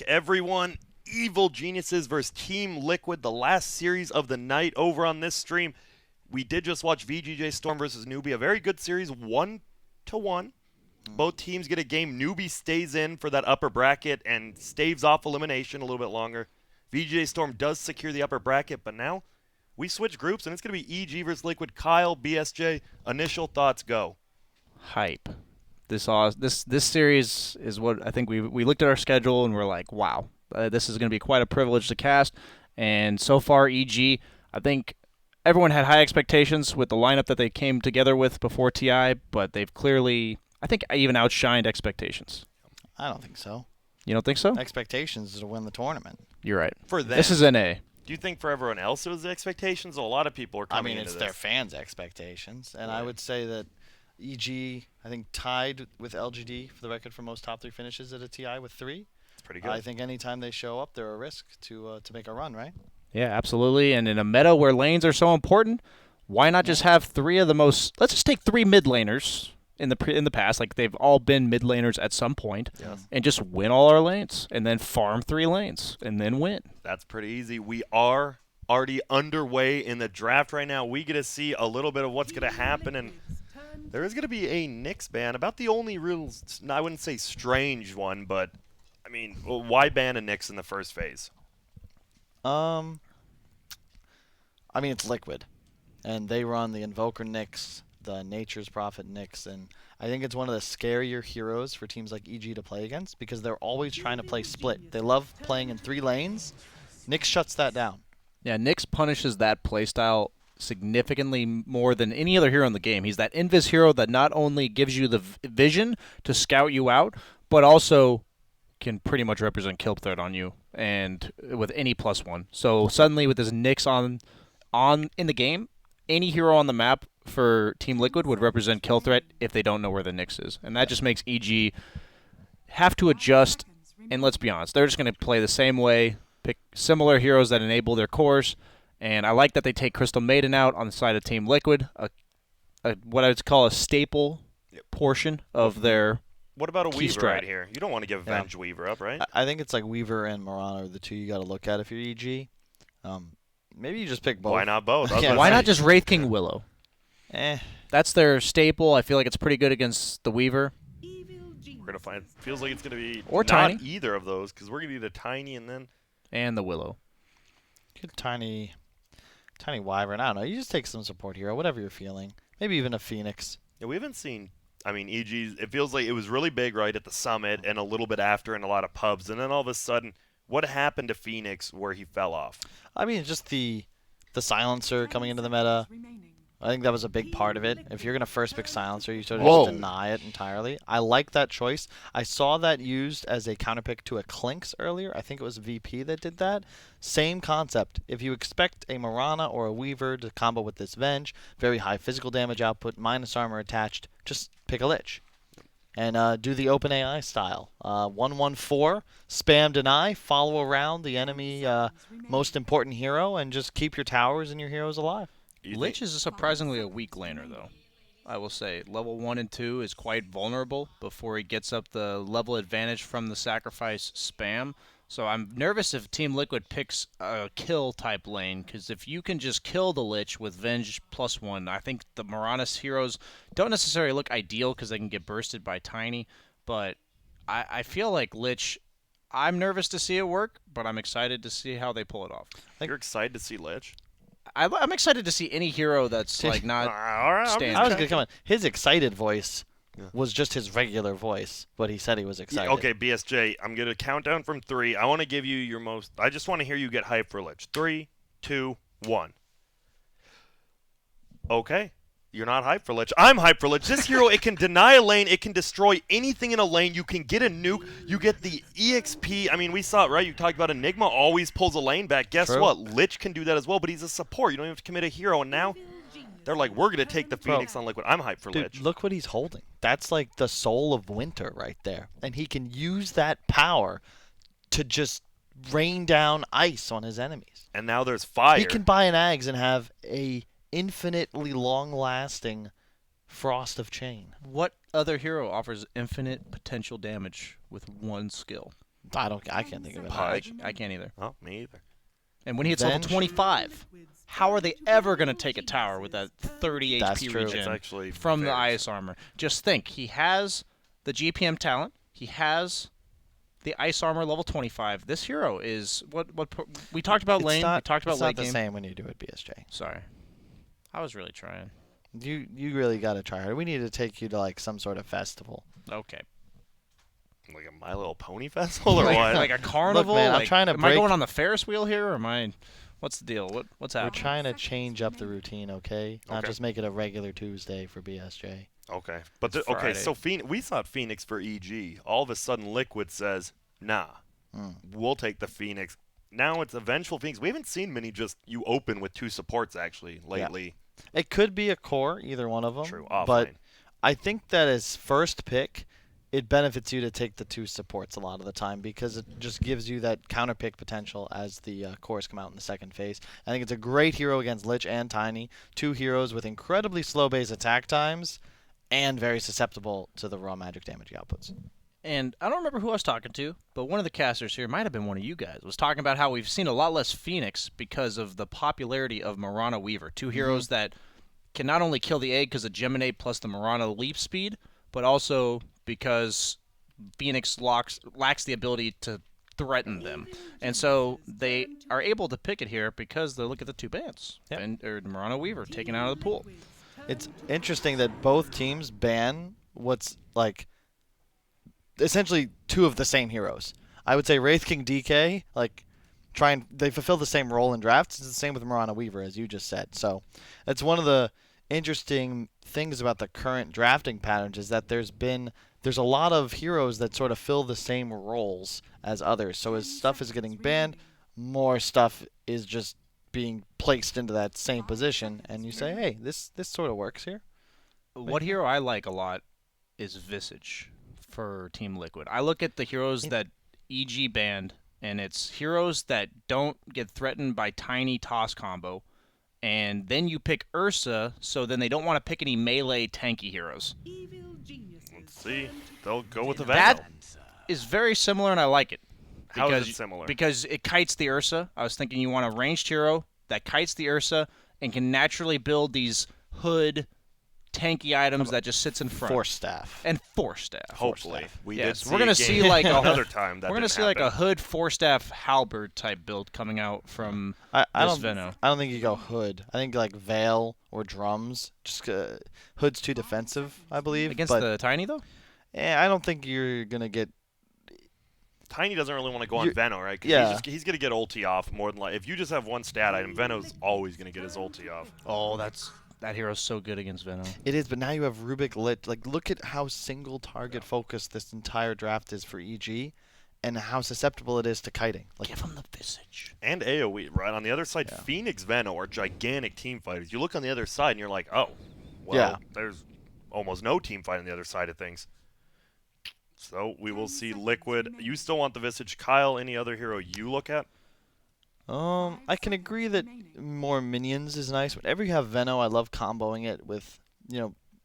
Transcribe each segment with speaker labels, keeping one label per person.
Speaker 1: everyone. Evil Geniuses versus Team Liquid, the last series of the night over on this stream. We did just watch VGJ Storm versus Newbie, a very good series, 1-1. Both teams get a game. Newbie stays in for that upper bracket and staves off elimination a little bit longer. VGJ Storm does secure the upper bracket, but now we switch groups, and it's going to be EG versus Liquid. Kyle, BSJ, initial thoughts, go.
Speaker 2: Hype. This series is what I think we looked at our schedule and we're like, wow, this is going to be quite a privilege to cast. And so far, EG, I think everyone had high expectations with the lineup that they came together with before TI, but they've clearly, I think, even outshined expectations.
Speaker 3: I don't think so.
Speaker 2: You don't think so?
Speaker 3: Expectations is to win the tournament.
Speaker 2: You're right.
Speaker 1: For them.
Speaker 2: This is an A.
Speaker 1: Do you think for everyone else it was the expectations? A lot of people are coming into
Speaker 3: it's
Speaker 1: this.
Speaker 3: their fans' expectations. And I
Speaker 1: Right.
Speaker 3: would say that EG, I think, tied with LGD for the record for most top 3 finishes at a TI with 3.
Speaker 1: It's pretty good.
Speaker 3: I think anytime they show up, they're a risk to make a run, right?
Speaker 2: Yeah, absolutely. And in a meta where lanes are so important, why not just have 3 of the most? Let's just take 3 mid laners in the past, like they've all been mid laners at some point,
Speaker 1: Yes.
Speaker 2: and just win all our lanes, and then farm 3 lanes, and then win.
Speaker 1: That's pretty easy. We are already underway in the draft right now. We get to see a little bit of what's going to happen, and there is going to be a Nyx ban. About the only real, I wouldn't say strange one, but I mean, why ban a Nyx in the first phase?
Speaker 3: I mean, it's Liquid, and they run the Invoker Nyx, the Nature's Prophet Nyx, and I think it's one of the scarier heroes for teams like EG to play against because they're always trying to play split. They love playing in 3 lanes. Nyx shuts that down.
Speaker 2: Yeah, Nyx punishes that playstyle significantly more than any other hero in the game. He's that invis hero that not only gives you the vision to scout you out, but also can pretty much represent kill threat on you and with any +1. So suddenly with this Nyx on in the game, any hero on the map for Team Liquid would represent kill threat if they don't know where the Nyx is. And that just makes EG have to adjust, and let's be honest, they're just going to play the same way, pick similar heroes that enable their cores, and I like that they take Crystal Maiden out on the side of Team Liquid, what I would call a staple portion of their
Speaker 1: What about a
Speaker 2: key
Speaker 1: Weaver
Speaker 2: strat.
Speaker 1: right here? You don't want to give Venge Weaver up, right?
Speaker 3: I think it's like Weaver and Mirana are the 2 you got to look at if you're EG. Maybe you just pick both.
Speaker 1: Why not both? I was
Speaker 3: Yeah,
Speaker 1: gonna
Speaker 2: Why
Speaker 1: say-
Speaker 2: not just Wraith King Willow? That's their staple. I feel like it's pretty good against the Weaver.
Speaker 1: We're gonna find. Feels like it's gonna be
Speaker 2: Or
Speaker 1: not
Speaker 2: Tiny.
Speaker 1: either of those because we're gonna need a Tiny and then.
Speaker 2: And the Willow.
Speaker 3: Good tiny Wyvern. I don't know. You just take some support hero, whatever you're feeling. Maybe even a Phoenix.
Speaker 1: Yeah, we haven't seen. I mean, EG's. It feels like it was really big right at the summit and a little bit after in a lot of pubs, and then all of a sudden, what happened to Phoenix where he fell off?
Speaker 3: I mean, just the silencer coming into the meta. I think that was a big part of it. If you're going to first pick silencer, you sort of
Speaker 2: Whoa.
Speaker 3: just deny it entirely. I like that choice. I saw that used as a counterpick to a Clinks earlier. I think it was VP that did that. Same concept. If you expect a Mirana or a Weaver to combo with this Venge, very high physical damage output, minus armor attached, just pick a Lich. And do the open AI style. 1-1-4, spam deny, follow around the enemy most important hero, and just keep your towers and your heroes alive.
Speaker 2: Lich is surprisingly a weak laner, though. I will say level 1 and 2 is quite vulnerable before he gets up the level advantage from the sacrifice spam. So I'm nervous if Team Liquid picks a kill type lane, because if you can just kill the Lich with Venge +1, I think the Morana's heroes don't necessarily look ideal because they can get bursted by Tiny, but I feel like Lich, I'm nervous to see it work, but I'm excited to see how they pull it off.
Speaker 1: You're excited to see Lich?
Speaker 2: I'm excited to see any hero that's like not
Speaker 1: All right,
Speaker 2: standard.
Speaker 3: I was going to come on. His excited voice was just his regular voice, but he said he was excited.
Speaker 1: Okay, BSJ, I'm going to count down from 3. I want to give you your most. I just want to hear you get hyped for Lich. 3, 2, 1. Okay. You're not hyped for Lich. I'm hyped for Lich. This hero, it can deny a lane. It can destroy anything in a lane. You can get a nuke. You get the EXP. I mean, we saw it, right? You talked about Enigma always pulls a lane back. Guess
Speaker 3: True.
Speaker 1: what? Lich can do that as well, but he's a support. You don't have to commit a hero. And now they're like, we're going to take the Phoenix on Liquid. I'm hyped for
Speaker 3: Dude,
Speaker 1: Lich.
Speaker 3: look what he's holding. That's like the soul of winter right there. And he can use that power to just rain down ice on his enemies.
Speaker 1: And now there's fire.
Speaker 3: He can buy an Ags and have a infinitely long-lasting Frost of Chain.
Speaker 2: What other hero offers infinite potential damage with one skill?
Speaker 3: I can't think of it.
Speaker 1: Pie.
Speaker 2: I can't either.
Speaker 1: Oh, me either.
Speaker 2: And when he hits level
Speaker 3: Venge?
Speaker 2: 25, how are they ever going to take a tower with that 30
Speaker 3: That's
Speaker 2: HP
Speaker 3: true.
Speaker 1: It's
Speaker 2: regen
Speaker 1: actually
Speaker 2: from the
Speaker 1: very
Speaker 2: ice armor? Just think, he has the GPM talent. He has the ice armor level 25. This hero is we talked about lane. We talked about
Speaker 3: it's
Speaker 2: late
Speaker 3: not the
Speaker 2: game.
Speaker 3: same when you do it BSJ.
Speaker 2: Sorry, I was really trying.
Speaker 3: You really got to try hard. We need to take you to like some sort of festival.
Speaker 2: Okay.
Speaker 1: Like a My Little Pony festival or
Speaker 2: like,
Speaker 1: what?
Speaker 2: like a carnival?
Speaker 3: man, I'm
Speaker 2: Like,
Speaker 3: trying to
Speaker 2: am I
Speaker 3: break-
Speaker 2: going on the Ferris wheel here, or am I? What's the deal? What's
Speaker 3: We're
Speaker 2: happening?
Speaker 3: trying to change up the routine, okay? Not
Speaker 1: Okay.
Speaker 3: just make it a regular Tuesday for BSJ.
Speaker 1: Okay, but
Speaker 2: It's
Speaker 1: okay,
Speaker 2: Friday.
Speaker 1: so we thought Phoenix for EG. All of a sudden, Liquid says, "Nah, we'll take the Phoenix." Now it's a vengeful Phoenix. We haven't seen many you open with 2 supports actually lately.
Speaker 3: It could be a core, either one of them.
Speaker 1: True, offlane.
Speaker 3: But I think that as first pick, it benefits you to take the 2 supports a lot of the time because it just gives you that counter pick potential as the cores come out in the second phase. I think it's a great hero against Lich and Tiny, 2 heroes with incredibly slow base attack times and very susceptible to the raw magic damage outputs.
Speaker 2: And I don't remember who I was talking to, but one of the casters here might have been one of you guys. Was talking about how we've seen a lot less Phoenix because of the popularity of Marana Weaver, 2 heroes that can not only kill the egg because of Geminate plus the Marana leap speed, but also because Phoenix lacks the ability to threaten them. And so they are able to pick it here because they look at the 2 bans.
Speaker 3: Yep.
Speaker 2: And Marana Weaver taken out of the pool.
Speaker 3: It's interesting that both teams ban what's like essentially 2 of the same heroes. I would say Wraith King DK, they fulfill the same role in drafts. It's the same with Marana Weaver, as you just said. So that's one of the interesting things about the current drafting patterns is that there's a lot of heroes that sort of fill the same roles as others. So as stuff is getting banned, more stuff is just being placed into that same position, and you say, hey, this sort of works here.
Speaker 2: What hero I like a lot is Visage for Team Liquid. I look at the heroes that EG banned, and it's heroes that don't get threatened by tiny toss combo. And then you pick Ursa, so then they don't want to pick any melee tanky heroes.
Speaker 1: Let's see. They'll go with the
Speaker 2: That
Speaker 1: Venom.
Speaker 2: is very similar, and I like it.
Speaker 1: How is it similar?
Speaker 2: Because it kites the Ursa. I was thinking you want a ranged hero that kites the Ursa and can naturally build these hood tanky items that just sits in front.
Speaker 3: Force staff.
Speaker 2: And force staff.
Speaker 1: Hopefully,
Speaker 3: staff.
Speaker 1: we
Speaker 2: Yes,
Speaker 1: did.
Speaker 2: we're gonna see like
Speaker 1: another time that
Speaker 2: we're gonna
Speaker 1: didn't
Speaker 2: see like a
Speaker 1: happen.
Speaker 2: hood four staff halberd type build coming out from
Speaker 3: I
Speaker 2: this
Speaker 3: don't.
Speaker 2: Veno.
Speaker 3: I don't think you go hood. I think like veil or drums. Just hood's too defensive, I believe.
Speaker 2: Against
Speaker 3: but
Speaker 2: the tiny though.
Speaker 3: I don't think you're gonna get.
Speaker 1: Tiny doesn't really want to go on
Speaker 3: You're-
Speaker 1: Veno, right? 'Cause
Speaker 3: yeah.
Speaker 1: he's going to get ulti off more than like. If you just have one stat item, Veno's always going to get his ulti off.
Speaker 2: Oh, that hero's so good against Veno.
Speaker 3: It is, but now you have Rubik Lit. Like, look at how single target focused this entire draft is for EG, and how susceptible it is to kiting. Like,
Speaker 2: Give him the Visage.
Speaker 1: And AoE, right? On the other side, Phoenix Veno are gigantic team fighters. You look on the other side and you're like, oh, well,
Speaker 3: Yeah.
Speaker 1: there's almost no team fight on the other side of things. So we will see Liquid. You still want the Visage. Kyle, any other hero you look at?
Speaker 3: I can agree that more minions is nice. Whenever you have Veno, I love comboing it with,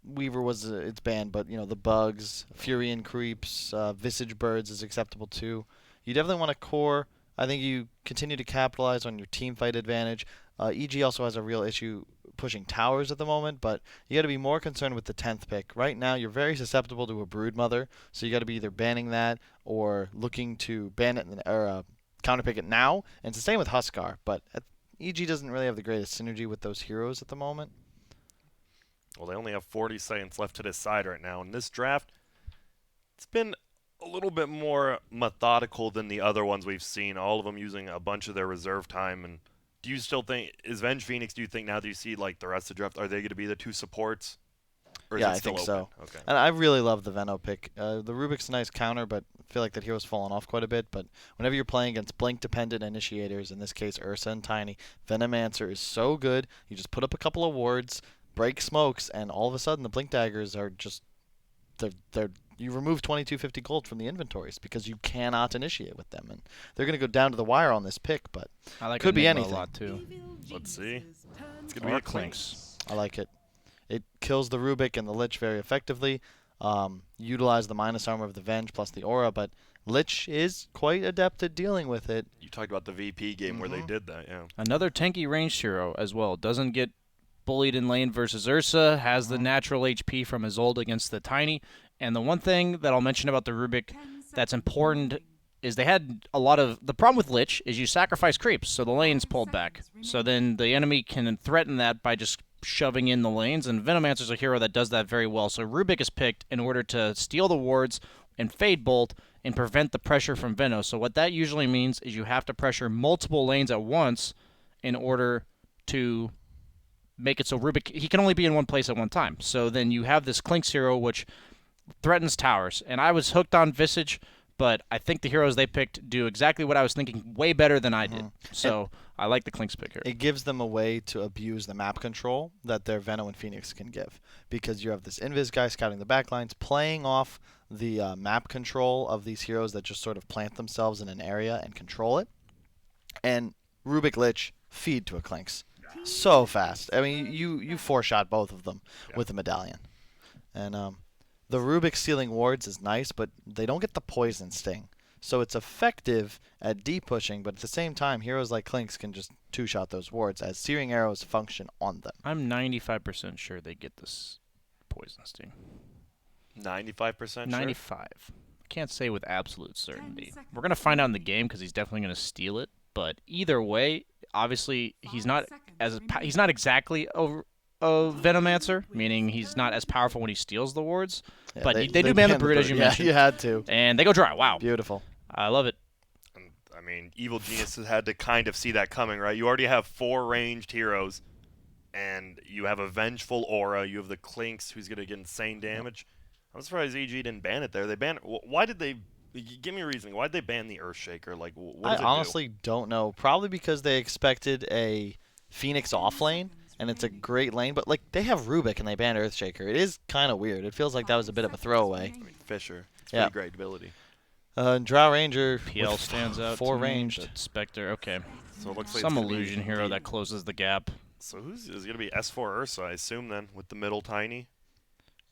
Speaker 3: Weaver was it's banned, but the bugs, Furion creeps, Visage birds is acceptable too. You definitely want a core. I think you continue to capitalize on your team fight advantage. EG also has a real issue pushing towers at the moment, but you got to be more concerned with the 10th pick. Right now, you're very susceptible to a Broodmother, so you got to be either banning that or looking to ban it or counterpick it now. And it's the same with Huskar, but EG doesn't really have the greatest synergy with those heroes at the moment.
Speaker 1: Well, they only have 40 seconds left to decide right now. In this draft, it's been a little bit more methodical than the other ones we've seen, all of them using a bunch of their reserve time. And do you still think, is Venge Phoenix, do you think now that you see like the rest of the draft, are they going to be the two supports? Or is
Speaker 3: Yeah,
Speaker 1: it
Speaker 3: I
Speaker 1: still
Speaker 3: think
Speaker 1: open?
Speaker 3: so.
Speaker 1: Okay.
Speaker 3: And I really love the Veno pick. The Rubik's a nice counter, but I feel like that hero's fallen off quite a bit. But whenever you're playing against blink-dependent initiators, in this case Ursa and Tiny, Venomancer is so good. You just put up a couple of wards, break smokes, and all of a sudden the blink daggers are just you remove 2250 gold from the inventories because you cannot initiate with them, and they're going to go down to the wire on this pick. But
Speaker 2: I like
Speaker 3: could be
Speaker 2: Enigma
Speaker 3: anything.
Speaker 2: a lot too.
Speaker 1: Let's see. It's going to be
Speaker 2: Or
Speaker 1: a clinks.
Speaker 2: Clinks.
Speaker 3: I like it. It kills the Rubik and the Lich very effectively. Utilize the minus armor of the Venge plus the Aura, but Lich is quite adept at dealing with it.
Speaker 1: You talked about the VP game where they did that, yeah.
Speaker 2: Another tanky ranged hero as well. Doesn't get bullied in lane versus Ursa. Has the natural HP from his ult against the Tiny. And the one thing that I'll mention about the Rubik that's important is they had a lot of... The problem with Lich is you sacrifice creeps, so the lane's pulled back. So then the enemy can threaten that by just shoving in the lanes, and Venomancer's a hero that does that very well. So Rubik is picked in order to steal the wards and Fade Bolt and prevent the pressure from Veno. So what that usually means is you have to pressure multiple lanes at once in order to make it so Rubik, he can only be in one place at one time. So then you have this Clinks hero which threatens towers. And I was hooked on Visage, but I think the heroes they picked do exactly what I was thinking way better than I did. So I like the Clinks pick here.
Speaker 3: It gives them a way to abuse the map control that their Veno and Phoenix can give, because you have this Invis guy scouting the backlines, playing off the map control of these heroes that just sort of plant themselves in an area and control it. And Rubik Lich feed to a Clinks so fast. I mean, you four-shot both of them with the medallion. And the Rubik stealing wards is nice, but they don't get the poison sting. So it's effective at pushing, but at the same time, heroes like Clinks can just two-shot those wards as searing arrows function on them.
Speaker 2: I'm 95% sure they get this poison sting.
Speaker 1: 95% sure?
Speaker 2: 95. Can't say with absolute certainty. We're going to find out in the game because he's definitely going to steal it. But either way, obviously, he's not exactly a Venomancer, meaning he's not as powerful when he steals the wards.
Speaker 3: Yeah,
Speaker 2: but they do ban the Brute, as you mentioned.
Speaker 3: Yeah, you had to.
Speaker 2: And they go dry. Wow.
Speaker 3: Beautiful.
Speaker 2: I love it.
Speaker 1: And, I mean, Evil Geniuses had to kind of see that coming, right? You already have 4 ranged heroes, and you have a Vengeful Aura. You have the Clinks, who's going to get insane damage. I'm surprised EG didn't ban it there. They banned. Why did they? Give me a reasoning. Why did they ban the Earthshaker? Like, what does it do?
Speaker 3: I honestly don't know. Probably because they expected a Phoenix off lane, and it's a great lane. But like, they have Rubik and they banned Earthshaker. It is kind of weird. It feels like that was a bit of a throwaway.
Speaker 1: I mean, Fisher. It's
Speaker 3: Yeah.
Speaker 1: pretty great ability.
Speaker 3: Drow Ranger.
Speaker 2: PL
Speaker 3: with
Speaker 2: stands out.
Speaker 3: 4
Speaker 2: to me,
Speaker 3: ranged.
Speaker 2: but Spectre, okay.
Speaker 1: So it looks like
Speaker 2: Some
Speaker 1: it's gonna be
Speaker 2: illusion hero
Speaker 1: the-
Speaker 2: that closes the gap.
Speaker 1: So who's is going to be S4 Ursa? I assume then with the middle Tiny.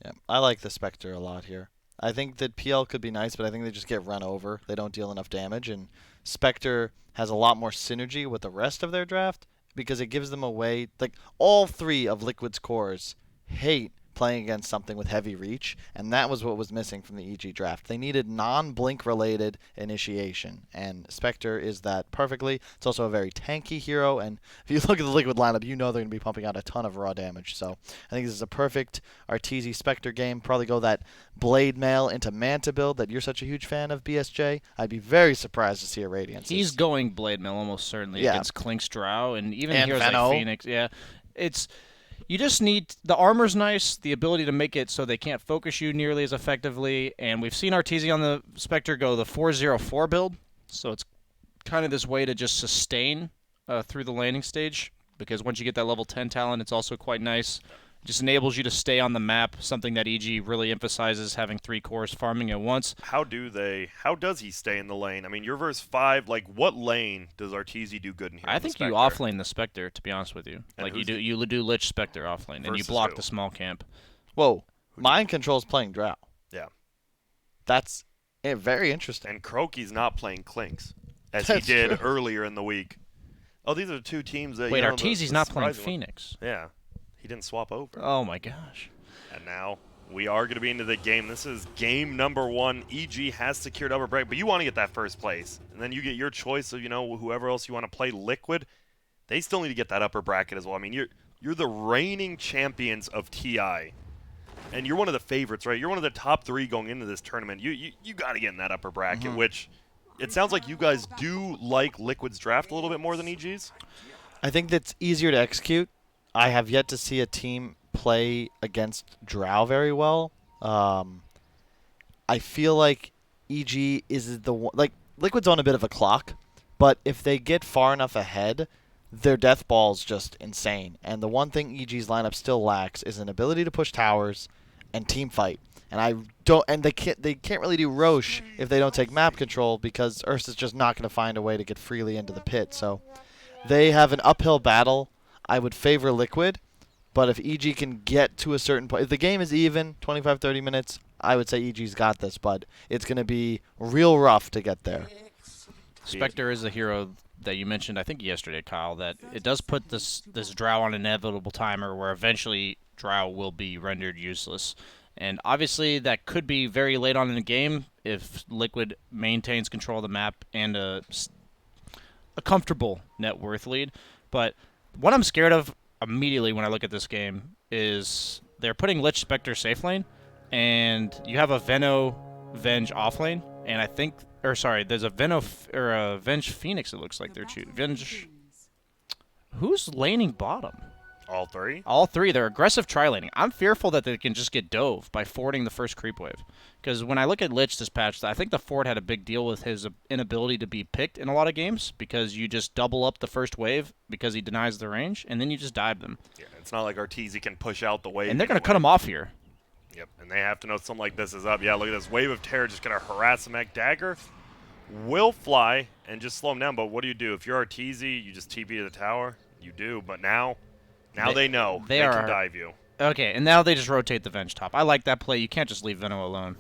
Speaker 3: Yeah, I like the Spectre a lot here. I think that PL could be nice, but I think they just get run over. They don't deal enough damage, and Spectre has a lot more synergy with the rest of their draft because it gives them a way. Like, all 3 of Liquid's cores hate playing against something with heavy reach, and that was what was missing from the EG draft. They needed non-blink related initiation, and Spectre is that perfectly. It's also a very tanky hero, and if you look at the Liquid lineup, you know they're going to be pumping out a ton of raw damage. So I think this is a perfect Arteezy Spectre game. Probably go that Blade Mail into Manta build that you're such a huge fan of, BSJ. I'd be very surprised to see a Radiance.
Speaker 2: He's going Blade Mail almost certainly
Speaker 3: Yeah.
Speaker 2: against Clinks Drow, and even
Speaker 3: And
Speaker 2: heroes
Speaker 3: Veno.
Speaker 2: like Phoenix. Yeah, it's... You just need the armor's nice, the ability to make it so they can't focus you nearly as effectively, and we've seen Arteezy on the Spectre go the 4-0-4 build, so it's kind of this way to just sustain through the landing stage, because once you get that level 10 talent, it's also quite nice. It just enables you to stay on the map, something that EG really emphasizes, having 3 cores farming at once.
Speaker 1: How does he stay in the lane? I mean, you're verse 5. Like, what lane does Arteezy do good in here?
Speaker 2: I
Speaker 1: on the
Speaker 2: think you
Speaker 1: Spectre?
Speaker 2: offlane the Spectre, to be honest with you.
Speaker 1: And
Speaker 2: Like
Speaker 1: who's
Speaker 2: you do Lich Spectre offlane, and you
Speaker 1: Versus
Speaker 2: block
Speaker 1: who?
Speaker 2: the small camp.
Speaker 3: Whoa. Mind Control's playing Drow.
Speaker 1: Yeah.
Speaker 3: That's very interesting.
Speaker 1: And Croaky's not playing Clinks, as he
Speaker 3: That's
Speaker 1: did
Speaker 3: true.
Speaker 1: earlier in the week. Oh, these are 2 teams that.
Speaker 2: Wait,
Speaker 1: you know,
Speaker 2: Arteezy's
Speaker 1: the
Speaker 2: not playing
Speaker 1: surprising one.
Speaker 2: Phoenix.
Speaker 1: Yeah, he didn't swap over.
Speaker 2: Oh my gosh.
Speaker 1: And now we are going to be into the game. This is game number 1. EG has secured upper bracket, but you want to get that first place. And then you get your choice of, whoever else you want to play. Liquid, they still need to get that upper bracket as well. I mean, you're the reigning champions of TI. And you're one of the favorites, right? You're one of the top 3 going into this tournament. You got to get in that upper bracket, which it sounds like you guys do like Liquid's draft a little bit more than EG's.
Speaker 3: I think that's easier to execute. I have yet to see a team play against Drow very well. I feel like EG is the one. Like, Liquid's on a bit of a clock, but if they get far enough ahead, their death ball's just insane. And the one thing EG's lineup still lacks is an ability to push towers and team fight. And they can't really do Roche if they don't take map control, because Ursa's just not going to find a way to get freely into the pit. So they have an uphill battle. I would favor Liquid, but if EG can get to a certain point, if the game is even, 25-30 minutes, I would say EG's got this, but it's going to be real rough to get there.
Speaker 2: Spectre is a hero that you mentioned, I think yesterday, Kyle, that it does put this Drow on an inevitable timer where eventually Drow will be rendered useless. And obviously that could be very late on in the game if Liquid maintains control of the map and a comfortable net worth lead. But what I'm scared of immediately when I look at this game is they're putting Lich Spectre safe lane, and you have a Veno Venge off lane, and I think, or sorry, there's a a Venge Phoenix. It looks like they're choosing Venge. Who's laning bottom?
Speaker 1: All three?
Speaker 2: All three. They're aggressive tri-laning. I'm fearful that they can just get dove by forwarding the first creep wave. Because when I look at Lich this patch, I think the Ford had a big deal with his inability to be picked in a lot of games because you just double up the first wave because he denies the range, and then you just dive them.
Speaker 1: Yeah, it's not like Arteezy can push out the wave.
Speaker 2: And they're going to cut him off here.
Speaker 1: Yep, and they have to know something like this is up. Yeah, look at this. Wave of Terror just going to harass him. Dagger will fly and just slow him down, but what do? If you're Arteezy, you just TP to the tower? You do, but now they know. They can dive you.
Speaker 2: Okay, and now they just rotate the Venge top. I like that play. You can't just leave Veno alone.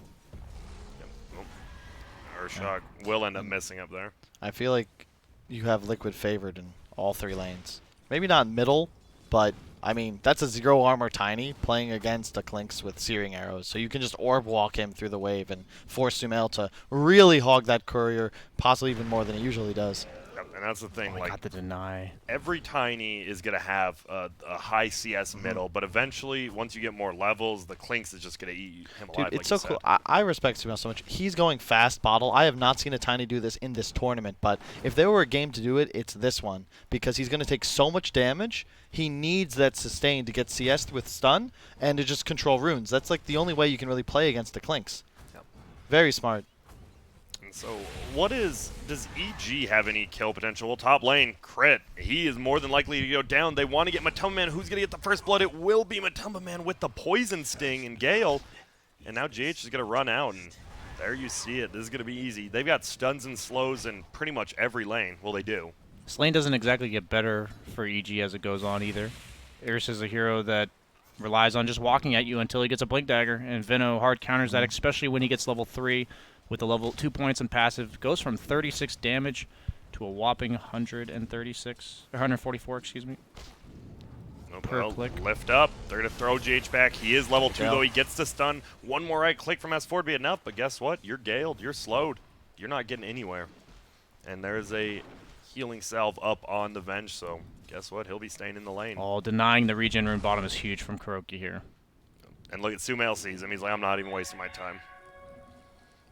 Speaker 1: Yep. Oh. Urshok will end up missing up there.
Speaker 3: I feel like you have Liquid favored in all 3 lanes. Maybe not middle, but I mean, that's a 0 armor Tiny playing against a Clinks with Searing Arrows. So you can just orb walk him through the wave and force Sumail to really hog that courier, possibly even more than he usually does.
Speaker 1: Yep, and that's the thing.
Speaker 2: Got the deny.
Speaker 1: Every Tiny is going to have a high CS middle, but eventually, once you get more levels, the Clinks is just going to eat him alive.
Speaker 3: Dude, it's so cool. I respect Sumail so much. He's going fast bottle. I have not seen a Tiny do this in this tournament, but if there were a game to do it, it's this one. Because he's going to take so much damage, he needs that sustain to get CS with stun and to just control runes. That's like the only way you can really play against the Clinks.
Speaker 1: Yep.
Speaker 3: Very smart.
Speaker 1: So, does EG have any kill potential? Well, top lane, Crit. He is more than likely to go down. They want to get Matumba Man. Who's going to get the first blood? It will be Matumba Man with the Poison Sting and Gale. And now GH is going to run out, and there you see it. This is going to be easy. They've got stuns and slows in pretty much every lane. Well, they do.
Speaker 2: This lane doesn't exactly get better for EG as it goes on either. Iris is a hero that relies on just walking at you until he gets a Blink Dagger, and Veno hard counters that, especially when he gets level 3. With the level 2 points and passive, goes from 36 damage to a whopping 144, excuse me. Per click.
Speaker 1: Lift up. They're going to throw GH back. He is level 2, though. He gets the stun. One more right click from S4 would be enough, but guess what? You're galed. You're slowed. You're not getting anywhere. And there's a healing salve up on the Venge, so guess what? He'll be staying in the lane.
Speaker 2: Oh, denying the regen rune bottom is huge from Kuroki here.
Speaker 1: And look at Sumail sees him. He's like, I'm not even wasting my time.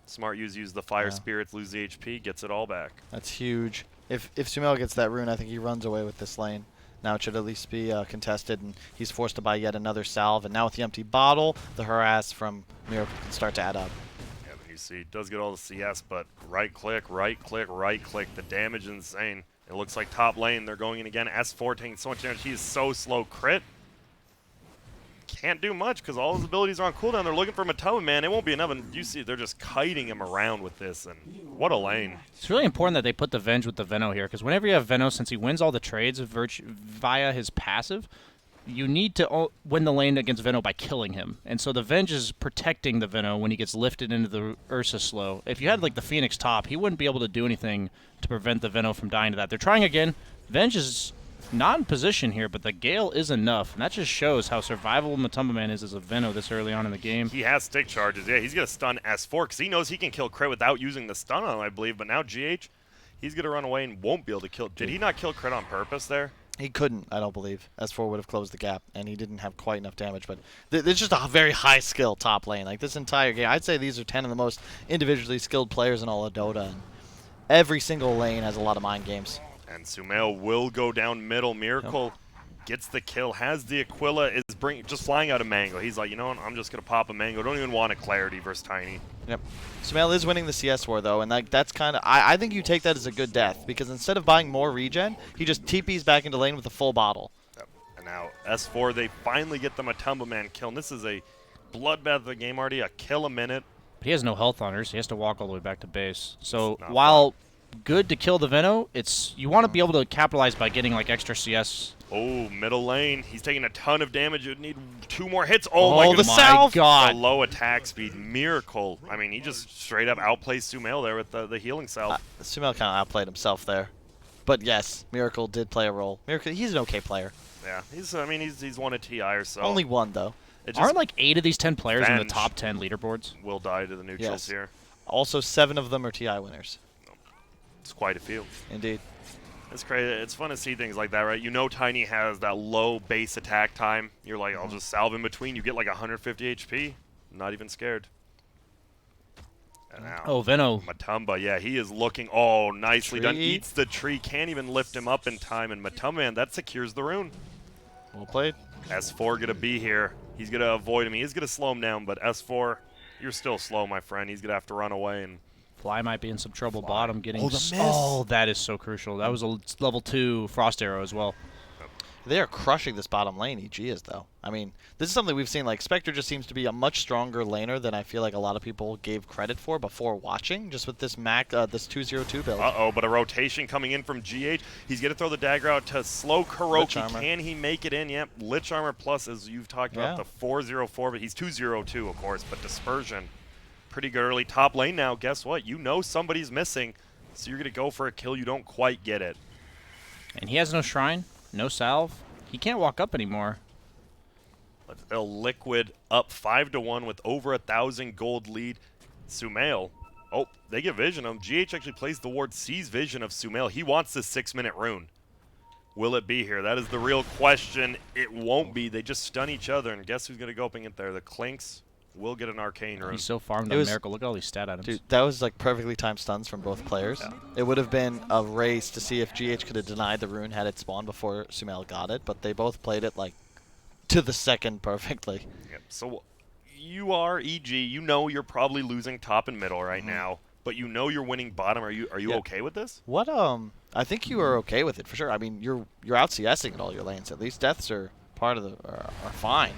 Speaker 1: Smart use the Fire Spirits, lose the HP, gets it all back.
Speaker 3: That's huge. If Sumail gets that rune, I think he runs away with this lane. Now it should at least be contested, and he's forced to buy yet another salve. And now with the empty bottle, the harass from Miracle can start to add up.
Speaker 1: Yeah, but you see, does get all the CS, but right click, right click, right click. The damage is insane. It looks like top lane, they're going in again. S4 taking so much damage. He is so slow. Crit can't do much because all his abilities are on cooldown. They're looking for Matumba Man. It won't be enough, and you see they're just kiting him around with this, and what a lane.
Speaker 2: It's really important that they put the Venge with the Veno here, because whenever you have Veno, since he wins all the trades via his passive, you need to win the lane against Veno by killing him. And so the Venge is protecting the Veno when he gets lifted into the Ursa slow. If you had like the Phoenix top, he wouldn't be able to do anything to prevent the Veno from dying to that. They're trying again. Venge is not in position here, but the Gale is enough, and that just shows how survivable Matumba Man is as a Veno this early on in the game.
Speaker 1: He has stick charges. Yeah, he's going to stun S4 because he knows he can kill Crit without using the stun on him, I believe. But now GH, he's going to run away and won't be able to kill. Did he not kill Crit on purpose there?
Speaker 3: He couldn't, I don't believe. S4 would have closed the gap, and he didn't have quite enough damage. But there's just a very high skill top lane. Like this entire game, I'd say these are 10 of the most individually skilled players in all of Dota. And every single lane has a lot of mind games.
Speaker 1: And Sumail will go down middle. Miracle gets the kill, has the Aquila, is just flying out a Mango. He's like, you know what, I'm just going to pop a Mango. Don't even want a Clarity versus Tiny.
Speaker 3: Yep. Sumail is winning the CS war, though, and that's kind of, I think you take that as a good death, because instead of buying more regen, he just TPs back into lane with a full bottle.
Speaker 1: Yep. And now S4, they finally get the Matumba Man kill. And this is a bloodbath of the game already, a kill a minute.
Speaker 2: But he has no health on her, so he has to walk all the way back to base. So while good to kill the Veno, you want to be able to capitalize by getting like extra CS
Speaker 1: Oh, middle lane. He's taking a ton of damage. You'd need 2 more hits. Oh, my
Speaker 3: the
Speaker 1: goodness.
Speaker 3: salve.
Speaker 1: The
Speaker 2: God.
Speaker 1: low attack speed. Miracle. I mean, he just straight up outplays Sumail there with the healing salve.
Speaker 3: Sumail kind of outplayed himself there. But yes, Miracle did play a role. Miracle, he's an okay player.
Speaker 1: Yeah, he's won a TI or so.
Speaker 3: Only one, though.
Speaker 1: It just
Speaker 2: Aren't like 8 of these 10 players in the
Speaker 1: Venge.
Speaker 2: top 10 leaderboards?
Speaker 1: will die to the neutrals
Speaker 3: Yes.
Speaker 1: here.
Speaker 3: Also, 7 of them are TI winners.
Speaker 1: It's quite a few.
Speaker 3: Indeed.
Speaker 1: It's crazy. It's fun to see things like that, right? You know Tiny has that low base attack time. You're like, I'll just salve in between. You get like 150 HP. Not even scared. And now,
Speaker 2: Oh, Veno.
Speaker 1: Matumba, yeah, he is looking, nicely done.
Speaker 3: Tree.
Speaker 1: Eats the tree, can't even lift him up in time. And Matumba, man, that secures the rune.
Speaker 3: Well played.
Speaker 1: S4 going to be here. He's going to avoid him. He's going to slow him down, but S4, you're still slow, my friend. He's going to have to run away. And
Speaker 2: Fly might be in some trouble bottom getting...
Speaker 1: Oh, the miss.
Speaker 2: Oh, that is so crucial. That was a level 2 Frost Arrow as well.
Speaker 3: They are crushing this bottom lane, EG is, though. I mean, this is something we've seen. Like, Spectre just seems to be a much stronger laner than I feel like a lot of people gave credit for before watching, just with this this 202 build.
Speaker 1: uh-oh, but a rotation coming in from GH. He's going to throw the dagger out to slow
Speaker 3: Lich
Speaker 1: Kuroki.
Speaker 3: armor.
Speaker 1: Can he make it in? Yep, Lich Armor Plus, as you've talked about,
Speaker 3: Yeah.
Speaker 1: the 404, but he's 202, of course, but Dispersion. Pretty good early top lane now. Guess what? You know somebody's missing, so you're going to go for a kill. You don't quite get it.
Speaker 2: And he has no shrine, no salve. He can't walk up anymore.
Speaker 1: But Liquid up 5-1 with over 1,000 gold lead. Sumail. Oh, they get vision of him. GH actually plays the ward, sees vision of Sumail. He wants this 6-minute rune. Will it be here? That is the real question. It won't be. They just stun each other, and guess who's going to go up and get there? The Clinks will get an arcane rune.
Speaker 2: He's so farmed
Speaker 3: It
Speaker 2: on
Speaker 3: was-
Speaker 2: Miracle. Look at all these stat items.
Speaker 3: Dude, that was like perfectly timed stuns from both players.
Speaker 1: Yeah.
Speaker 3: It would have been a race to see if GH could have denied the rune had it spawned before Sumail got it, but they both played it like to the second perfectly.
Speaker 1: Yep. So you are EG. You know you're probably losing top and middle right
Speaker 3: Mm-hmm.
Speaker 1: now, but you know you're winning bottom. Are you
Speaker 3: Yeah.
Speaker 1: okay with this?
Speaker 3: What I think you are okay with it for sure. I mean, you're out CSing at all your lanes. At least deaths are part of the are fine.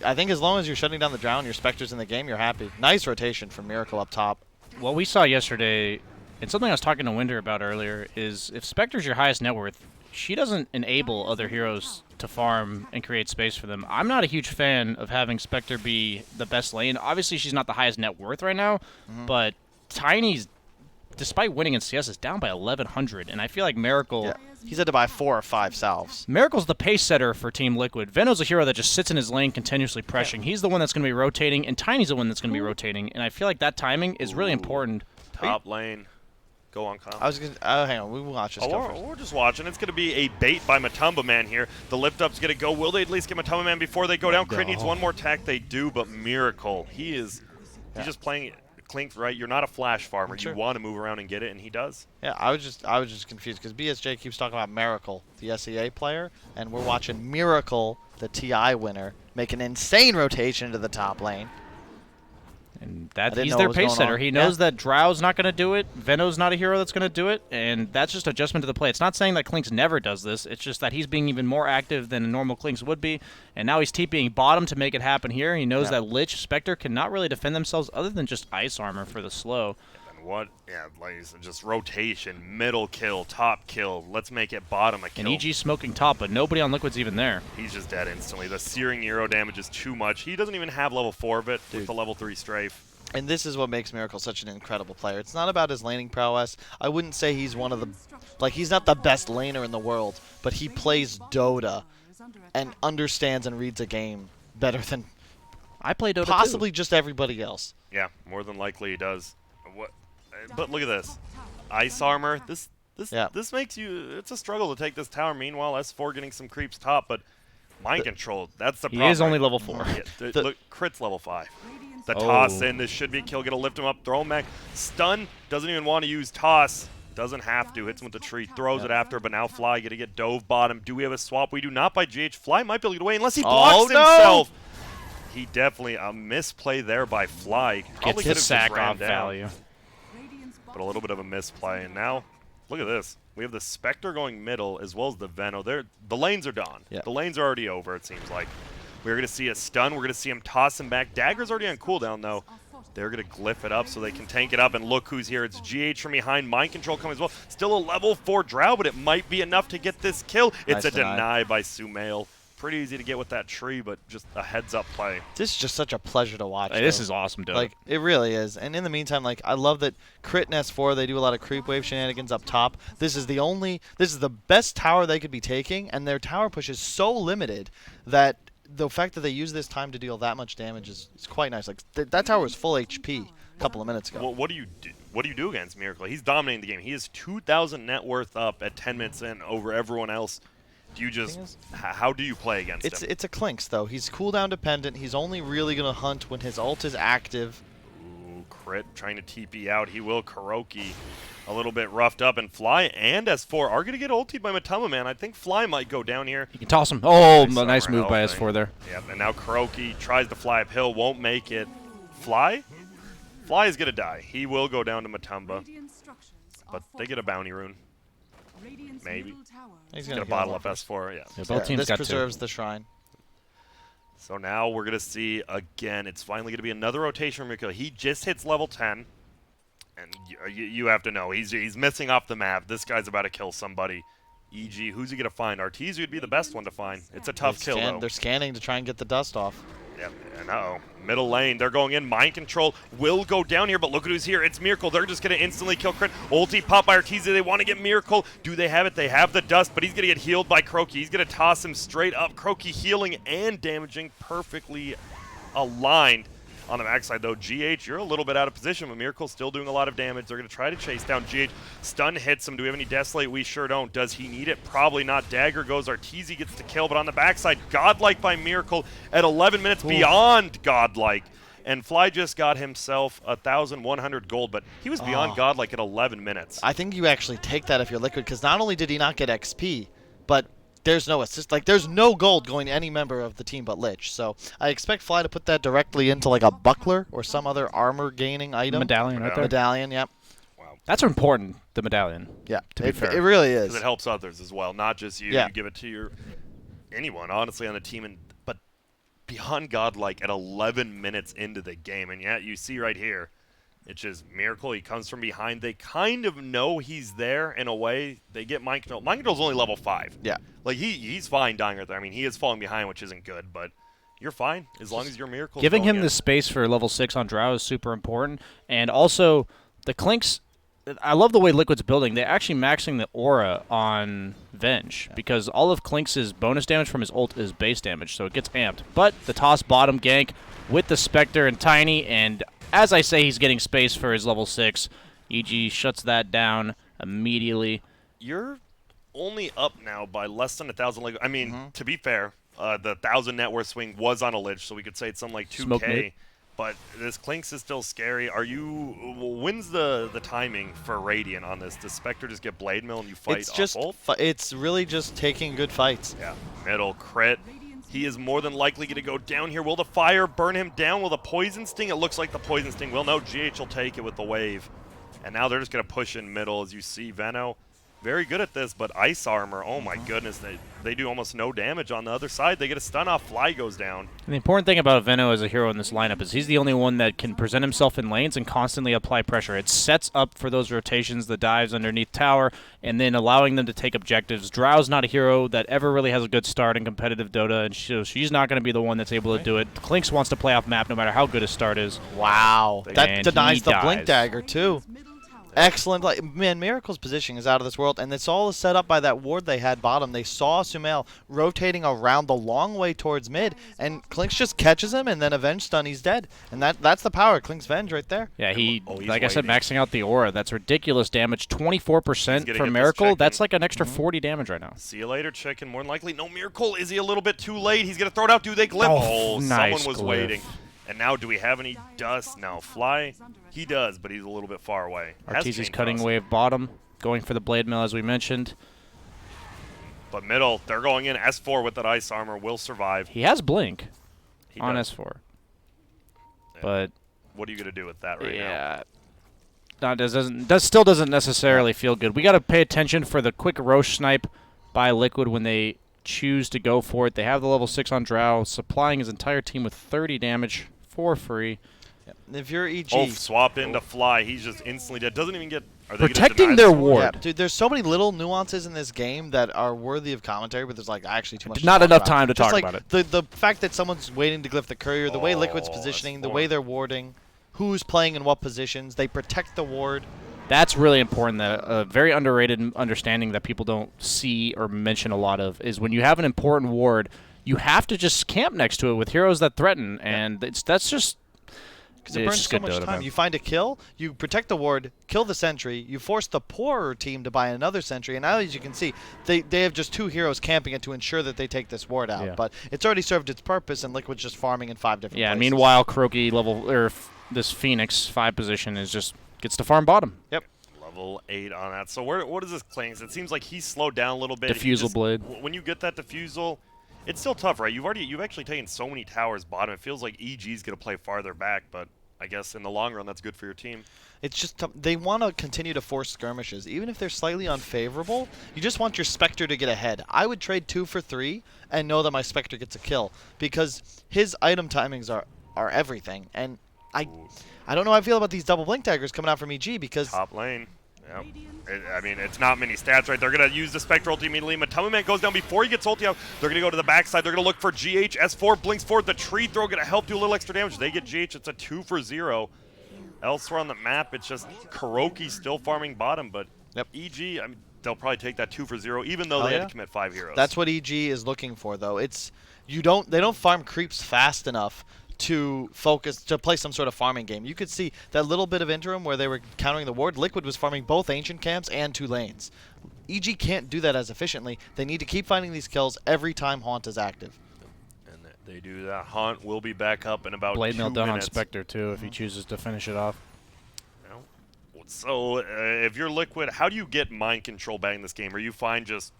Speaker 3: I think as long as you're shutting down the drown, your Spectre's in the game, you're happy. Nice rotation from Miracle up top.
Speaker 2: What we saw yesterday, and something I was talking to Winder about earlier, is if Spectre's your highest net worth, she doesn't enable other heroes to farm and create space for them. I'm not a huge fan of having Spectre be the best lane. Obviously, she's not the highest net worth right now, but Tiny's, despite winning in CS, is down by 1,100, and I feel like Miracle...
Speaker 3: Yeah. He's had to buy 4 or 5 salves.
Speaker 2: Miracle's the pace setter for Team Liquid. Veno's a hero that just sits in his lane continuously pressuring. He's the one that's going to be rotating, and Tiny's the one that's going to be rotating, and I feel like that timing is really important.
Speaker 1: Top lane. Go on, Com.
Speaker 3: I was gonna. hang on, we will watch this.
Speaker 1: Oh,
Speaker 3: Go
Speaker 1: we're,
Speaker 3: first.
Speaker 1: we're just watching. It's going to be a bait by Matumba Man here. The lift up's going to go. Will they at least get Matumba Man before they go down? Crit needs one more attack. They do, but Miracle. He's just playing Clink, right? You're not a flash farmer.
Speaker 3: Sure.
Speaker 1: You want to move around and get it, and he does.
Speaker 3: Yeah, I was just confused because BSJ keeps talking about Miracle, the SEA player, and we're watching Miracle, the TI winner, make an insane rotation into the top lane.
Speaker 2: And
Speaker 3: I
Speaker 2: that
Speaker 3: didn't
Speaker 2: he's
Speaker 3: know
Speaker 2: their
Speaker 3: what was
Speaker 2: pace
Speaker 3: going
Speaker 2: setter.
Speaker 3: on.
Speaker 2: He
Speaker 3: Yeah.
Speaker 2: knows that Drow's not going to do it. Veno's not a hero that's going to do it, and that's just adjustment to the play. It's not saying that Clinks never does this. It's just that he's being even more active than a normal Clinks would be, and now he's TPing bottom to make it happen here. He knows
Speaker 3: Yeah.
Speaker 2: that Lich, Spectre cannot really defend themselves other than just ice armor for the slow.
Speaker 1: And what? Yeah, like you said, just rotation, middle kill, top kill. Let's make it bottom a kill.
Speaker 2: And EG smoking top, but nobody on Liquid's even there.
Speaker 1: He's just dead instantly. The searing Euro damage is too much. He doesn't even have level 4 of it with the level 3 strafe.
Speaker 3: And this is what makes Miracle such an incredible player. It's not about his laning prowess. I wouldn't say he's one of the... Like, he's not the best laner in the world, but he plays Dota and understands and reads a game better than
Speaker 2: I play Dota
Speaker 3: possibly just everybody else.
Speaker 1: Yeah, more than likely he does. What? But look at this. Ice armor. This makes you... It's a struggle to take this tower. Meanwhile, S4 getting some creeps top, but mind control. That's the
Speaker 2: He
Speaker 1: problem.
Speaker 2: is only level 4.
Speaker 1: Yeah,
Speaker 3: The-
Speaker 1: look, crit's level 5. The
Speaker 2: Oh.
Speaker 1: toss in. This should be a kill. Gonna lift him up. Throw him back. Stun. Doesn't even want to use toss. Doesn't have to. Hits him with the tree. Throws it after, but now Fly gonna get dove bottom. Do we have a swap? We do not by GH. Fly might be able to get away unless he blocks
Speaker 3: no!
Speaker 1: himself. He definitely a misplay there by Fly. Probably
Speaker 2: Gets
Speaker 1: could
Speaker 2: his
Speaker 1: have just
Speaker 2: sack
Speaker 1: ran
Speaker 2: off
Speaker 1: down,
Speaker 2: value.
Speaker 1: but a little bit of a misplay. And now, look at this. We have the Spectre going middle as well as the Veno. The lanes are done.
Speaker 3: Yeah.
Speaker 1: The lanes are already over, it seems like. We're going to see a stun. We're going to see him toss him back. Dagger's already on cooldown, though. They're going to glyph it up so they can tank it up, and look who's here. It's GH from behind. Mind Control coming as well. Still a level 4 Drow, but it might be enough to get this kill. It's a deny by Sumail. Pretty easy to get with that tree, but just a heads-up play.
Speaker 3: This is just such a pleasure to watch.
Speaker 2: This is awesome, dude.
Speaker 3: Like, it really is. And in the meantime, like, I love that Crit and S4, they do a lot of creep wave shenanigans up top. This is the best tower they could be taking, and their tower push is so limited that the fact that they use this time to deal that much damage is quite nice. Like, that tower was full HP a couple of minutes ago.
Speaker 1: Well, what do you do? What do you do against Miracle? He's dominating the game. He is 2,000 net worth up at 10 minutes in over everyone else. Do you just how do you play against him?
Speaker 3: It's a Clinks though. He's cooldown dependent. He's only really gonna hunt when his ult is active.
Speaker 1: Ooh, Crit trying to TP out. He will. Kuroki a little bit roughed up, and Fly and S4 are gonna get ultied by Matama, man. I think Fly might go down here.
Speaker 2: You can toss him. Oh,
Speaker 1: Nice
Speaker 2: nice move by
Speaker 1: helping.
Speaker 2: S4 there.
Speaker 1: Yep, and now Kuroki tries to fly uphill, won't make it. Fly is gonna die. He will go down to Matumba, but they get a bounty rune. Maybe.
Speaker 3: He's
Speaker 1: Get
Speaker 3: gonna
Speaker 1: a bottle of S4, yeah.
Speaker 2: Both teams
Speaker 3: this
Speaker 2: got
Speaker 3: preserves
Speaker 2: two.
Speaker 3: the shrine.
Speaker 1: So now we're going to see, again, it's finally going to be another rotation from Miracle. He just hits level 10, and you have to know, he's missing off the map. This guy's about to kill somebody. E.g., who's he going to find? Arteezy would be the best one to find. It's a tough kill, though.
Speaker 3: They're scanning to try and get the dust off.
Speaker 1: Yep, and uh-oh. Middle lane, they're going in. Mind Control will go down here, but look at who's here. It's Miracle. They're just going to instantly kill Crit. Ulti pop by Arteezy. They want to get Miracle. Do they have it? They have the dust, but he's going to get healed by Croaky. He's going to toss him straight up. Croaky healing and damaging, perfectly aligned. On the backside, though, GH, you're a little bit out of position, but Miracle's still doing a lot of damage. They're going to try to chase down GH. Stun hits him. Do we have any Desolate? We sure don't. Does he need it? Probably not. Dagger goes. Arteezy gets the kill, but on the backside, Godlike by Miracle at 11 minutes beyond Godlike. And Fly just got himself 1,100 gold, but he was beyond Godlike at 11 minutes.
Speaker 3: I think you actually take that if you're Liquid, because not only did he not get XP, but there's no assist. Like, there's no gold going to any member of the team but Lich. So I expect Fly to put that directly into like a buckler or some other armor-gaining item.
Speaker 2: Medallion right there.
Speaker 3: Medallion, yep.
Speaker 1: Wow.
Speaker 2: That's important, the medallion.
Speaker 3: Yeah,
Speaker 2: to be fair.
Speaker 3: It really is.
Speaker 1: Because it helps others as well, not just you.
Speaker 3: Yeah.
Speaker 1: You give it to anyone, honestly, on the team. But beyond Godlike at 11 minutes into the game, and yet you see right here, it's just Miracle. He comes from behind. They kind of know he's there in a way. They get Mind Control. Mind Control's only level 5.
Speaker 3: Yeah.
Speaker 1: Like, he's fine dying right there. I mean, he is falling behind, which isn't good, but you're fine as long as your Miracle.
Speaker 2: Giving him the space for level 6 on Drow is super important. And also, the Clinks, I love the way Liquid's building. They're actually maxing the aura on Venge, because all of Clinks' bonus damage from his ult is base damage, so it gets amped. But the toss bottom gank with the Spectre and Tiny, and as I say, he's getting space for his level 6. EG shuts that down immediately.
Speaker 1: You're only up now by less than 1,000. I mean, to be fair, the 1,000 net worth swing was on a Lich, so we could say it's something like 2K. But this Clinks is still scary. When's the timing for Radiant on this? Does Spectre just get Blade Mill and you fight
Speaker 3: It's just, it's really just taking good fights.
Speaker 1: Yeah, middle crit. He is more than likely going to go down here. Will the fire burn him down? Will the poison sting? It looks like the poison sting will. No, GH will take it with the wave. And now they're just going to push in middle, as you see. Veno, very good at this, but ice armor, oh my goodness, they do almost no damage on the other side. They get a stun off, Fly goes down.
Speaker 2: And the important thing about Veno as a hero in this lineup is he's the only one that can present himself in lanes and constantly apply pressure. It sets up for those rotations, the dives underneath tower, and then allowing them to take objectives. Drow's not a hero that ever really has a good start in competitive Dota, and she's not going to be the one that's able to do it. Clinks wants to play off map no matter how good his start is.
Speaker 3: Wow. That
Speaker 2: And
Speaker 3: denies
Speaker 2: he
Speaker 3: the
Speaker 2: dies.
Speaker 3: Blink Dagger, too. Excellent. Like, man, Miracle's positioning is out of this world, and it's all set up by that ward they had bottom. They saw Sumail rotating around the long way towards mid, and Clinks just catches him, and then Avenge stun, he's dead. And that's the power of Clinks Venge right there.
Speaker 2: Yeah,
Speaker 1: he's
Speaker 2: like I said,
Speaker 1: waiting.
Speaker 2: maxing out the aura. That's ridiculous damage. 24% for Miracle. That's like an extra 40 damage right now.
Speaker 1: See you later, chicken. More than likely, no Miracle. Is he a little bit too late? He's going to throw it out. Do they glyph?
Speaker 2: Oh, nice
Speaker 1: someone was
Speaker 2: glyph.
Speaker 1: waiting. And now, do we have any dust? No. Fly, he does, but he's a little bit far away. Has
Speaker 2: Arteezy's
Speaker 1: chain
Speaker 2: cutting
Speaker 1: cross.
Speaker 2: wave bottom, going for the Blade Mill as we mentioned.
Speaker 1: But middle, they're going in. S4 with that ice armor will survive.
Speaker 2: He has Blink
Speaker 1: He
Speaker 2: on
Speaker 1: does.
Speaker 2: S4.
Speaker 1: Yeah.
Speaker 2: But
Speaker 1: What are you going to do with that right now?
Speaker 2: yeah, still doesn't necessarily feel good. We got to pay attention for the quick Roche snipe by Liquid when they choose to go for it. They have the level 6 on Drow, supplying his entire team with 30 damage for free.
Speaker 3: If you're EG,
Speaker 1: Oh, swap into fly. He's just instantly dead. Doesn't even get. Are they gonna
Speaker 2: Protecting
Speaker 1: deny
Speaker 2: their
Speaker 1: this one?
Speaker 2: ward.
Speaker 3: yeah, dude, there's so many little nuances in this game that are worthy of commentary, but there's like actually too much.
Speaker 2: Not
Speaker 3: to talk
Speaker 2: enough
Speaker 3: about.
Speaker 2: time to
Speaker 3: Just
Speaker 2: talk
Speaker 3: like
Speaker 2: about it.
Speaker 3: The fact that someone's waiting to glyph the courier, the way Liquid's
Speaker 1: Oh, that's
Speaker 3: positioning, the
Speaker 1: four.
Speaker 3: way they're warding, who's playing in what positions, they protect the ward.
Speaker 2: That's really important. That a very underrated understanding that people don't see or mention a lot of is when you have an important ward, you have to just camp next to it with heroes that threaten, and that's just.
Speaker 3: Because it
Speaker 2: It's
Speaker 3: burns
Speaker 2: just
Speaker 3: so
Speaker 2: good
Speaker 3: much
Speaker 2: Dota,
Speaker 3: time.
Speaker 2: man.
Speaker 3: You find a kill, you protect the ward, kill the sentry, you force the poorer team to buy another sentry, and now as you can see, they have just 2 heroes camping it to ensure that they take this ward out.
Speaker 2: Yeah.
Speaker 3: But it's already served its purpose, and Liquid's just farming in 5 different
Speaker 2: Yeah.
Speaker 3: places.
Speaker 2: Meanwhile, Kuroki this Phoenix 5 position is just gets to farm bottom.
Speaker 3: Yep.
Speaker 1: Level 8 on that. So what is this Klings? It seems like he's slowed down a little bit. He
Speaker 2: Diffusal
Speaker 1: just-
Speaker 2: blade.
Speaker 1: When you get that diffusal, it's still tough, right? You've actually taken so many towers bottom. It feels like EG's gonna play farther back, but I guess in the long run that's good for your team.
Speaker 3: It's just they want to continue to force skirmishes, even if they're slightly unfavorable. You just want your Spectre to get ahead. I would trade 2 for 3 and know that my Spectre gets a kill because his item timings are everything. And I don't know how I feel about these double blink daggers coming out from EG because
Speaker 1: Top lane. Yep. I mean, it's not many stats, right? They're going to use the Spectre ulti immediately. Matumi Man goes down before he gets ulti out. They're going to go to the backside. They're going to look for GH. S4 blinks forward. The tree throw going to help do a little extra damage. They get GH. It's a 2 for 0. Elsewhere on the map, it's just Kuroki still farming bottom, but
Speaker 3: Yep.
Speaker 1: EG, I mean, they'll probably take that 2 for 0, even though
Speaker 3: Oh,
Speaker 1: they had
Speaker 3: yeah.
Speaker 1: to commit 5 heroes.
Speaker 3: that's what EG is looking for, though. It's they don't farm creeps fast enough to focus to play some sort of farming game. You could see that little bit of interim where they were countering the ward. Liquid was farming both ancient camps and 2 lanes. EG can't do that as efficiently. They need to keep finding these kills every time Haunt is active.
Speaker 1: And they do that. Haunt will be back up in about
Speaker 2: Blade
Speaker 1: 2
Speaker 2: mail done on
Speaker 1: minutes.
Speaker 2: Spectre too if he chooses to finish it off.
Speaker 1: So, if you're Liquid, how do you get mind control back in this game? Are you fine just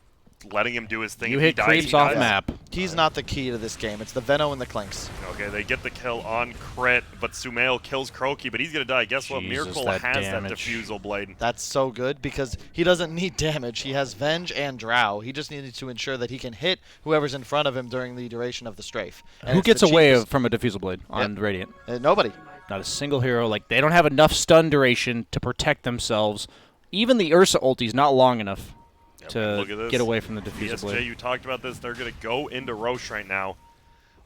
Speaker 1: letting him do his thing?
Speaker 2: You
Speaker 1: If he
Speaker 2: hit
Speaker 1: dies,
Speaker 2: creeps
Speaker 1: he
Speaker 2: off
Speaker 1: dies?
Speaker 2: map.
Speaker 3: He's not the key to this game. It's the Veno and the Clinks.
Speaker 1: Okay, they get the kill on crit, but Sumail kills Kuroki, but he's going to die. Guess what?
Speaker 2: Jesus,
Speaker 1: Miracle
Speaker 2: that
Speaker 1: has that
Speaker 2: damage.
Speaker 1: diffusal blade.
Speaker 3: That's so good because he doesn't need damage. He has Venge and Drow. He just needed to ensure that he can hit whoever's in front of him during the duration of the strafe. And
Speaker 2: Who
Speaker 3: it's
Speaker 2: gets
Speaker 3: the
Speaker 2: away
Speaker 3: cheapest-
Speaker 2: from a diffusal blade on Radiant?
Speaker 3: Nobody.
Speaker 2: Not a single hero. Like they don't have enough stun duration to protect themselves. Even the Ursa ulti's not long enough
Speaker 1: Look at
Speaker 2: to
Speaker 1: this.
Speaker 2: get away from the diffusal
Speaker 1: BSJ,
Speaker 2: blade.
Speaker 1: you talked about this. They're going to go into Roche right now.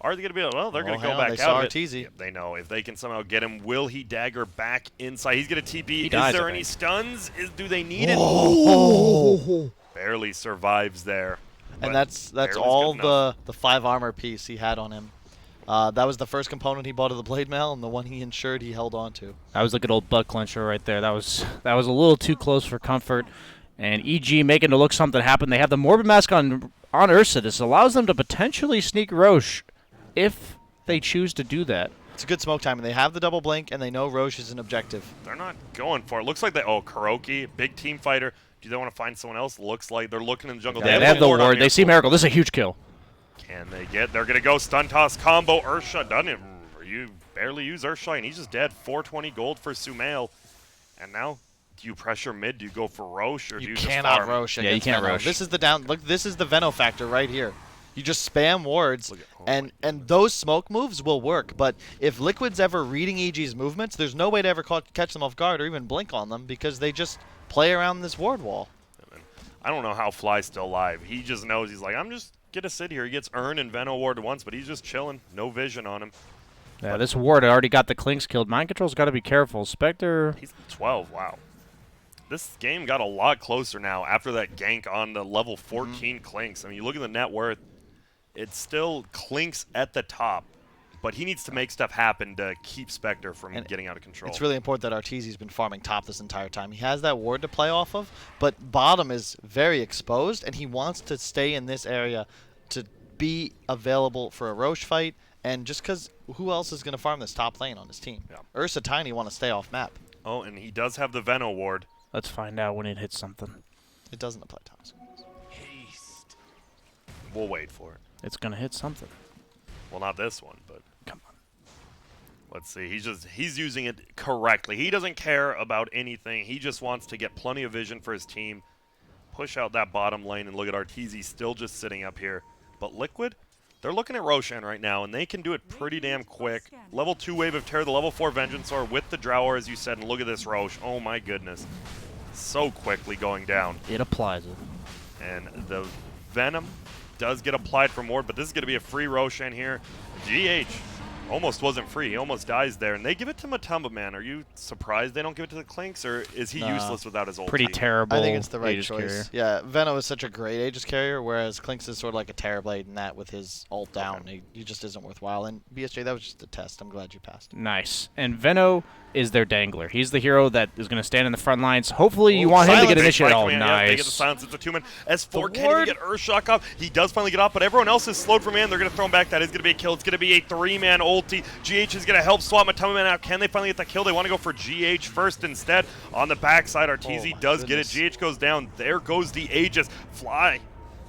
Speaker 1: Are they going to be able? Well, they're
Speaker 3: Well,
Speaker 1: going to
Speaker 3: hang
Speaker 1: go
Speaker 3: on,
Speaker 1: back
Speaker 3: they
Speaker 1: out.
Speaker 3: saw
Speaker 1: of it.
Speaker 3: Arteezy.
Speaker 1: Yeah, they know if they can somehow get him. Will he dagger back inside? He's going to TP.
Speaker 2: He
Speaker 1: Is
Speaker 2: dies,
Speaker 1: there
Speaker 2: I
Speaker 1: any
Speaker 2: think.
Speaker 1: stuns? Do they need it? Barely survives there.
Speaker 3: And
Speaker 1: but
Speaker 3: that's
Speaker 1: barely's
Speaker 3: all
Speaker 1: good enough.
Speaker 3: the 5 armor piece he had on him. That was the first component he bought of the blade mail, and the one he ensured he held on to.
Speaker 2: That was a good old butt clencher right there. That was a little too close for comfort. And EG making it look something happen. They have the Morbid Mask on Ursa. This allows them to potentially sneak Roche if they choose to do that.
Speaker 3: It's a good smoke time, and they have the double blink, and they know Roche is an objective.
Speaker 1: They're not going for it. Looks like they. Oh, Kuroki, big team fighter. Do they want to find someone else? Looks like they're looking in the jungle.
Speaker 2: Yeah, they have the
Speaker 1: ward on
Speaker 2: ward. They see
Speaker 1: Miracle.
Speaker 2: Miracle. This is a huge kill.
Speaker 1: Can they get? They're gonna go stun toss combo. Ursha done it. You barely use Ursha, and he's just dead. 420 gold for Sumail. And now, do you pressure mid? Do you go for Roche, or do
Speaker 3: You
Speaker 1: you just
Speaker 3: cannot
Speaker 1: farm?
Speaker 3: Roche
Speaker 2: Yeah, you
Speaker 3: against
Speaker 2: can't
Speaker 3: Veno.
Speaker 2: Roche.
Speaker 3: This is the down. Look, this is the Veno factor right here. You just spam wards,
Speaker 1: Look at- oh
Speaker 3: and
Speaker 1: my
Speaker 3: and those smoke moves will work. But if Liquid's ever reading EG's movements, there's no way to ever catch them off guard or even blink on them because they just play around this ward wall.
Speaker 1: I don't know how Fly's still alive. He just knows he's like, I'm just gonna sit here. He gets Urn and Veno ward once, but he's just chilling. No vision on him.
Speaker 2: Yeah, this ward already got the Clinks killed. Mind Control's got to be careful. Spectre.
Speaker 1: He's 12. Wow. This game got a lot closer now after that gank on the level 14 Clinks. I mean, you look at the net worth, it's still Clinks at the top, but he needs to make stuff happen to keep Spectre from
Speaker 3: And
Speaker 1: getting out of control.
Speaker 3: It's really important that Arteezy's been farming top this entire time. He has that ward to play off of, but bottom is very exposed, and he wants to stay in this area to be available for a Roche fight, and just because who else is going to farm this top lane on his team?
Speaker 1: Yeah.
Speaker 3: Ursa Tiny want to stay off map.
Speaker 1: Oh, and he does have the Veno ward.
Speaker 2: Let's find out when it hits something.
Speaker 3: It doesn't apply toxic.
Speaker 1: We'll wait for it.
Speaker 2: It's going to hit something.
Speaker 1: Well, not this one, but
Speaker 2: Come on.
Speaker 1: let's see. He's using it correctly. He doesn't care about anything. He just wants to get plenty of vision for his team, push out that bottom lane, and look at Arteezy still just sitting up here. But Liquid, They're looking at Roshan right now, and they can do it pretty damn quick. Level 2 Wave of Terror, the level 4 Vengeance Sword with the Drower, as you said, and look at this Rosh. Oh my goodness. So quickly going down.
Speaker 2: It applies it.
Speaker 1: And the Venom does get applied from Ward, but this is going to be a free Roshan here. GH almost wasn't free. He almost dies there. And they give it to Matumba Man. Are you surprised they don't give it to the Clinks, or is he useless without his ulti?
Speaker 2: Pretty terrible.
Speaker 3: I think it's the right
Speaker 2: Aegis
Speaker 3: choice.
Speaker 2: carrier.
Speaker 3: Yeah, Venom is such a great Aegis carrier, whereas Clinks is sort of like a Terrorblade in that with his ult down. He just isn't worthwhile. And BSJ, that was just a test. I'm glad you passed.
Speaker 2: Nice. And Venno is their dangler. He's the hero that is going to stand in the front lines. Hopefully you want him to get initiated. Oh,
Speaker 1: Yeah, they get the
Speaker 2: nice.
Speaker 1: silence. It's a 2-man. S4 can't even get Urshok off. He does finally get off, but everyone else is slowed for man. They're going to throw him back. That is going to be a kill. It's going to be a 3-man ulti. GH is going to help swap Matama Man out. Can they finally get the kill? They want to go for GH first instead. On the backside, Arteezy does get it. GH goes down. There goes the Aegis. Fly.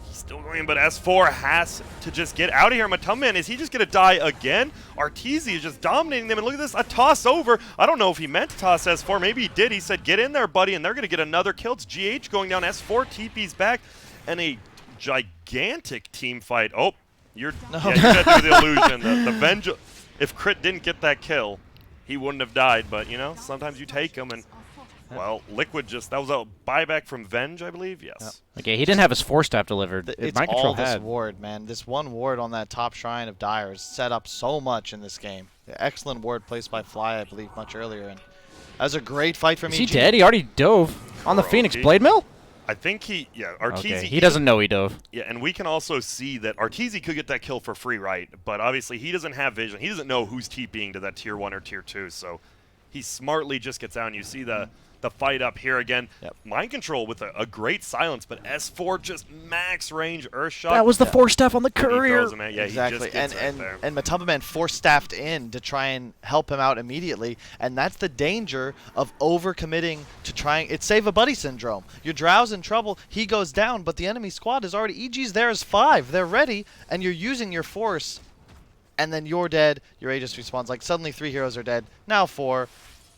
Speaker 1: He's still going, but S4 has to just get out of here. Matama Man, is he just going to die again? Arteezy is just dominating them, and look at this, a toss over. I don't know if he meant to toss S4. Maybe he did. He said, get in there, buddy, and they're going to get another kill. It's GH going down. S4 TP's back, and a gigantic team fight. Oh, you're yeah, you got to do the illusion. The Vengeance. If Crit didn't get that kill, he wouldn't have died. But, you know, sometimes you take him, and, well, Liquid just, that was a buyback from Venge, I believe. Yes.
Speaker 3: Yep.
Speaker 2: Okay, he didn't have his 4-step delivered.
Speaker 3: It's
Speaker 2: Mind Control
Speaker 3: all this
Speaker 2: had.
Speaker 3: ward, man. This one ward on that top shrine of Dire has set up so much in this game. Excellent ward placed by Fly, I believe, much earlier. And that was a great fight from
Speaker 2: Is he
Speaker 3: EG.
Speaker 2: dead? He already dove on the Phoenix Blade Mill?
Speaker 1: I think he, yeah, Arteezy.
Speaker 2: Okay, he doesn't know he dove.
Speaker 1: Yeah, and we can also see that Arteezy could get that kill for free, right? But obviously he doesn't have vision. He doesn't know who's TPing to that tier 1 or tier 2, so he smartly just gets out, and you see the fight up here again.
Speaker 3: Yep.
Speaker 1: Mind Control with a great silence, but S4 just max range Earthshot.
Speaker 2: That was the 4-step on the courier.
Speaker 1: Yeah,
Speaker 3: Exactly,
Speaker 1: he just gets right there.
Speaker 3: and Matamba Man force-staffed in to try and help him out immediately, and that's the danger of overcommitting to trying. It's save a buddy syndrome. Your Drow's in trouble, he goes down, but the enemy squad is already, EG's there as 5, they're ready, and you're using your force, and then you're dead, your Aegis respawns, like suddenly 3 heroes are dead, now 4.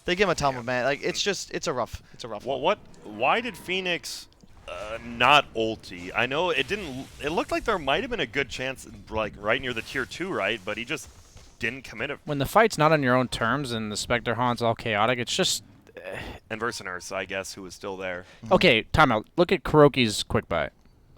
Speaker 3: They give him a Matamba Man, like it's a rough one.
Speaker 1: Why did Phoenix not ulti? I know it didn't. It looked like there might have been a good chance, like right near the tier 2, right? But he just didn't commit it.
Speaker 2: When the fight's not on your own terms and the Spectre Haunt's all chaotic, it's just...
Speaker 1: And Versinurse, I guess, who was still there.
Speaker 2: Okay, timeout. Look at Kuroki's quick buy.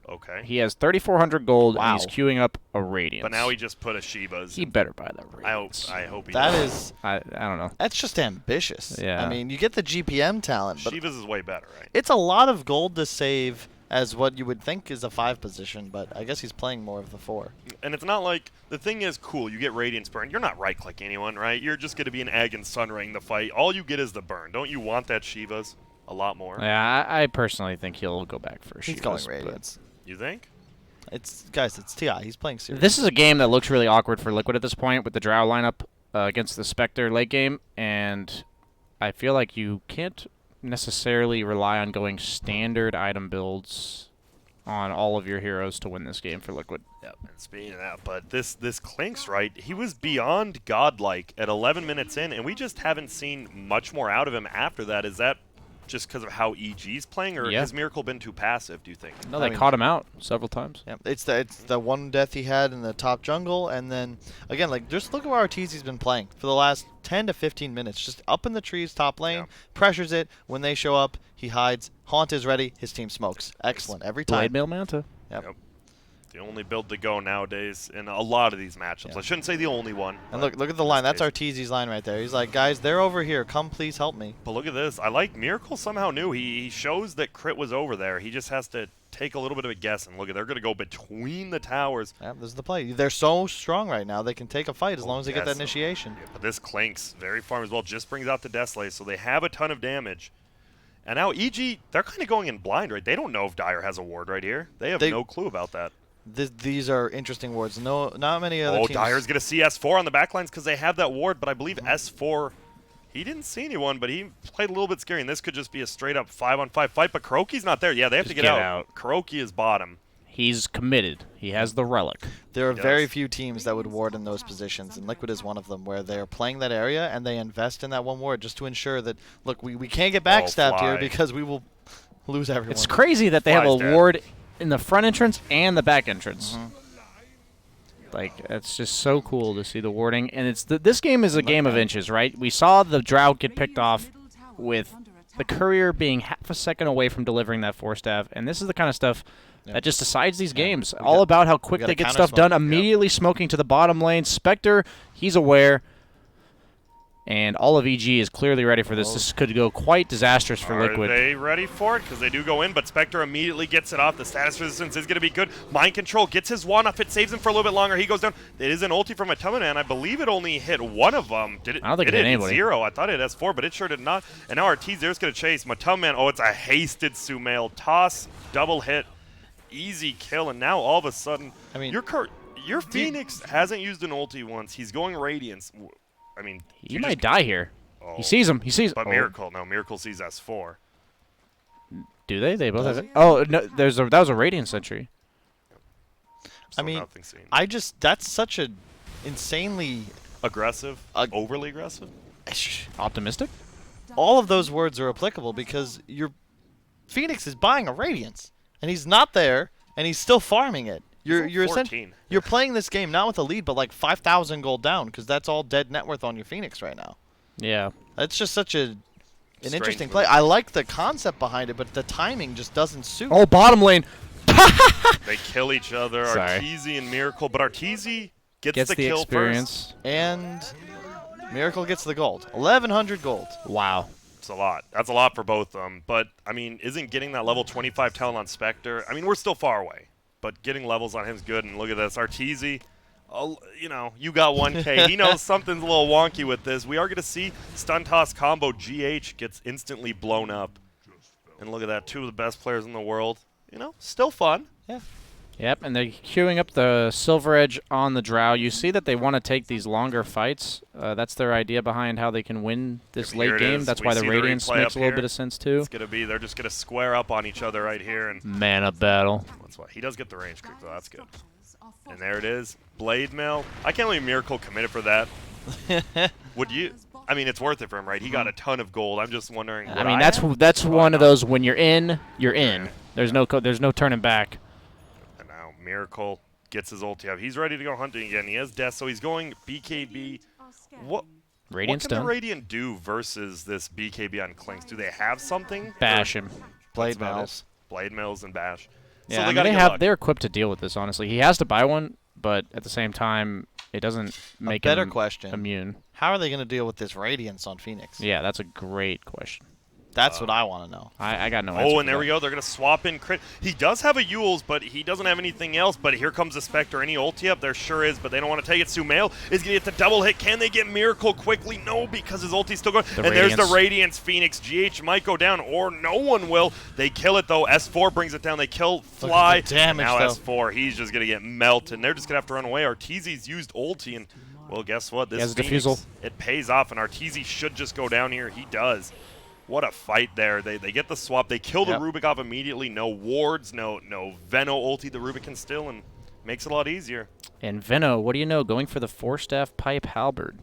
Speaker 1: Okay.
Speaker 2: He has 3,400 gold,
Speaker 3: Wow.
Speaker 2: and he's queuing up a Radiance.
Speaker 1: But now he just put a Shiva's.
Speaker 2: He better buy that Radiance.
Speaker 1: I hope he
Speaker 3: That
Speaker 1: does.
Speaker 3: is,
Speaker 2: I don't know.
Speaker 3: that's just ambitious.
Speaker 2: Yeah.
Speaker 3: I mean, you get the GPM talent, but
Speaker 1: Shiva's is way better, right?
Speaker 3: it's a lot of gold to save as what you would think is a 5 position, but I guess he's playing more of the 4.
Speaker 1: And it's not like, the thing is, cool, you get Radiance burn. You're not right-click anyone, right? You're just going to be an Egg and Sunring the fight. All you get is the burn. Don't you want that Shiva's a lot more?
Speaker 2: Yeah, I personally think he'll go back for
Speaker 3: He's
Speaker 2: Shivas,
Speaker 3: going
Speaker 2: but-
Speaker 3: Radiance.
Speaker 1: You think?
Speaker 3: It's TI. He's playing serious.
Speaker 2: This is a game that looks really awkward for Liquid at this point with the Drow lineup against the Spectre late game, and I feel like you can't necessarily rely on going standard item builds on all of your heroes to win this game for Liquid.
Speaker 1: Yep. And speaking of that, but this Clinks, right, he was beyond godlike at 11 minutes in, and we just haven't seen much more out of him after that. Is that just because of how EG's playing, or
Speaker 2: Yeah.
Speaker 1: has Miracle been too passive, do you think?
Speaker 2: No,
Speaker 3: I
Speaker 2: they
Speaker 3: mean-
Speaker 2: caught him out several times.
Speaker 3: Yeah, it's the one death he had in the top jungle, and then again, like just look at where Arteezy's been playing for the last 10 to 15 minutes, just up in the trees, top lane,
Speaker 1: Yeah.
Speaker 3: pressures it. When they show up, he hides. Haunt is ready. His team smokes. Excellent every time.
Speaker 2: Blade Mail Manta.
Speaker 3: Yep.
Speaker 1: The only build to go nowadays in a lot of these matchups.
Speaker 3: Yeah.
Speaker 1: I shouldn't say the only one.
Speaker 3: And
Speaker 1: but
Speaker 3: look at the line.
Speaker 1: this
Speaker 3: That's
Speaker 1: case.
Speaker 3: Arteezy's line right there. He's like, guys, they're over here. Come, please help me.
Speaker 1: But look at this. I like Miracle somehow knew. He shows that Crit was over there. He just has to take a little bit of a guess. And look at, they're going to go between the towers.
Speaker 3: Yeah, this is the play. They're so strong right now. They can take a fight as long as they get that
Speaker 1: yes.
Speaker 3: initiation.
Speaker 1: Yeah, but this Clinks, very farm as well, just brings out the Deathslayer, so they have a ton of damage. And now EG, they're kind of going in blind, right? They don't know if Dire has a ward right here. They have no clue about that.
Speaker 3: These are interesting wards. No, not many other teams.
Speaker 1: Dire's going to see S4 on the backlines because they have that ward, but I believe S4, he didn't see anyone, but he played a little bit scary, and this could just be a straight-up 5-on-5 fight, but Kuroki's not there. Yeah, they have
Speaker 2: Just
Speaker 1: to
Speaker 2: get
Speaker 1: get
Speaker 2: out.
Speaker 1: Kuroki is bottom.
Speaker 2: He's committed. He has the relic.
Speaker 3: There are
Speaker 1: He
Speaker 3: very
Speaker 1: does.
Speaker 3: few teams that would ward in those positions, and Liquid is one of them, where they're playing that area and they invest in that one ward just to ensure that, look, we can't get backstabbed here
Speaker 1: Fly.
Speaker 3: because we will lose everyone.
Speaker 2: It's crazy that they have a
Speaker 1: Fly's dead.
Speaker 2: ward in the front entrance and the back entrance. Like, it's just so cool to see the warding. And it's this game is a game of inches, right? We saw the Drought get picked off with the Courier being half a second away from delivering that Force Staff. And this is the kind of stuff that just decides these games. All about how quick they get stuff done. Immediately smoking to the bottom lane. Spectre, he's aware. And all of EG is clearly ready for this. This could go quite disastrous for Liquid.
Speaker 1: Are they ready for it? Because they do go in, but Spectre immediately gets it off. The status resistance is going to be good. Mind Control gets his wand off. It saves him for a little bit longer. He goes down. It is an ulti from Atomiman. I believe it only hit one of them. Did it?
Speaker 2: I don't think it hit anybody.
Speaker 1: 0. I thought it had S4, but it sure did not. And now our T0 is going to chase. Atomiman, oh, it's a hasted Sumail. Toss, double hit, easy kill. And now all of a sudden,
Speaker 3: I mean,
Speaker 1: your Phoenix hasn't used an ulti once. He's going Radiance. I mean,
Speaker 2: he might die here.
Speaker 1: Oh.
Speaker 2: He sees him. He sees.
Speaker 1: But Miracle, no, Miracle sees S4.
Speaker 2: Do they? They both have it. Oh no, that was a Radiant Sentry.
Speaker 3: I mean, that's such a insanely
Speaker 1: aggressive, overly aggressive,
Speaker 2: optimistic.
Speaker 3: All of those words are applicable because your Phoenix is buying a Radiance, and he's not there, and he's still farming it. You're essentially playing this game not with a lead, but like 5,000 gold down, because that's all dead net worth on your Phoenix right now.
Speaker 2: Yeah,
Speaker 3: that's just such an interesting play. I like the concept behind it, but the timing just doesn't suit.
Speaker 2: Oh, bottom lane.
Speaker 1: They kill each other. Arteezy and Miracle, but Arteezy gets the kill
Speaker 2: experience,
Speaker 1: first.
Speaker 3: And Miracle gets the gold. 1,100 gold.
Speaker 2: Wow.
Speaker 1: It's a lot. That's a lot for both of them. But, I mean, isn't getting that level 25 talent on Spectre? I mean, we're still far away, but getting levels on him is good. And look at this. Arteezy, you know, you got 1K. He knows something's a little wonky with this. We are going to see Stun Toss combo. GH gets instantly blown up. And look at that. 2 of the best players in the world. You know, still fun.
Speaker 3: Yeah.
Speaker 2: Yep, and they're queuing up the Silver Edge on the Drow. You see that they want to take these longer fights. That's their idea behind how they can win this late game. That's why the Radiance makes a little bit of sense too.
Speaker 1: It's gonna be they're just gonna square up on each other right here and
Speaker 2: mana battle.
Speaker 1: That's why he does get the range creep, though. That's good. And there it is, Blade Mail. I can't believe Miracle committed for that. Would you? I mean, it's worth it for him, right? He got a ton of gold. I'm just wondering.
Speaker 2: I mean, that's one of those when you're in, you're in. There's no turning back.
Speaker 1: And now Miracle gets his ulti up. He's ready to go hunting again. He has death, so he's going BKB. What can the Radiant do versus this BKB on Clinks? Do they have something?
Speaker 2: Bash him.
Speaker 3: Blade Mills.
Speaker 1: Blade Mills and Bash.
Speaker 2: Yeah,
Speaker 1: so
Speaker 2: I mean, they're equipped to deal with this, honestly. He has to buy one, but at the same time, it doesn't make him immune.
Speaker 3: How are they going to deal with this Radiance on Phoenix?
Speaker 2: Yeah, that's a great question.
Speaker 3: That's what I want to know.
Speaker 2: I got no answer.
Speaker 1: Oh, and there we go. They're going to swap in crit. He does have a Yules, but he doesn't have anything else. But here comes the Spectre. Any ulti up? There sure is, but they don't want to take it. Sumail is going to get the double hit. Can they get Miracle quickly? No, because his ulti's still going. There's the Radiance Phoenix. GH might go down, or no one will. They kill it, though. S4 brings it down. They kill Fly.
Speaker 3: Damage,
Speaker 1: now S4, he's just going to get melted. And they're just going to have to run away. Arteezy's used ulti, and, well, guess what? This Phoenix,
Speaker 2: defusal.
Speaker 1: It pays off, and Arteezy should just go down here. He does. What a fight there. They get the swap. They kill the Rubik off immediately. No wards, no Veno ulti the Rubik can still, and makes it a lot easier.
Speaker 2: And Veno, what do you know? Going for the 4-staff pipe halberd.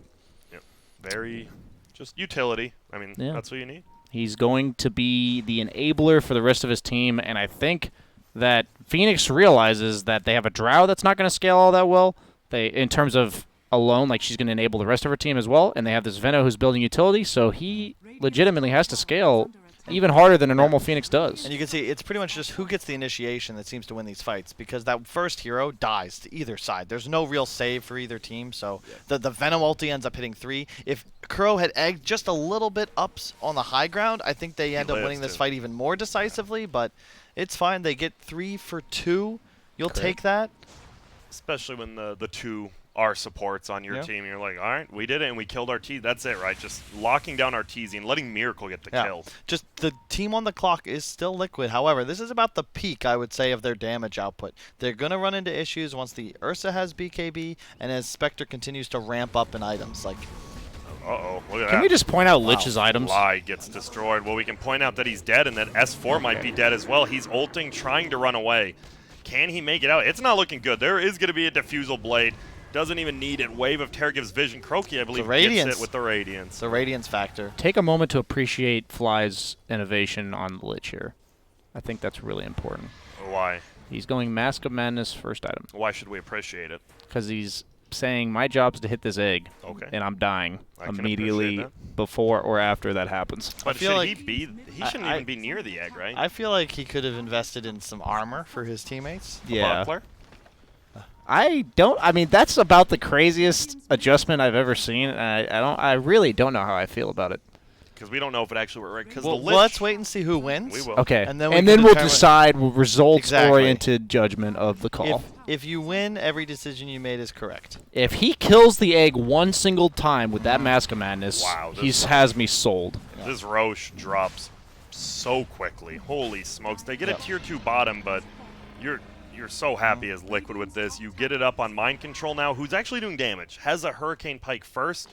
Speaker 1: Yeah, very just utility. I mean, that's what you need.
Speaker 2: He's going to be the enabler for the rest of his team, and I think that Phoenix realizes that they have a Drow that's not going to scale all that well. In terms of alone, like she's going to enable the rest of her team as well, and they have this Veno who's building utility, so he legitimately has to scale even harder than a normal Phoenix does.
Speaker 3: And you can see it's pretty much just who gets the initiation that seems to win these fights, because that first hero dies to either side. There's no real save for either team, so the Venom ulti ends up hitting 3. If Kuro had egged just a little bit ups on the high ground, I think they end up winning this fight even more decisively, but it's fine. They get 3 for 2. You'll take that.
Speaker 1: Especially when the 2 are supports on your team. You're like, all right, we did it, and we killed Arteezy. That's it, right? Just locking down Arteezy and letting Miracle get the kill.
Speaker 3: Just the team on the clock is still Liquid. However, this is about the peak, I would say, of their damage output. They're going to run into issues once the Ursa has BKB and as Spectre continues to ramp up in items. Like,
Speaker 1: uh-oh, look at that.
Speaker 2: Can we just point out Lich's items?
Speaker 1: Fly gets destroyed. Well, we can point out that he's dead and that S4 might be dead as well. He's ulting, trying to run away. Can he make it out? It's not looking good. There is going to be a Diffusal Blade. Doesn't even need it. Wave of Terror gives vision. Croaky, I believe, gets it with the Radiance.
Speaker 3: The Radiance factor.
Speaker 2: Take a moment to appreciate Fly's innovation on the Lich here. I think that's really important.
Speaker 1: Why?
Speaker 2: He's going Mask of Madness first item
Speaker 1: Why should we appreciate it?
Speaker 2: because he's saying my job's to hit this egg,
Speaker 1: Okay.
Speaker 2: and I'm dying
Speaker 1: I can
Speaker 2: immediately
Speaker 1: appreciate
Speaker 2: before or after that happens.
Speaker 1: But
Speaker 3: feel
Speaker 1: should
Speaker 3: like
Speaker 1: he be? He shouldn't even be near the egg, right?
Speaker 3: I feel like he could have invested in some armor for his teammates.
Speaker 1: A buckler?
Speaker 2: I don't. I mean, that's about the craziest adjustment I've ever seen. And I really don't know how I feel about it.
Speaker 1: Because we don't know if it actually worked. Because
Speaker 3: Well,
Speaker 1: the Lich,
Speaker 3: let's wait and see who wins.
Speaker 1: We will.
Speaker 2: Okay,
Speaker 3: And then
Speaker 2: we'll
Speaker 3: determine-
Speaker 2: decide results-oriented judgment of the call.
Speaker 3: If you win, every decision you made is correct.
Speaker 2: If he kills the egg one single time with that Mask of Madness,
Speaker 1: Wow,
Speaker 2: he
Speaker 1: this-
Speaker 2: has me sold.
Speaker 1: This Roche drops so quickly. Holy smokes! They get
Speaker 3: Yep.
Speaker 1: a tier 2 bottom, but you're so happy as Liquid with this. You get it up on Mind Control now, who's actually doing damage. Has a Hurricane Pike first.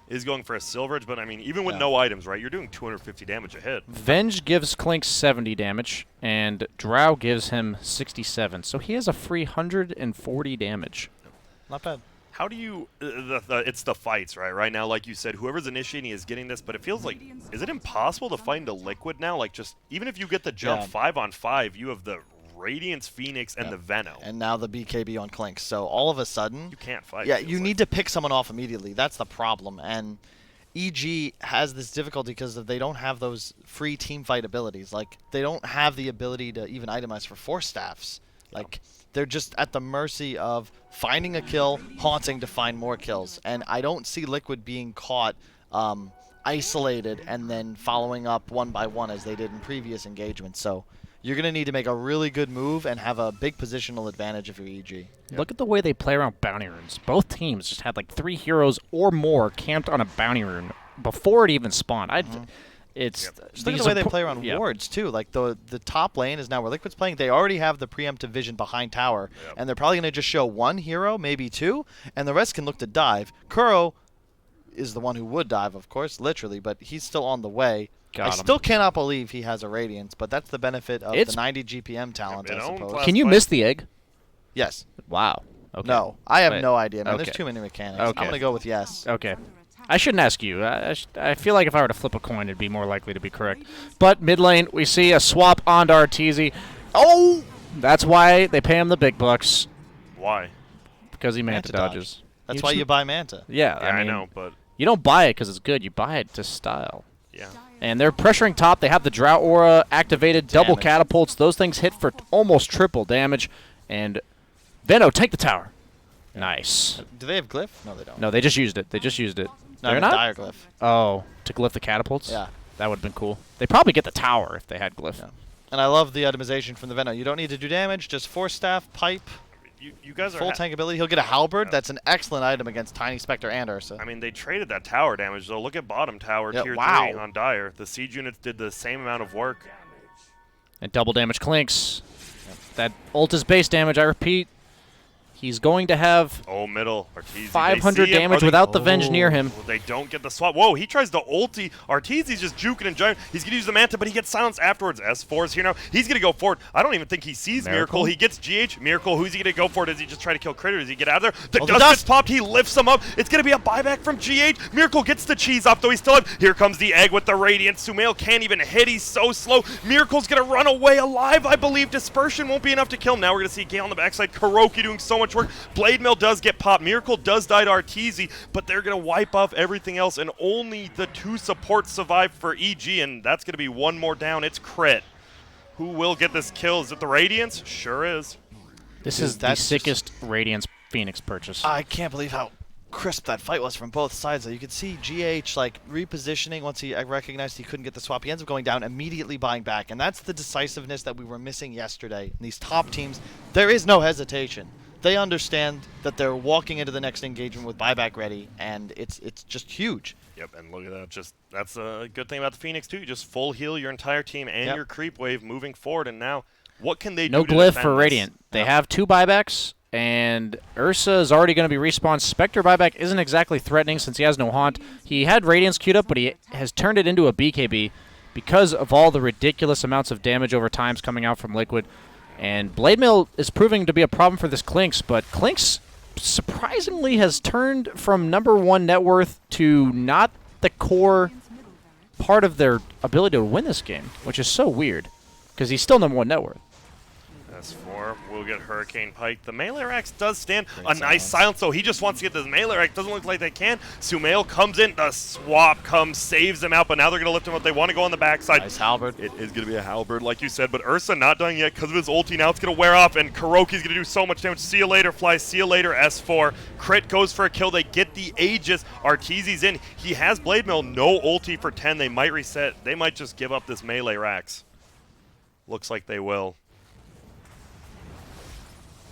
Speaker 1: Is going for a Silverage, but I mean, even with
Speaker 3: Yeah.
Speaker 1: no items, right? You're doing 250 damage a hit.
Speaker 2: Venge gives Clink 70 damage, and Drow gives him 67. So he has a free 140 damage.
Speaker 3: Not bad.
Speaker 1: How do you? It's the fights, right? Right now, like you said, whoever's initiating is getting this, but it feels like, is it impossible to find a Liquid now? Like, just even if you get the jump
Speaker 3: Yeah.
Speaker 1: 5-on-5, you have the Radiance, Phoenix, and
Speaker 3: Yeah.
Speaker 1: the Veno.
Speaker 3: And now the BKB on Clink. So all of a sudden,
Speaker 1: You can't fight.
Speaker 3: yeah,
Speaker 1: it feels
Speaker 3: you
Speaker 1: like.
Speaker 3: need to pick someone off immediately. That's the problem. And EG has this difficulty because they don't have those free team fight abilities. Like, they don't have the ability to even itemize for force staffs. Like, they're just at the mercy of finding a kill, haunting to find more kills. And I don't see Liquid being caught isolated and then following up one by one as they did in previous engagements. So you're going to need to make a really good move and have a big positional advantage if you're EG.
Speaker 2: Look at the way they play around bounty runes. Both teams just had like 3 heroes or more camped on a bounty rune before it even spawned. It's
Speaker 3: Just look at
Speaker 2: these
Speaker 3: the way they
Speaker 2: are
Speaker 3: play around
Speaker 2: yeah.
Speaker 3: wards too. Like the top lane is now where Liquid's playing. They already have the preemptive vision behind tower,
Speaker 1: Yep.
Speaker 3: and they're probably going to just show one hero, maybe two, and the rest can look to dive. Kuro is the one who would dive, of course, literally, but he's still on the way.
Speaker 2: Got
Speaker 3: I
Speaker 2: him.
Speaker 3: still cannot believe he has a Radiance, but that's the benefit of
Speaker 2: It's-
Speaker 3: the 90 GPM talent,
Speaker 1: It
Speaker 3: I
Speaker 1: owns
Speaker 3: suppose.
Speaker 1: last
Speaker 2: Can you
Speaker 1: fight.
Speaker 2: miss the egg?
Speaker 3: Yes.
Speaker 2: Wow. Okay.
Speaker 3: No. I have
Speaker 2: Wait.
Speaker 3: no idea, man.
Speaker 2: Okay.
Speaker 3: There's too many mechanics.
Speaker 2: Okay.
Speaker 3: I'm going to go with yes.
Speaker 2: Okay. I shouldn't ask you. I feel like if I were to flip a coin, it'd be more likely to be correct. But mid lane, we see a swap onto Arteezy. Oh! That's why they pay him the big bucks,
Speaker 1: Why?
Speaker 2: because he manta
Speaker 3: Manta dodge.
Speaker 2: dodges.
Speaker 3: That's why you buy Manta.
Speaker 2: Yeah,
Speaker 1: Yeah,
Speaker 2: I
Speaker 1: I
Speaker 2: mean,
Speaker 1: know, but
Speaker 2: you don't buy it because it's good. You buy it to style.
Speaker 1: yeah.
Speaker 2: And they're pressuring top. They have the Drought Aura activated, double
Speaker 3: Damage.
Speaker 2: catapults. Those things hit for almost triple damage. And Veno, take the tower. Nice.
Speaker 3: Do they have Glyph? No, they don't.
Speaker 2: No, they just used it. They just used it.
Speaker 3: Not
Speaker 2: They're
Speaker 3: a
Speaker 2: not?
Speaker 3: Dire Glyph.
Speaker 2: Oh, to glyph the catapults?
Speaker 3: Yeah.
Speaker 2: That would have been cool. They probably get the tower if they had glyph.
Speaker 3: Yeah. And I love the itemization from the Veno. You don't need to do damage, just Force Staff, Pipe,
Speaker 1: You guys are.
Speaker 3: full tank ability. He'll get a Halberd.
Speaker 1: Yeah.
Speaker 3: That's an excellent item against Tiny Spectre and Ursa.
Speaker 1: I mean, they traded that tower damage, though. Look at bottom tower,
Speaker 3: Yeah,
Speaker 1: tier
Speaker 3: wow.
Speaker 1: 3 on Dire. The siege units did the same amount of work.
Speaker 2: And double damage clinks. That ult is base damage, I repeat. He's going to have
Speaker 1: Oh, middle. Arteezy.
Speaker 2: 500 damage without the Venge near him.
Speaker 1: Well, they don't get the swap. Whoa, he tries to ulti. Arteezy's just juking and jiving. He's going to use the Manta, but he gets silenced afterwards. S4 is here now. He's going to go forward. I don't even think he sees Miracle.
Speaker 2: Miracle?
Speaker 1: He gets GH. Miracle, who's he going to go for? Does he just try to kill Critter? Does he get out of there? The
Speaker 3: Oh,
Speaker 1: dust
Speaker 3: the
Speaker 1: gets
Speaker 3: dust!
Speaker 1: popped. He lifts him up. It's going to be a buyback from GH. Miracle gets the cheese off, though he's still alive. Here comes the egg with the Radiance. Sumail can't even hit. He's so slow. Miracle's going to run away alive, I believe. Dispersion won't be enough to kill him. Now we're going to see Gale on the backside. Kuroki doing so much work. Blade Mill does get popped. Miracle does die to Arteezy, but they're going to wipe off everything else, and only the 2 supports survive for EG, and that's going to be one more down. It's Crit. Who will get this kill? Is it the Radiance? Sure is.
Speaker 2: This
Speaker 3: Dude,
Speaker 2: is the
Speaker 3: that's just-
Speaker 2: sickest Radiance Phoenix purchase.
Speaker 3: I can't believe how crisp that fight was from both sides. Though. You could see GH like repositioning once he recognized he couldn't get the swap. He ends up going down, immediately buying back, and that's the decisiveness that we were missing yesterday. In these top teams, there is no hesitation. They understand that they're walking into the next engagement with buyback ready, and it's just huge.
Speaker 1: Yep, and look at that. Just that's a good thing about the Phoenix, too. You just full heal your entire team and
Speaker 3: Yep.
Speaker 1: your creep wave moving forward, and now what can they
Speaker 2: No
Speaker 1: do to
Speaker 2: glyph
Speaker 1: defend
Speaker 2: for
Speaker 1: this?
Speaker 2: Radiant. They
Speaker 3: Yeah.
Speaker 2: have 2 buybacks, and Ursa is already going to be respawned. Spectre buyback isn't exactly threatening since he has no haunt. He had Radiance queued up, but he has turned it into a BKB because of all the ridiculous amounts of damage over times coming out from Liquid. And Blade Mill is proving to be a problem for this Clinks, but Clinks surprisingly has turned from #1 net worth to not the core part of their ability to win this game, which is so weird. because he's still number 1 net worth.
Speaker 1: S4 will get Hurricane Pike. The melee Rex does stand
Speaker 3: Great
Speaker 1: a nice silence, so he just wants to get this melee Rex. Doesn't look like they can. Sumail comes in, the swap comes, saves them out, but now they're going to lift him up. They want to go on the backside.
Speaker 3: Nice halberd.
Speaker 1: It is going to be a halberd, like you said, but Ursa not done yet because of his ulti. Now it's going to wear off, and Kuroki's going to do so much damage. See you later, Fly. See you later, S4. Crit goes for a kill. They get the Aegis. Arteezy's in. He has Blade Mail. No ulti for 10. They might reset. They might just give up this melee Rax. Looks like they will.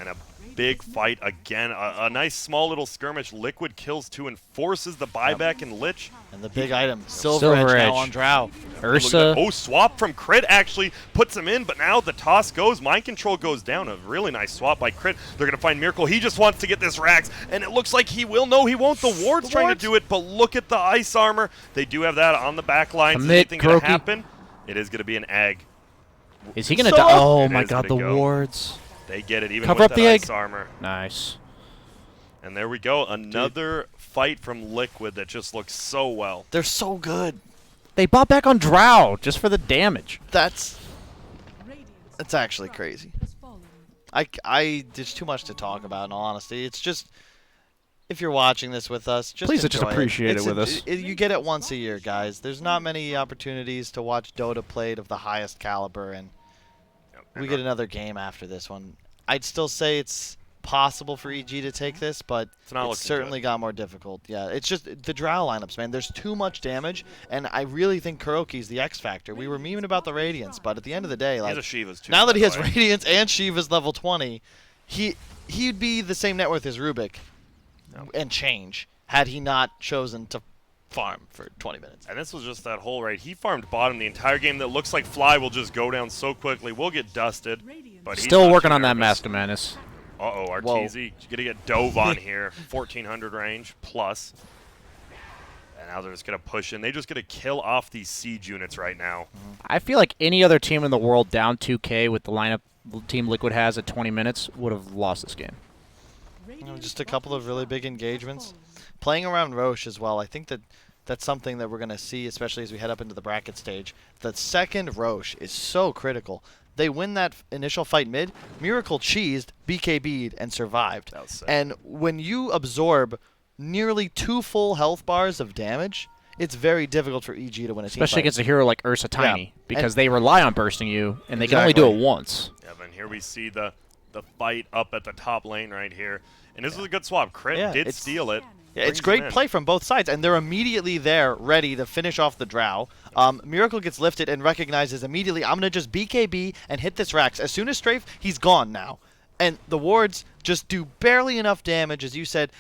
Speaker 1: And a big fight again. A nice small little skirmish. Liquid kills 2 and forces the buyback and Lich.
Speaker 3: And the big item, Silver Edge now on Drow.
Speaker 2: Ursa.
Speaker 1: Oh, swap from Crit actually puts him in, but now the toss goes. Mind Control goes down. A really nice swap by Crit. They're going to find Miracle. He just wants to get this Rax, and it looks like he will. No, he won't. The Ward's trying to do it, but look at the Ice Armor. They do have that on the back lines. Is anything going to happen? It is going to be an egg.
Speaker 2: Is he going to die? Oh my god, the
Speaker 1: go.
Speaker 2: wards.
Speaker 1: They get it even
Speaker 2: Cover
Speaker 1: with
Speaker 2: up
Speaker 1: that
Speaker 2: the
Speaker 1: Ice
Speaker 2: egg.
Speaker 1: Armor.
Speaker 2: Nice.
Speaker 1: And there we go. Another fight from Liquid that just looks so well.
Speaker 3: They're so good.
Speaker 2: They bought back on Drow just for the damage.
Speaker 3: That's actually crazy. There's too much to talk about, in all honesty. It's just, if you're watching this with us, just
Speaker 2: Please just
Speaker 3: enjoy
Speaker 2: appreciate it with us.
Speaker 3: You get it once a year, guys. There's not many opportunities to watch Dota played of the highest caliber, and we get another game after this one. I'd still say it's possible for EG to take this, but it's certainly got more difficult. Yeah, it's just the Drow lineups, man. There's too much damage, and I really think Kuroki's the X factor. We were memeing about the Radiance, but at the end of the day, like,
Speaker 1: Shiva's too,
Speaker 3: now that he has Radiance and Shiva's level 20, he'd be the same net worth as Rubik and change had he not chosen to farm for 20 minutes.
Speaker 1: And this was just that hole, right? He farmed bottom the entire game. That looks like Fly will just go down so quickly. We'll get dusted. But he's
Speaker 2: still
Speaker 1: not
Speaker 2: working
Speaker 1: too
Speaker 2: on that
Speaker 1: nervous.
Speaker 2: Master Menace.
Speaker 1: Uh-oh, Arteezy going to get dove on here. 1,400 range plus. And now they're just going to push in. They just going to kill off these siege units right now.
Speaker 2: I feel like any other team in the world down 2K with the lineup Team Liquid has at 20 minutes would have lost this game.
Speaker 3: Just a couple of really big engagements. Playing around Roche as well, I think that's something that we're going to see, especially as we head up into the bracket stage. The second Roche is so critical. They win that initial fight mid, Miracle cheesed, BKB'd, and survived. And when you absorb nearly 2 full health bars of damage, it's very difficult for EG to win a team
Speaker 2: Especially
Speaker 3: fight.
Speaker 2: against a hero like Ursa Tiny, because they rely on bursting you, and they can only do it once.
Speaker 1: Yeah, and here we see the fight up at the top lane right here. And this was a good swap. Crit did steal it.
Speaker 3: Yeah, it's great play from both sides, and they're immediately there, ready to finish off the Drow. Miracle gets lifted and recognizes immediately, I'm going to just BKB and hit this Rax. As soon as Strafe, he's gone now. And the wards just do barely enough damage, as you said.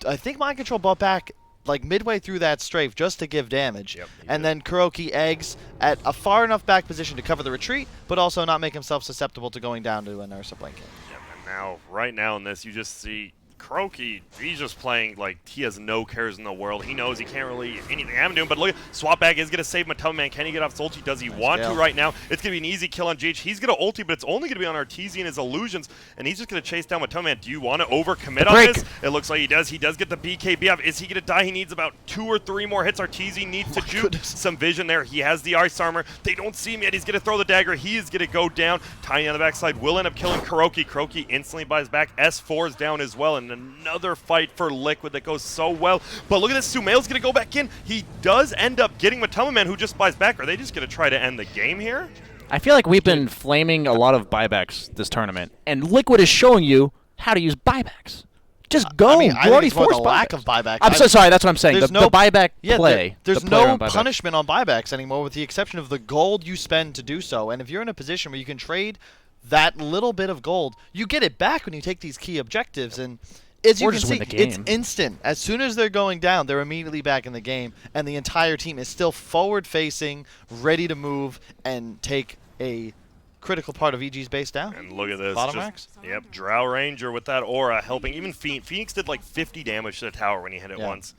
Speaker 3: I think Mind Control bought back like midway through that Strafe just to give damage. And then Kuroki eggs at a far enough back position to cover the retreat, but also not make himself susceptible to going down to an Ursa blanket.
Speaker 1: Yep, and now, right now in this, you just see Kuroki, he's just playing like he has no cares in the world. He knows he can't really anything happen to him. But look, Swapback is going to save Matoma. Can he get off his ulti? Does he want to right now? It's going to be an easy kill on GH. He's going to ulti, but it's only going to be on Arteezy and his illusions. And he's just going to chase down Matoma. Do you want to overcommit on this? It looks like he does. He does get the BKB off. Is he going to die? He needs about 2 or 3 more hits. Arteezy needs to juke some vision there. He has the Ice Armor. They don't see him yet. He's going to throw the dagger. He is going to go down. Tiny on the backside will end up killing Kuroki. Kuroki instantly buys back. S4 is down as well. And another fight for Liquid that goes so well. But look at this. Sumail's going to go back in. He does end up getting Matoma Man, who just buys back. Are they just going to try to end the game here?
Speaker 2: I feel like we've been flaming a lot of buybacks this tournament, and Liquid is showing you how to use buybacks. Just go.
Speaker 3: I mean,
Speaker 2: you already
Speaker 3: forced
Speaker 2: forced
Speaker 3: lack of buyback.
Speaker 2: I'm so sorry. That's what I'm saying. The buyback play.
Speaker 3: There's no punishment on buybacks anymore, with the exception of the gold you spend to do so. And if you're in a position where you can trade that little bit of gold, you get it back when you take these key objectives. And as you can see, it's instant. As soon as they're going down, they're immediately back in the game, and the entire team is still forward-facing, ready to move and take a critical part of EG's base down.
Speaker 1: And look at this.
Speaker 3: Bottom racks.
Speaker 1: Yep, Drow Ranger with that aura helping. Even Phoenix did like 50 damage to the tower when he hit it once.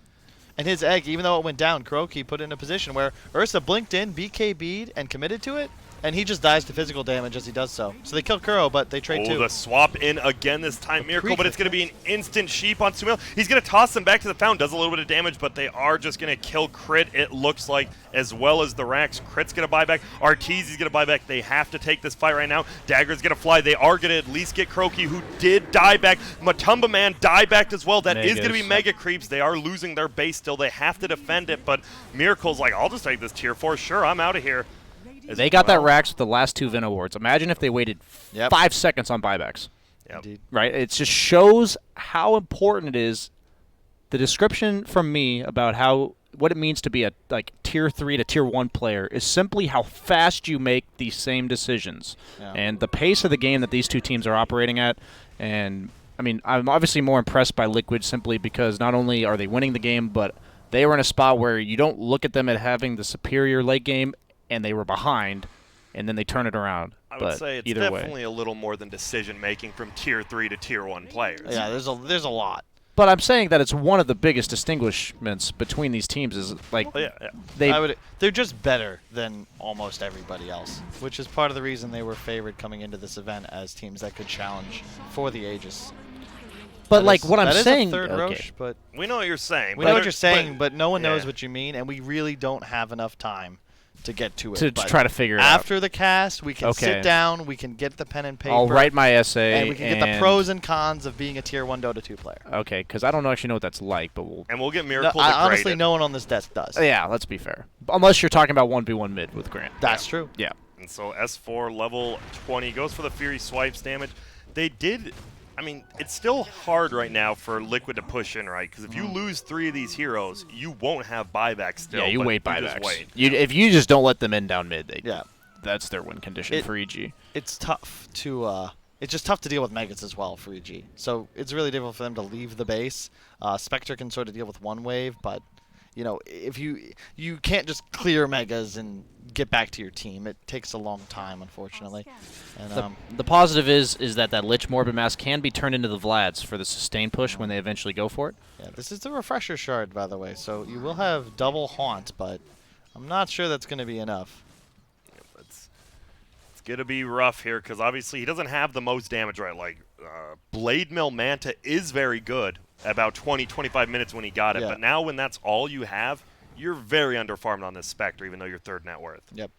Speaker 3: And his egg, even though it went down, Kuroki put it in a position where Ursa blinked in, BKB'd, and committed to it, And he just dies to physical damage as he does so. So they kill Kuro, but they trade too.
Speaker 1: The swap in again this time, Miracle, but it's going to be an
Speaker 3: pre-click.
Speaker 1: instant sheep on Sumail. He's going to toss them back to the fountain, does a little bit of damage, but they are just going to kill Crit, it looks like, as well as the Rax. Crit's going to buy back. Arteezy's going to buy back. They have to take this fight right now. Dagger's going to fly. They are going to at least get Croaky, who did die back. Matumba Man die back as well. That is going to be Mega Creeps. They are losing their base still. They have to defend it, but Miracle's like, I'll just take this tier 4. Sure, I'm out of here.
Speaker 2: They got that Rax with the last 2 Vin awards. Imagine if they waited 5 seconds on buybacks.
Speaker 1: Yep.
Speaker 3: Indeed.
Speaker 2: Right? It just shows how important it is. The description from me about what it means to be a tier 3 to tier 1 player is simply how fast you make these same decisions.
Speaker 3: Yeah.
Speaker 2: And the pace of the game that these two teams are operating at. And I mean, I'm obviously more impressed by Liquid simply because not only are they winning the game, but they were in a spot where you don't look at them as having the superior late game, and they were behind, and then they turn it around.
Speaker 1: I would say it's
Speaker 2: either
Speaker 1: definitely a little more than decision-making from tier 3 to tier 1 players.
Speaker 3: Yeah, there's a lot.
Speaker 2: But I'm saying that it's one of the biggest distinguishments between these teams is
Speaker 3: They're just better than almost everybody else, which is part of the reason they were favored coming into this event as teams that could challenge for the Aegis.
Speaker 2: But
Speaker 3: That
Speaker 2: what I'm
Speaker 3: is
Speaker 2: saying,
Speaker 3: a third
Speaker 2: okay.
Speaker 3: Roche, but
Speaker 1: We know what you're saying.
Speaker 3: we know what you're saying, but no one knows
Speaker 1: yeah.
Speaker 3: what you mean, and we really don't have enough time to get to it.
Speaker 2: to
Speaker 3: But
Speaker 2: try to figure it out.
Speaker 3: after the cast, we can
Speaker 2: Okay.
Speaker 3: sit down, we can get the pen and paper,
Speaker 2: I'll write my essay,
Speaker 3: and we can get the pros and cons of being a tier 1 Dota 2 player.
Speaker 2: Okay, because I don't actually know what that's like, but we'll.
Speaker 1: And we'll get
Speaker 3: No,
Speaker 1: Miracle to grade
Speaker 3: honestly,
Speaker 1: it.
Speaker 3: no one on this desk does.
Speaker 2: Yeah, let's be fair. Unless you're talking about 1v1 mid with Grant.
Speaker 3: That's true.
Speaker 2: Yeah.
Speaker 1: And so S4 level 20 goes for the Fury swipes damage. They did. I mean, it's still hard right now for Liquid to push in, right? Because if you lose 3 of these heroes, you won't have buyback still.
Speaker 2: Yeah, you
Speaker 1: but
Speaker 2: wait
Speaker 1: just
Speaker 2: buybacks.
Speaker 1: wait.
Speaker 2: If you just don't let them in down mid,
Speaker 3: Yeah.
Speaker 2: that's their win condition for EG.
Speaker 3: It's tough to it's just tough to deal with Megas as well for EG. So it's really difficult for them to leave the base. Spectre can sort of deal with one wave, but if you can't just clear Megas and get back to your team. It takes a long time, unfortunately. And
Speaker 2: The positive is that Lich Morbid Mask can be turned into the Vlads for the sustained push when they eventually go for it.
Speaker 3: yeah, this is the refresher shard, by the way, so you will have double haunt, but I'm not sure that's going to be enough.
Speaker 1: It's going to be rough here because obviously he doesn't have the most damage, right? Like, Blade Mill Manta is very good at about 20-25 minutes when he got it,
Speaker 3: Yeah.
Speaker 1: but now when that's all you have, you're very underfarmed on this Spectre, even though you're third net worth.
Speaker 3: Yep.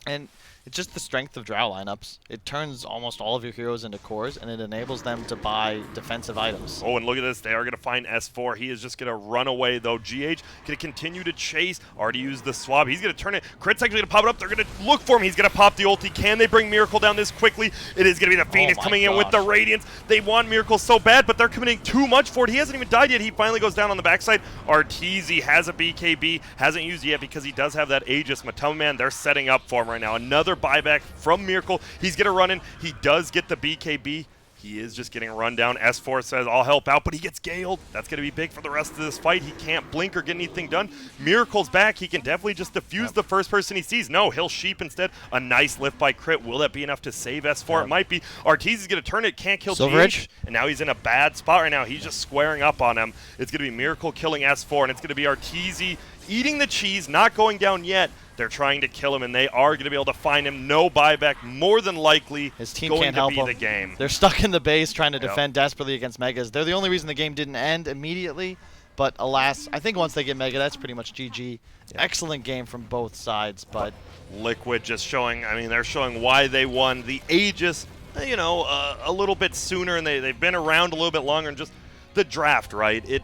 Speaker 3: And it's just the strength of Drow lineups. It turns almost all of your heroes into cores, and it enables them to buy defensive items.
Speaker 1: Oh, and look at this. They are going to find S4. He is just going to run away, though. GH going to continue to chase. Already used the swab. He's going to turn it. Crit's actually going to pop it up. They're going to look for him. He's going to pop the ulti. Can they bring Miracle down this quickly? It is going to be the Phoenix
Speaker 3: my
Speaker 1: coming in with the
Speaker 3: gosh.
Speaker 1: Radiance. They want Miracle so bad, but they're committing too much for it. He hasn't even died yet. He finally goes down on the backside. Arteezy has a BKB. Hasn't used it yet because he does have that Aegis. Matoma Man, they're setting up for him right now. Another buyback from Miracle. He's going to run in. He does get the BKB. He is just getting run down. S4 says, I'll help out, but he gets galed. That's going to be big for the rest of this fight. He can't blink or get anything done. Miracle's back. He can definitely just defuse the first person he sees. No, he'll sheep instead. A nice lift by Crit. Will that be enough to save S4? It might be. Arteezy's going to turn it. Can't kill
Speaker 2: Silveridge.
Speaker 1: GH. And now he's in a bad spot right now. He's just squaring up on him. It's going to be Miracle killing S4, and it's going to be Arteezy eating the cheese, not going down yet. They're trying to kill him, and they are going to be able to find him. No buyback, more than likely.
Speaker 3: His team
Speaker 1: going
Speaker 3: can't
Speaker 1: to
Speaker 3: help
Speaker 1: be
Speaker 3: him.
Speaker 1: the game.
Speaker 3: They're stuck in the base trying to
Speaker 1: Yep.
Speaker 3: defend desperately against Megas. They're the only reason the game didn't end immediately. But alas, I think once they get Mega, that's pretty much GG. Excellent game from both sides, but
Speaker 1: Liquid just showing, I mean, they're showing why they won the Aegis, you know, a little bit sooner, and they've been around a little bit longer, and just the draft, right? It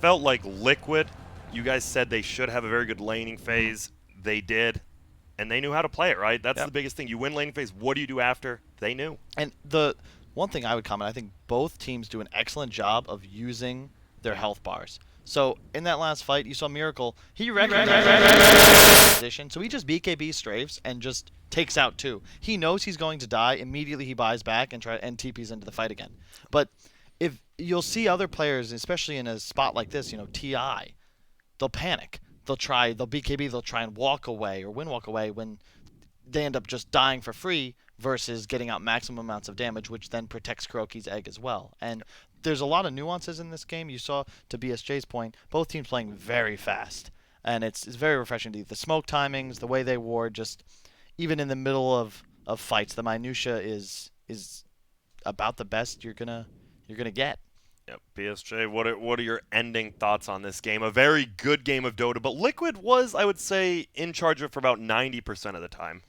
Speaker 1: felt like Liquid, you guys said they should have a very good laning phase. They did, and they knew how to play it, right? That's
Speaker 3: Yep.
Speaker 1: the biggest thing. You win laning phase, what do you do after? They knew.
Speaker 3: And the one thing I would comment, I think both teams do an excellent job of using their health bars. So in that last fight, you saw Miracle. He recognized position, so he just BKB strafes and just takes out two. He knows he's going to die. Immediately he buys back and TPs into the fight again. But if you'll see other players, especially in a spot like this, TI, they'll panic. They'll BKB, they'll try and walk away or walk away when they end up just dying for free versus getting out maximum amounts of damage, which then protects Kuroki's egg as well. And there's a lot of nuances in this game. You saw, to BSJ's point, both teams playing very fast. And it's very refreshing to see the smoke timings, the way they ward, just even in the middle of fights, the minutia is about the best you're gonna get.
Speaker 1: Yep. BSJ, what are your ending thoughts on this game? A very good game of Dota, but Liquid was, I would say, in charge of it for about 90% of the time.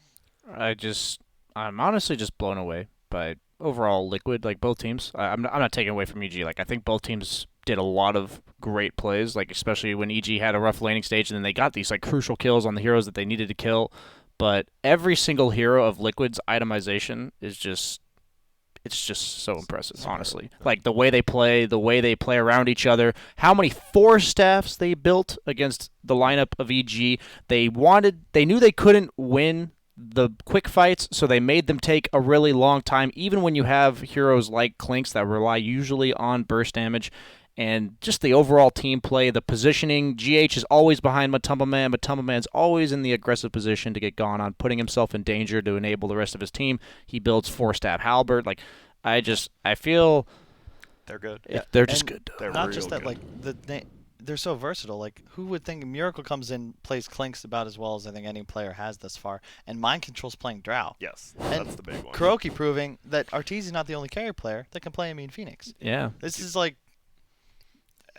Speaker 2: I'm honestly just blown away by overall Liquid, like both teams. I'm not taking away from EG. Like I think both teams did a lot of great plays, like especially when EG had a rough laning stage and then they got these like crucial kills on the heroes that they needed to kill. But every single hero of Liquid's itemization is just it's just so impressive, honestly. Like the way they play around each other, how many force staffs they built against the lineup of EG. They knew they couldn't win the quick fights, so they made them take a really long time, even when you have heroes like Clinks that rely usually on burst damage. And just the overall team play, the positioning. GH is always behind Matumba Man. Matumba Man's always in the aggressive position to get gone on, putting himself in danger to enable the rest of his team. He builds four-stab halberd. Like, I feel
Speaker 1: they're good.
Speaker 2: They're just good.
Speaker 1: They're
Speaker 3: Not
Speaker 1: real
Speaker 3: just that,
Speaker 1: good.
Speaker 3: like they're so versatile. Like, who would think Miracle comes in, plays Clinks about as well as I think any player has thus far, and Mind Control's playing Drow.
Speaker 1: Yes,
Speaker 3: And
Speaker 1: that's the big one.
Speaker 3: Kuroki proving that Arteezy's not the only carry player that can play Mean Phoenix.
Speaker 2: Yeah.
Speaker 3: This is like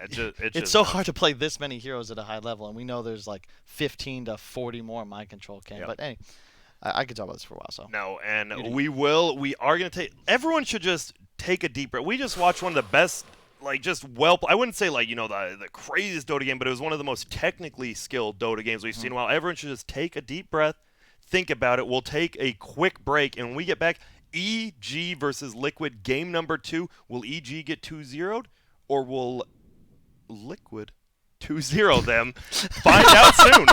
Speaker 1: It's
Speaker 3: it's so hard to play this many heroes at a high level, and we know there's like 15 to 40 more Mind Control can.
Speaker 1: Yep.
Speaker 3: But anyway, I could talk about this for a while. So
Speaker 1: No, and we are going to take. Everyone should just take a deep breath. We just watched one of the best, like I wouldn't say like the craziest Dota game, but it was one of the most technically skilled Dota games we've seen in a while. Everyone should just take a deep breath, think about it. We'll take a quick break, and when we get back, EG versus Liquid game number 2. Will EG get 2-0'd, or will Liquid 2-0 them? Find out soon.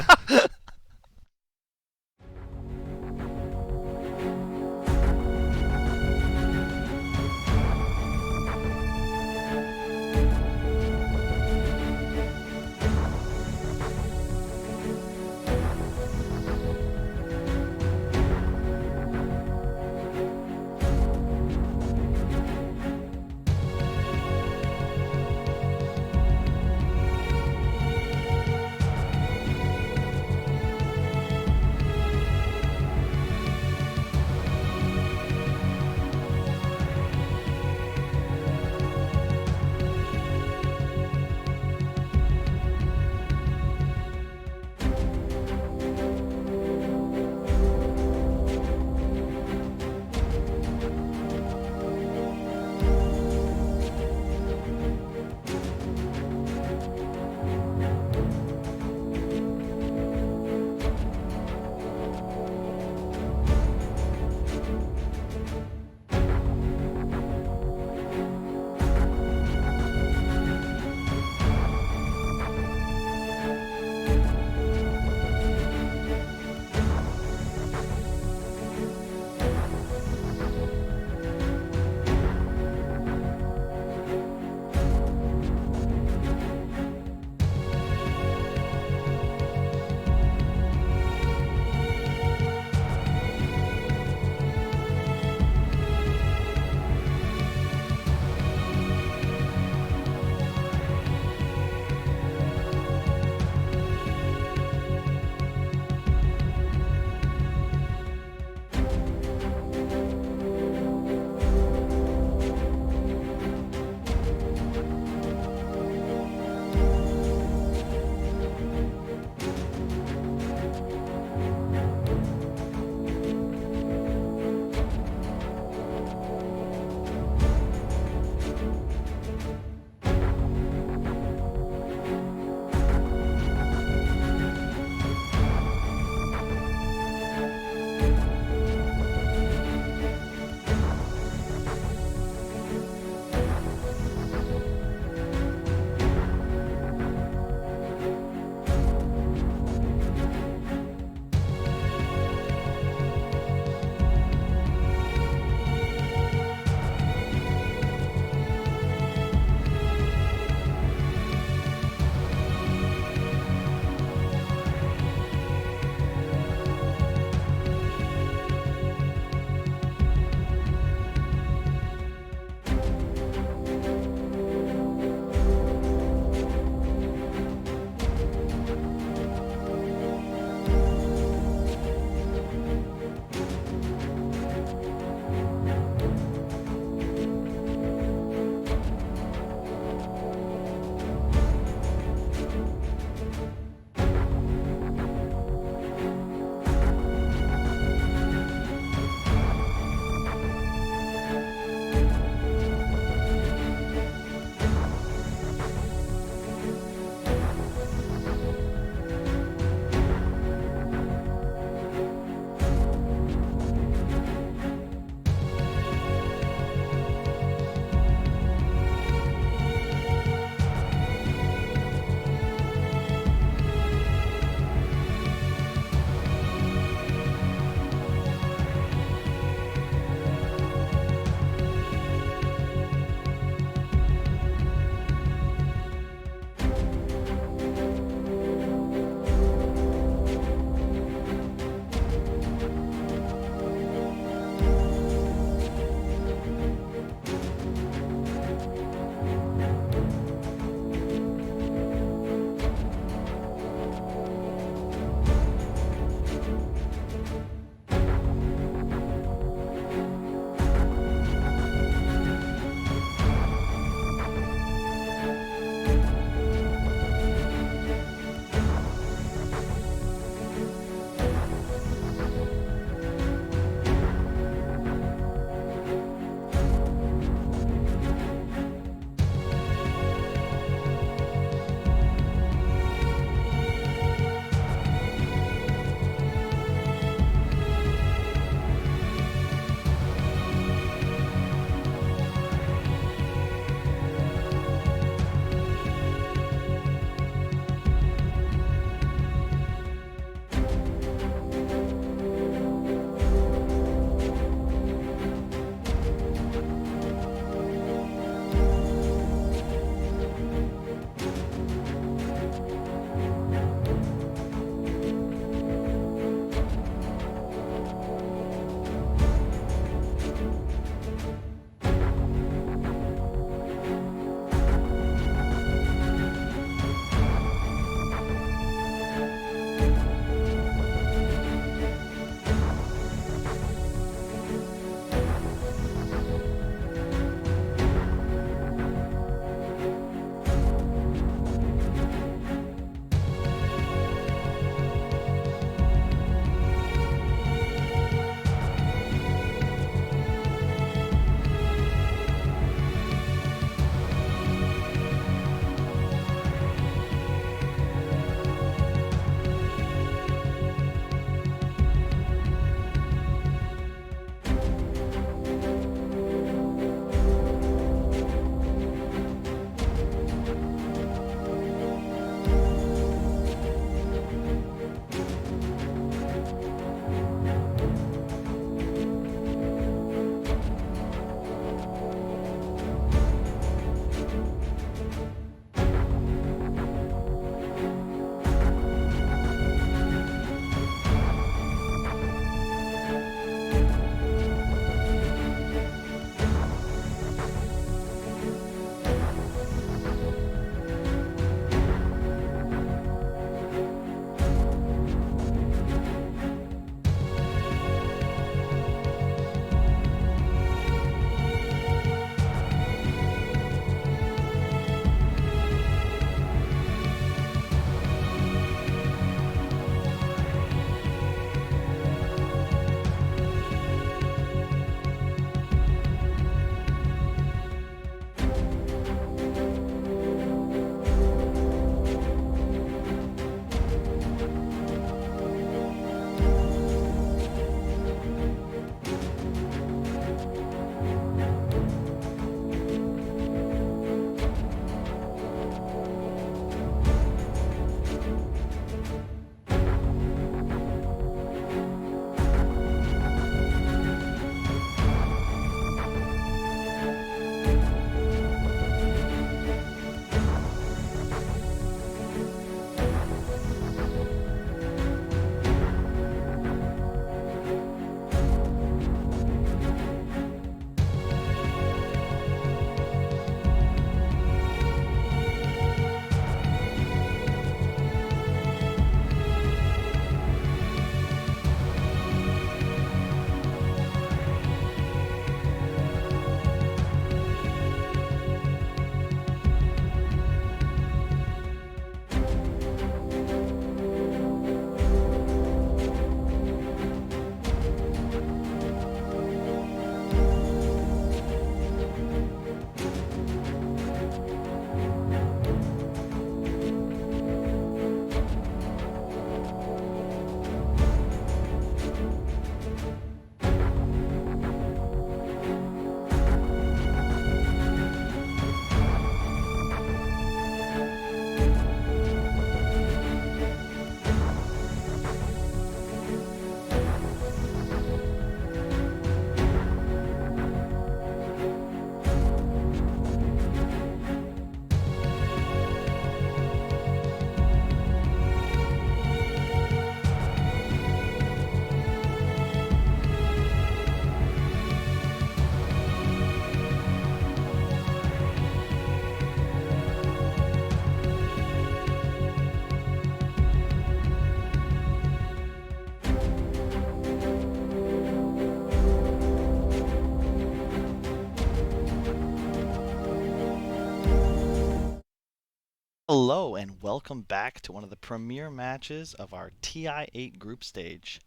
Speaker 3: Hello and welcome back to one of the premier matches of our TI-8 group stage.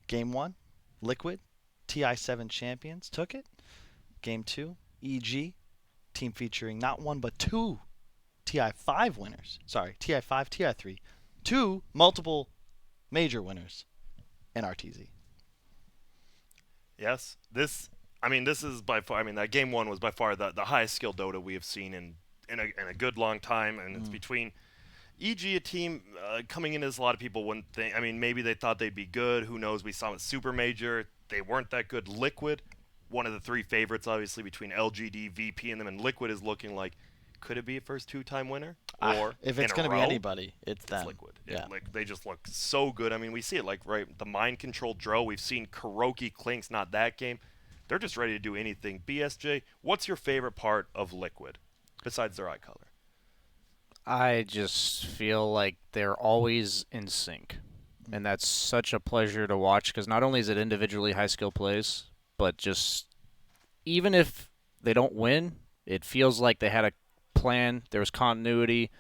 Speaker 3: Game 1, Liquid, TI-7 champions took it. Game 2, EG, team featuring not one but two TI-5 winners. Sorry, TI-5, TI-3. Two multiple major winners in RTZ.
Speaker 1: Yes, this is by far. That game one was by far the highest skill Dota we have seen in a good long time, and it's between EG, a team coming in as a lot of people wouldn't think. Maybe they thought they'd be good. Who knows? We saw them at Super Major. They weren't that good. Liquid, one of the three favorites, obviously, between LGD, VP, and them. And Liquid is looking like, could it be a first two-time winner? Or
Speaker 3: if it's
Speaker 1: going to
Speaker 3: be anybody, it's them.
Speaker 1: Liquid.
Speaker 3: Yeah.
Speaker 1: They just look so good. We see it the mind control Dro. We've seen Kuroki Clinks, not that game. They're just ready to do anything. BSJ, what's your favorite part of Liquid besides their eye color?
Speaker 2: I just feel like they're always in sync, and that's such a pleasure to watch because not only is it individually high skill plays, but just even if they don't win, it feels like they had a plan. There was continuity,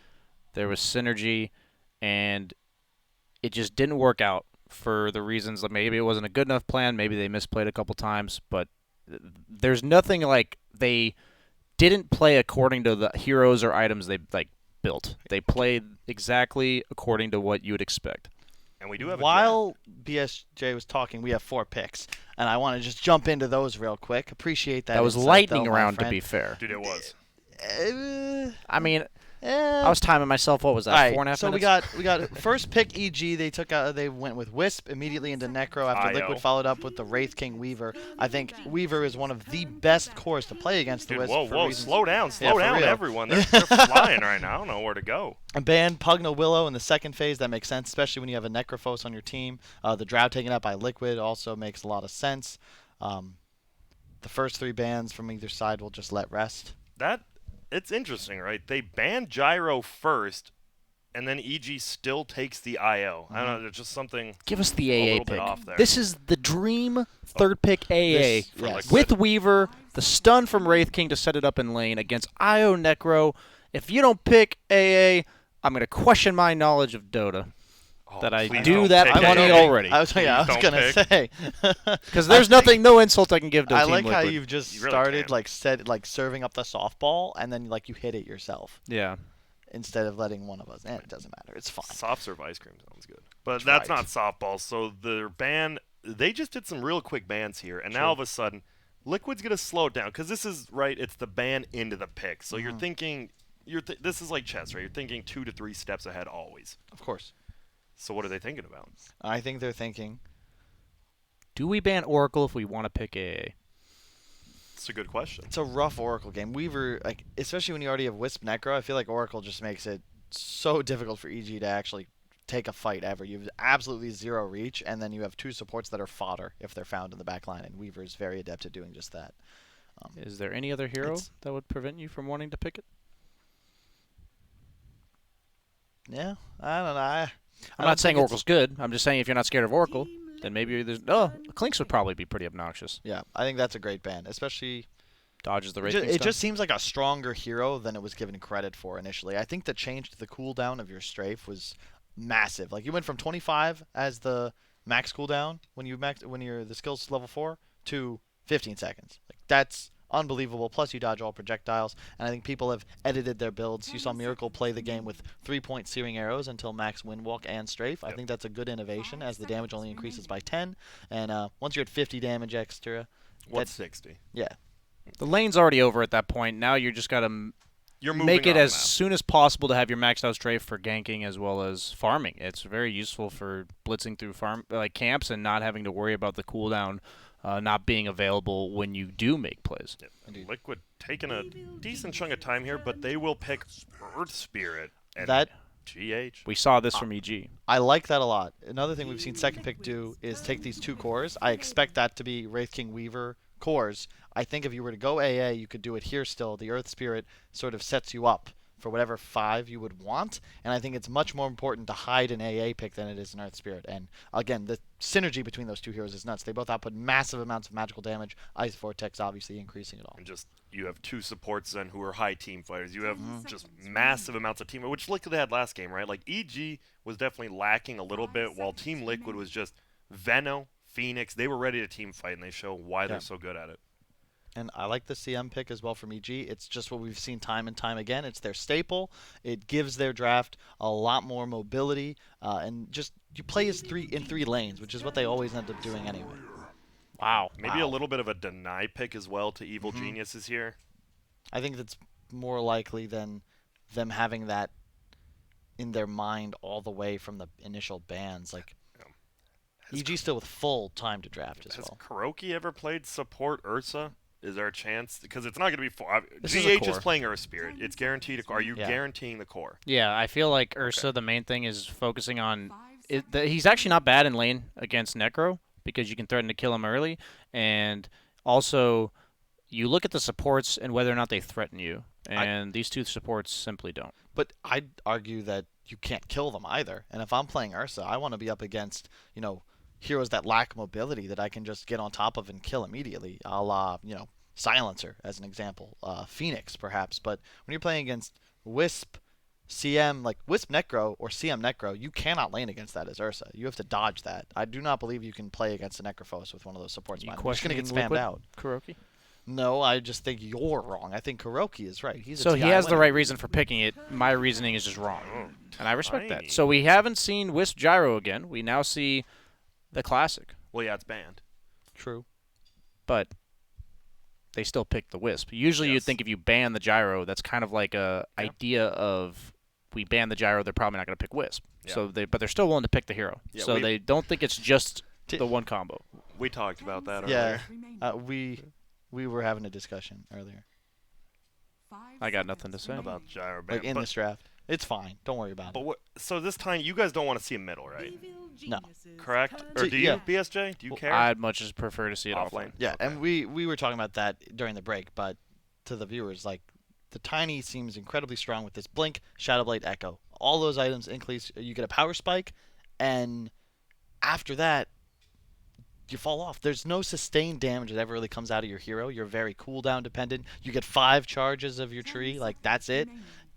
Speaker 2: there was synergy, and it just didn't work out for the reasons that maybe it wasn't a good enough plan, maybe they misplayed a couple times, but there's nothing like they didn't play according to the heroes or items they built. They played exactly according to what you would expect.
Speaker 1: And we do have
Speaker 3: While BSJ was talking, we have 4 picks, and I want to just jump into those real quick. Appreciate that.
Speaker 2: That was
Speaker 3: insight,
Speaker 2: lightning
Speaker 3: though, my
Speaker 2: round, to
Speaker 3: friend.
Speaker 2: be fair.
Speaker 1: Dude, it was.
Speaker 2: I was timing myself. What was that?
Speaker 3: All right,
Speaker 2: 4.5 minutes?
Speaker 3: so we got first pick EG. They went with Wisp immediately into Necro after
Speaker 1: IO.
Speaker 3: Liquid followed up with the Wraith King Weaver. I think Weaver is one of the best cores to play against the
Speaker 1: Dude,
Speaker 3: Wisp.
Speaker 1: whoa,
Speaker 3: reasons.
Speaker 1: slow down,
Speaker 3: for real.
Speaker 1: everyone. They're flying right now. I don't know where to go.
Speaker 3: And ban Pugna Willow in the second phase. That makes sense, especially when you have a Necrophos on your team. The Drow taken up by Liquid also makes a lot of sense. The first 3 bans from either side will just let rest.
Speaker 1: It's interesting, right? They banned Gyro first, and then EG still takes the IO. I don't know. There's just something.
Speaker 2: Give us the
Speaker 1: a
Speaker 2: AA
Speaker 1: little bit
Speaker 2: pick.
Speaker 1: off there.
Speaker 2: This is the dream third pick AA
Speaker 3: This- yes.
Speaker 2: with Weaver, the stun from Wraith King to set it up in lane against IO Necro. If you don't pick AA, I'm going to question my knowledge of Dota. That I
Speaker 1: please
Speaker 2: do
Speaker 1: don't
Speaker 2: that
Speaker 1: pick
Speaker 2: money
Speaker 1: AA.
Speaker 2: already.
Speaker 3: I was
Speaker 1: Please don't
Speaker 3: gonna
Speaker 1: pick.
Speaker 3: say.
Speaker 2: Because there's no insult I can give to
Speaker 3: I
Speaker 2: Team
Speaker 3: like how
Speaker 2: Liquid.
Speaker 3: you've just
Speaker 1: You really
Speaker 3: started
Speaker 1: can.
Speaker 3: serving up the softball and then you hit it yourself
Speaker 2: Yeah.
Speaker 3: instead of letting one of us. It doesn't matter. It's fine.
Speaker 1: Soft serve ice cream sounds good. But
Speaker 3: That's
Speaker 1: that's
Speaker 3: right.
Speaker 1: not softball. So the ban, they just did some real quick bans here, and now all of a sudden, Liquid's gonna slow it down because this is right. It's the ban into the pick. So you're thinking, this is like chess, right? You're thinking 2 to 3 steps ahead always.
Speaker 3: Of course.
Speaker 1: So what are they thinking about?
Speaker 3: I think they're thinking.
Speaker 2: Do we ban Oracle if we want to pick AA?
Speaker 1: It's a good question.
Speaker 3: It's a rough Oracle game. Weaver, especially when you already have Wisp Necro, I feel like Oracle just makes it so difficult for EG to actually take a fight ever. You have absolutely 0 reach, and then you have 2 supports that are fodder if they're found in the back line, and Weaver is very adept at doing just that.
Speaker 2: Is there any other hero
Speaker 3: It's-
Speaker 2: that would prevent you from wanting to pick it?
Speaker 3: Yeah, I don't know.
Speaker 2: I'm not saying Oracle's good. I'm just saying if you're not scared of Oracle, then maybe there's... Oh, Clinks would probably be pretty obnoxious.
Speaker 3: Yeah, I think that's a great ban, especially...
Speaker 2: Dodges the Wraith
Speaker 3: It
Speaker 2: King stun.
Speaker 3: just seems like a stronger hero than it was given credit for initially. I think the change to the cooldown of your strafe was massive. Like you went from 25 as the max cooldown when you're the skills level 4 to 15 seconds. Like that's unbelievable. Plus you dodge all projectiles, and I think people have edited their builds. You saw Miracle play the game with 3-point searing arrows until max windwalk and strafe. I think that's a good innovation as the damage only increases by 10, and once you're at 50 damage extra,
Speaker 1: What's 60?
Speaker 3: yeah.
Speaker 2: The lane's already over at that point. Now you just got to
Speaker 1: You're moving
Speaker 2: make it
Speaker 1: on
Speaker 2: as
Speaker 1: now.
Speaker 2: soon as possible to have your maxed out strafe for ganking as well as farming. It's very useful for blitzing through camps and not having to worry about the cooldown not being available when you do make plays.
Speaker 1: Yep. Liquid taking a decent chunk of time here, but they will pick Earth Spirit and
Speaker 3: That
Speaker 1: GH.
Speaker 2: We saw this from EG.
Speaker 3: I like that a lot. Another thing we've seen second pick do is take these 2 cores. I expect that to be Wraith King Weaver cores. I think if you were to go AA, you could do it here still. The Earth Spirit sort of sets you up for whatever 5 you would want, and I think it's much more important to hide an AA pick than it is an Earth Spirit. And again, the synergy between those two heroes is nuts. They both output massive amounts of magical damage. Ice Vortex obviously increasing it all.
Speaker 1: And just you have 2 supports then who are high team fighters. You have just massive amounts of team, which Liquid had last game, right? Like EG was definitely lacking a little bit, while Team Liquid was just Veno, Phoenix. They were ready to team fight, and they show why they're so good at it.
Speaker 3: And I like the CM pick as well from EG. It's just what we've seen time and time again. It's their staple. It gives their draft a lot more mobility, and just you play as in three lanes, which is what they always end up doing anyway.
Speaker 2: Wow.
Speaker 1: Maybe a little bit of a deny pick as well to Evil Geniuses here.
Speaker 3: I think that's more likely than them having that in their mind all the way from the initial bans. Like EG still with full time to draft as well.
Speaker 1: Has Kuroki ever played support Ursa? Is there a chance? Because it's not going to be full.
Speaker 3: This is a
Speaker 1: GH is
Speaker 3: core.
Speaker 1: playing Earth Spirit. It's guaranteed. Are you guaranteeing the core?
Speaker 2: Yeah, I feel like Ursa, the main thing is focusing on. He's actually not bad in lane against Necro because you can threaten to kill him early, and also you look at the supports and whether or not they threaten you, and these 2 supports simply don't.
Speaker 3: But I'd argue that you can't kill them either. And if I'm playing Ursa, I want to be up against, heroes that lack mobility that I can just get on top of and kill immediately, a la, Silencer as an example, Phoenix perhaps. But when you're playing against Wisp, CM, like Wisp Necro or CM Necro, you cannot lane against that as Ursa. You have to dodge that. I do not believe you can play against a Necrophos with one of those supports. You're just going to get spammed out.
Speaker 2: Kuroki?
Speaker 3: No, I just think you're wrong. I think Kuroki is right.
Speaker 2: So he has the right reason for picking it. My reasoning is just wrong. And I respect that. So we haven't seen Wisp Gyro again. We now see the classic.
Speaker 1: Well, yeah, it's banned.
Speaker 3: True.
Speaker 2: But they still pick the Wisp. Usually you'd think if you ban the Gyro, that's kind of like a idea of we ban the Gyro, they're probably not going to pick Wisp.
Speaker 1: Yeah.
Speaker 2: But they're still willing to pick the hero.
Speaker 1: Yeah,
Speaker 2: so they don't think it's just the one combo.
Speaker 1: We talked about that earlier.
Speaker 3: Yeah. We were having a discussion earlier.
Speaker 2: I got nothing to say.
Speaker 1: About Gyro ban.
Speaker 3: Like in this draft. It's fine. Don't worry about it.
Speaker 1: So this time, you guys don't want to see a middle, right?
Speaker 3: No.
Speaker 1: Correct? Or
Speaker 3: So,
Speaker 1: do you,
Speaker 3: yeah.
Speaker 1: BSJ? Do you care?
Speaker 2: I'd much as prefer to see it
Speaker 1: Offlane.
Speaker 2: offlane.
Speaker 3: Yeah,
Speaker 1: Okay.
Speaker 3: and we were talking about that during the break, but to the viewers, like, the Tiny seems incredibly strong with this Blink, Shadowblade, Echo. All those items increase, you get a power spike, and after that, you fall off. There's no sustained damage that ever really comes out of your hero. You're very cooldown dependent. You get 5 charges of your tree, like, that's it.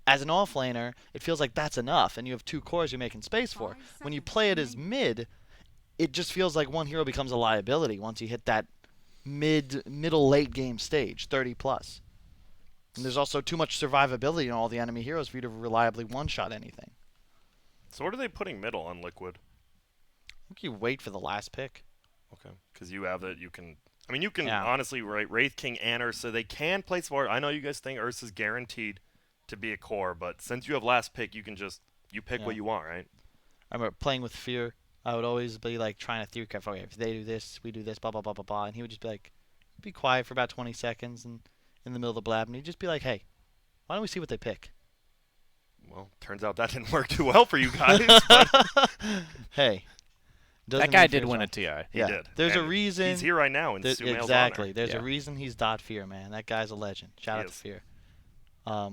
Speaker 3: As an offlaner, it feels like that's enough, and you have 2 cores you're making space for. When you play it as mid, it just feels like one hero becomes a liability once you hit that middle late game stage, 30 plus. And there's also too much survivability in all the enemy heroes for you to reliably one-shot anything.
Speaker 1: So what are they putting middle on Liquid?
Speaker 3: I think you wait for the last pick.
Speaker 1: Okay. Because you have that, you can... I mean, you can
Speaker 3: Yeah.
Speaker 1: honestly, right, Wraith King and Ursa, they can play support. I know you guys think Ursa's guaranteed to be a core, but since you have last pick, you can just... You pick
Speaker 3: Yeah.
Speaker 1: what you want, right?
Speaker 3: I remember playing with Fear. I would always be like trying to theory craft. Okay, if they do this, we do this, blah blah blah blah blah, and he would just be like, be quiet for about 20 seconds, and in the middle of the blab, and he'd just be like, hey, why don't we see what they pick?
Speaker 1: Well, turns out that didn't work too well for you guys. But
Speaker 3: Hey,
Speaker 2: That guy did win a TI.
Speaker 1: he
Speaker 3: Yeah,
Speaker 1: did.
Speaker 3: there's a
Speaker 1: And
Speaker 3: reason.
Speaker 1: He's here right now in
Speaker 3: There-
Speaker 1: Sumail's
Speaker 3: exactly.
Speaker 1: honor.
Speaker 3: There's
Speaker 2: Yeah.
Speaker 3: a reason he's Dot Fear, man. That guy's a legend. Shout
Speaker 1: He
Speaker 3: out to
Speaker 1: is.
Speaker 3: Fear. A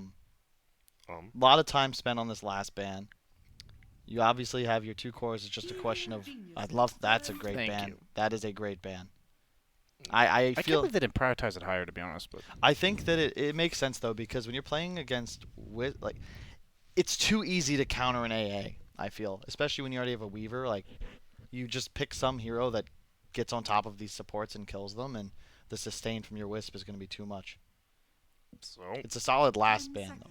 Speaker 3: lot of time spent on this last ban. You obviously have your 2 cores. It's just a question of. That's a great
Speaker 2: Thank
Speaker 3: ban.
Speaker 2: you.
Speaker 3: That is a great ban. I
Speaker 2: I can't
Speaker 3: feel.
Speaker 2: believe they didn't prioritize it higher, to be honest. But
Speaker 3: I think that it makes sense though, because when you're playing against it's too easy to counter an AA. I feel, especially when you already have a Weaver. Like, you just pick some hero that gets on top of these supports and kills them, and the sustain from your Wisp is going to be too much.
Speaker 1: So
Speaker 3: It's a solid last ban though.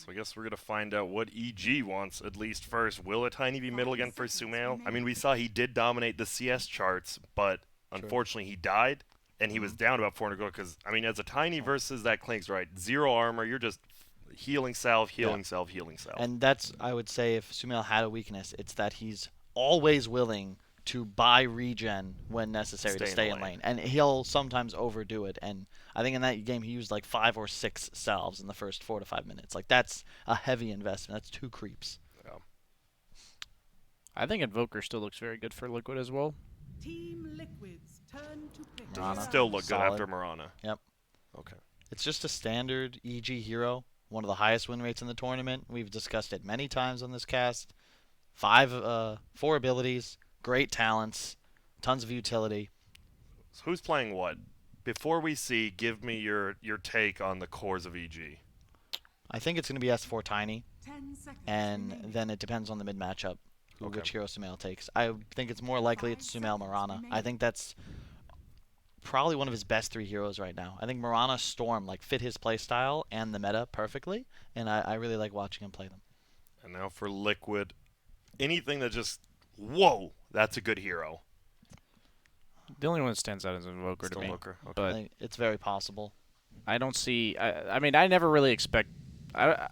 Speaker 1: I guess we're going to find out what EG wants at least first. Will a Tiny be middle again for Sumail? I mean, we saw he did dominate the CS charts, but unfortunately he died, and he was down about 400 gold because, I mean, as a Tiny versus that Clink's right, 0 armor, you're just healing salve, healing salve, healing salve.
Speaker 3: And that's, I would say, if Sumail had a weakness, it's that he's always willing to buy regen when necessary to stay in lane. And he'll sometimes overdo it. And I think in that game he used like 5 or 6 salves in the first 4 to 5 minutes. Like, that's a heavy investment. That's 2 creeps.
Speaker 1: Yeah.
Speaker 2: I think Invoker still looks very good for Liquid as well.
Speaker 4: Team Liquid's turn to pick.
Speaker 3: Marana.
Speaker 1: Still look good
Speaker 3: Solid.
Speaker 1: after Marana.
Speaker 3: Yep.
Speaker 1: Okay.
Speaker 3: It's just a standard EG hero. one of the highest win rates in the tournament. We've discussed it many times on this cast. 4 abilities, great talents, tons of utility.
Speaker 1: So who's playing what? Before we see, give me your take on the cores of EG.
Speaker 3: I think it's going to be S4 Tiny,
Speaker 4: 10 seconds
Speaker 3: and
Speaker 4: remaining.
Speaker 3: then it depends on the mid matchup,
Speaker 1: Okay.
Speaker 3: which hero Sumail takes. I think it's more likely it's
Speaker 4: 5
Speaker 3: Sumail
Speaker 4: seconds
Speaker 3: Marana. I
Speaker 4: remaining.
Speaker 3: think that's probably one of his best 3 heroes right now. I think Marana Storm fit his playstyle and the meta perfectly, and I really like watching him play them.
Speaker 1: And now for Liquid, anything that just, whoa, that's a good hero.
Speaker 2: The only one that stands out is Invoker to
Speaker 1: Still
Speaker 2: me.
Speaker 1: Invoker, okay.
Speaker 3: I
Speaker 2: But
Speaker 3: think it's very possible.
Speaker 2: I don't see. I mean, I never really expect. Yeah.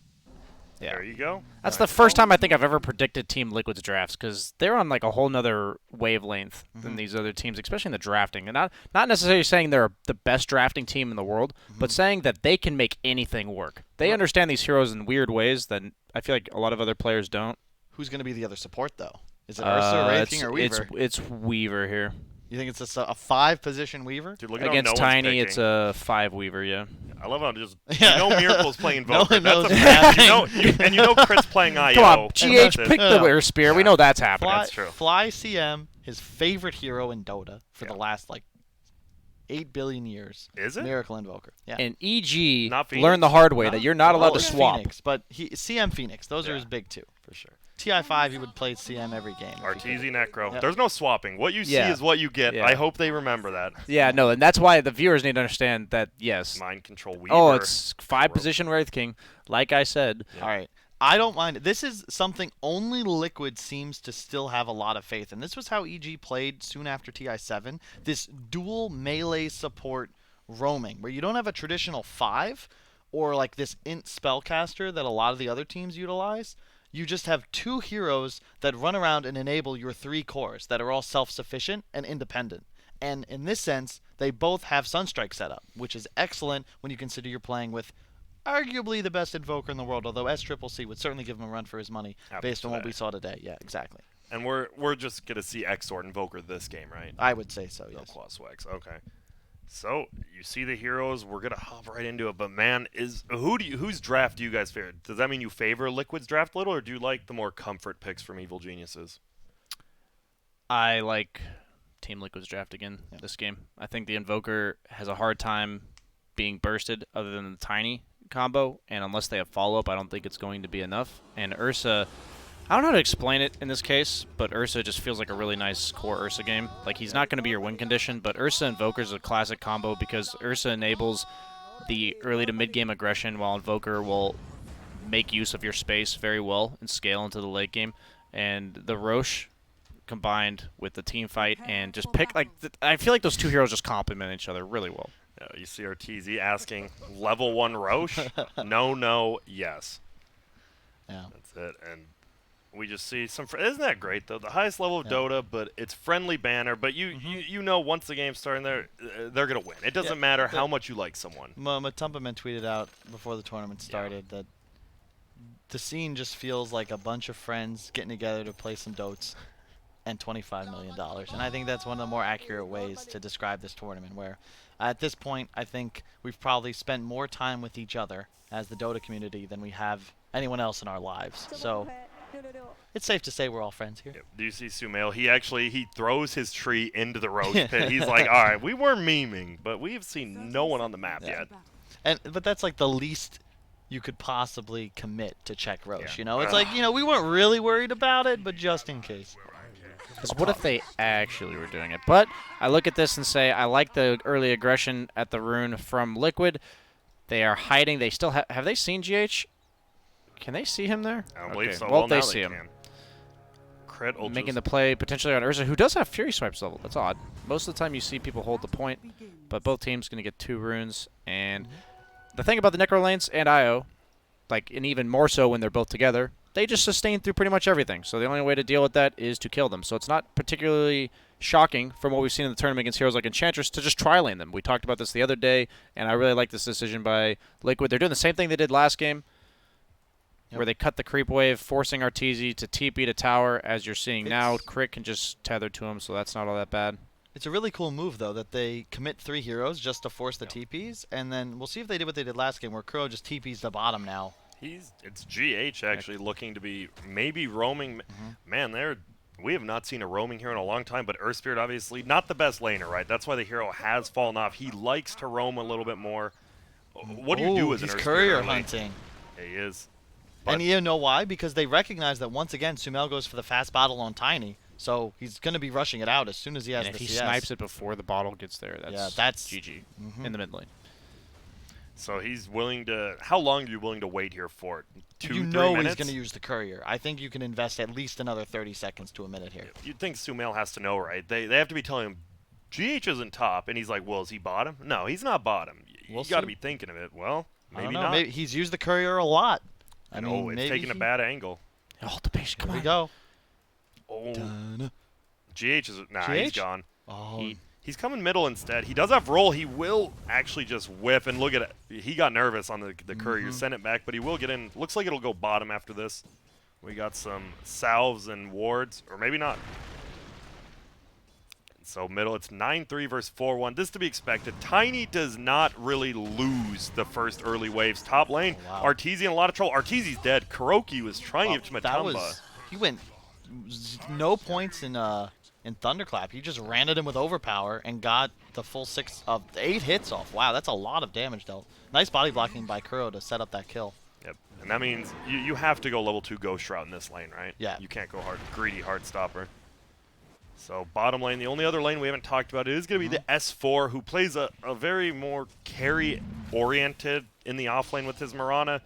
Speaker 1: There you go.
Speaker 2: That's the first time I think I've ever predicted Team Liquid's drafts because they're on like a whole nother wavelength than these other teams, especially in the drafting. And not necessarily saying they're the best drafting team in the world, but saying that they can make anything work. They understand these heroes in weird ways that I feel like a lot of other players don't.
Speaker 3: Who's going to be the other support, though? Is it Ursa, Wraith King, or Weaver?
Speaker 2: It's Weaver here.
Speaker 3: You think it's a 5-position Weaver?
Speaker 1: Dude, look at
Speaker 2: Against
Speaker 1: how no one's
Speaker 2: Tiny, it's
Speaker 1: picking.
Speaker 2: a 5 Weaver, yeah.
Speaker 1: I love how just
Speaker 3: Yeah.
Speaker 1: Miracle's playing
Speaker 3: No
Speaker 1: Invoker.
Speaker 3: one
Speaker 1: That's
Speaker 3: knows
Speaker 1: a fact.
Speaker 3: anything.
Speaker 1: And you know Chris playing IO.
Speaker 2: Come on,
Speaker 1: And
Speaker 2: GH
Speaker 1: that's it.
Speaker 2: picked the Wear Spear. We know that's happening.
Speaker 3: Fly,
Speaker 1: That's true.
Speaker 3: Fly CM, his favorite hero in Dota for the
Speaker 1: Yeah.
Speaker 3: last 8 billion years.
Speaker 1: Is it?
Speaker 3: Miracle Invoker. Yeah.
Speaker 2: And EG
Speaker 1: Not Phoenix?
Speaker 2: learned the hard way
Speaker 3: No.
Speaker 2: that you're not allowed to
Speaker 3: Well,
Speaker 2: swap.
Speaker 3: Phoenix, but CM Phoenix. Those are
Speaker 1: Yeah.
Speaker 3: his big 2.
Speaker 1: For sure.
Speaker 3: TI5, he would play CM every game. if he
Speaker 1: Arteezy
Speaker 3: could.
Speaker 1: Necro.
Speaker 3: Yep.
Speaker 1: There's no swapping. What you see
Speaker 2: Yeah.
Speaker 1: is what you get.
Speaker 2: Yeah.
Speaker 1: I hope they remember that.
Speaker 2: Yeah, no, and that's why the viewers need to understand that, yes.
Speaker 1: Mind control Weaver.
Speaker 2: Oh, it's 5-position Wraith King. Like I said,
Speaker 3: All right. I don't mind. This is something only Liquid seems to still have a lot of faith in. This was how EG played soon after TI7. This dual melee support roaming, where you don't have a traditional 5 or this int spellcaster that a lot of the other teams utilize. You just have 2 heroes that run around and enable your 3 cores that are all self-sufficient and independent. And in this sense, they both have Sunstrike set up, which is excellent when you consider you're playing with arguably the best Invoker in the world, although SCCC would certainly give him a run for his money
Speaker 1: After
Speaker 3: based on what
Speaker 1: today.
Speaker 3: we saw today. Yeah, exactly.
Speaker 1: And we're just gonna see Exort Invoker this game, right?
Speaker 3: I would say so,
Speaker 1: No
Speaker 3: yes.
Speaker 1: claw swags. Okay. So you see the heroes. We're gonna hop right into it. But man, whose draft do you guys favor? Does that mean you favor Liquid's draft a little, or do you like the more comfort picks from Evil Geniuses?
Speaker 2: I like Team Liquid's draft again this game. I think the Invoker has a hard time being bursted other than the Tiny combo, and unless they have follow-up, I don't think it's going to be enough. And Ursa, I don't know how to explain it in this case, but Ursa just feels like a really nice core Ursa game. Like, he's not going to be your win condition, but Ursa Invoker is a classic combo because Ursa enables the early to mid-game aggression while Invoker will make use of your space very well and scale into the late game. And the Roche combined with the team fight and just pick, I feel like those 2 heroes just complement each other really well.
Speaker 1: You see Arteezy asking level 1 Roche? No, yes.
Speaker 3: Yeah.
Speaker 1: That's it. And we just see some. Isn't that great though? The highest level of Dota, but it's friendly banner. But you know once the game's starting, they're gonna win. It doesn't matter how much you like someone.
Speaker 3: Matumbaman tweeted out before the tournament started that the scene just feels like a bunch of friends getting together to play some Dotes and $25 million. And I think that's one of the more accurate ways to describe this tournament, where at this point, I think we've probably spent more time with each other as the Dota community than we have anyone else in our lives. So it's safe to say we're all friends here.
Speaker 1: Do you see Sumail? He throws his tree into the Roche pit. He's like, all right, we were memeing, but we have seen no one on the map yet.
Speaker 3: But that's the least you could possibly commit to check Roche.
Speaker 1: Yeah.
Speaker 3: It's we weren't really worried about it, but just in case.
Speaker 2: Because what if they actually were doing it? But I look at this and say, I like the early aggression at the rune from Liquid. They are hiding. They still have they seen GH? Can they see him there?
Speaker 1: I don't believe so.
Speaker 2: Well,
Speaker 1: Well,
Speaker 2: they
Speaker 1: now
Speaker 2: see him.
Speaker 1: can. Crit will
Speaker 2: Making
Speaker 1: just-
Speaker 2: the play potentially on Urza, who does have Fury Swipes level. That's odd. Most of the time you see people hold the point, but both teams going to get 2 runes. And the thing about the Necro lanes and IO, and even more so when they're both together, they just sustain through pretty much everything. So the only way to deal with that is to kill them. So it's not particularly shocking from what we've seen in the tournament against heroes like Enchantress to just tri-lane them. We talked about this the other day, and I really like this decision by Liquid. They're doing the same thing they did last game, where they cut the creep wave, forcing Arteezy to TP to tower, as you're seeing now. Crit can just tether to him, so that's not all that bad.
Speaker 3: It's a really cool move, though, that they commit 3 heroes just to force the TPs, and then we'll see if they did what they did last game, where Kuro just TPs the bottom now.
Speaker 1: It's GH actually looking to be maybe roaming. Man, we have not seen a roaming hero in a long time, but Earth Spirit obviously not the best laner, right? That's why the hero has fallen off. He likes to roam a little bit more. What do you do as an
Speaker 3: he's
Speaker 1: Earth
Speaker 3: courier
Speaker 1: Spirit early?
Speaker 3: hunting.
Speaker 1: Yeah, he is.
Speaker 3: And you know why? Because they recognize that once again, Sumail goes for the fast bottle on Tiny, so he's going to be rushing it out as soon as he has
Speaker 2: And
Speaker 3: the
Speaker 2: if he
Speaker 3: CS.
Speaker 2: snipes it before the bottle gets there, that's GG in the mid lane.
Speaker 1: So he's willing to. How long are you willing to wait here for it? 2-3
Speaker 3: You know
Speaker 1: minutes?
Speaker 3: he's going to use the courier. I think you can invest at least another 30 seconds to a minute here.
Speaker 1: You'd think Sumail has to know, right? They have to be telling him GH isn't top, and he's like, well, is he bottom? No, he's not bottom. You
Speaker 3: We'll
Speaker 1: got to
Speaker 3: see.
Speaker 1: be thinking of it. Well,
Speaker 3: I don't
Speaker 1: maybe
Speaker 3: know.
Speaker 1: not.
Speaker 3: Maybe he's used the courier a lot. I
Speaker 1: No,
Speaker 3: mean,
Speaker 1: it's
Speaker 3: maybe
Speaker 1: taking a bad angle.
Speaker 2: Oh, the patient, come
Speaker 3: Here
Speaker 2: on.
Speaker 3: we go.
Speaker 1: Oh,
Speaker 3: Dun.
Speaker 1: GH is he's
Speaker 3: GH?
Speaker 1: gone.
Speaker 3: Oh,
Speaker 1: He's coming middle instead. He does have roll. He will actually just whiff and look at it. He got nervous on the courier. Sent it back, but he will get in. Looks like it'll go bottom after this. We got some salves and wards, or maybe not. So middle, it's 9-3 versus 4-1. This is to be expected. Tiny does not really lose the first early waves. Top lane,
Speaker 3: wow.
Speaker 1: Arteezy, a lot of trouble. Arteezy's dead. Kuroki was trying to get to
Speaker 3: that
Speaker 1: Matumba.
Speaker 3: was he went no points in Thunderclap. He just ran at him with overpower and got the full 8 hits off. Wow, that's a lot of damage dealt. Nice body blocking by Kuro to set up that kill.
Speaker 1: Yep, and that means you have to go level 2 Ghost Shroud in this lane, right?
Speaker 3: Yeah.
Speaker 1: You can't go greedy hard stopper. So bottom lane, the only other lane we haven't talked about is going to be the S4, who plays a very more carry-oriented in the off lane with his Mirana.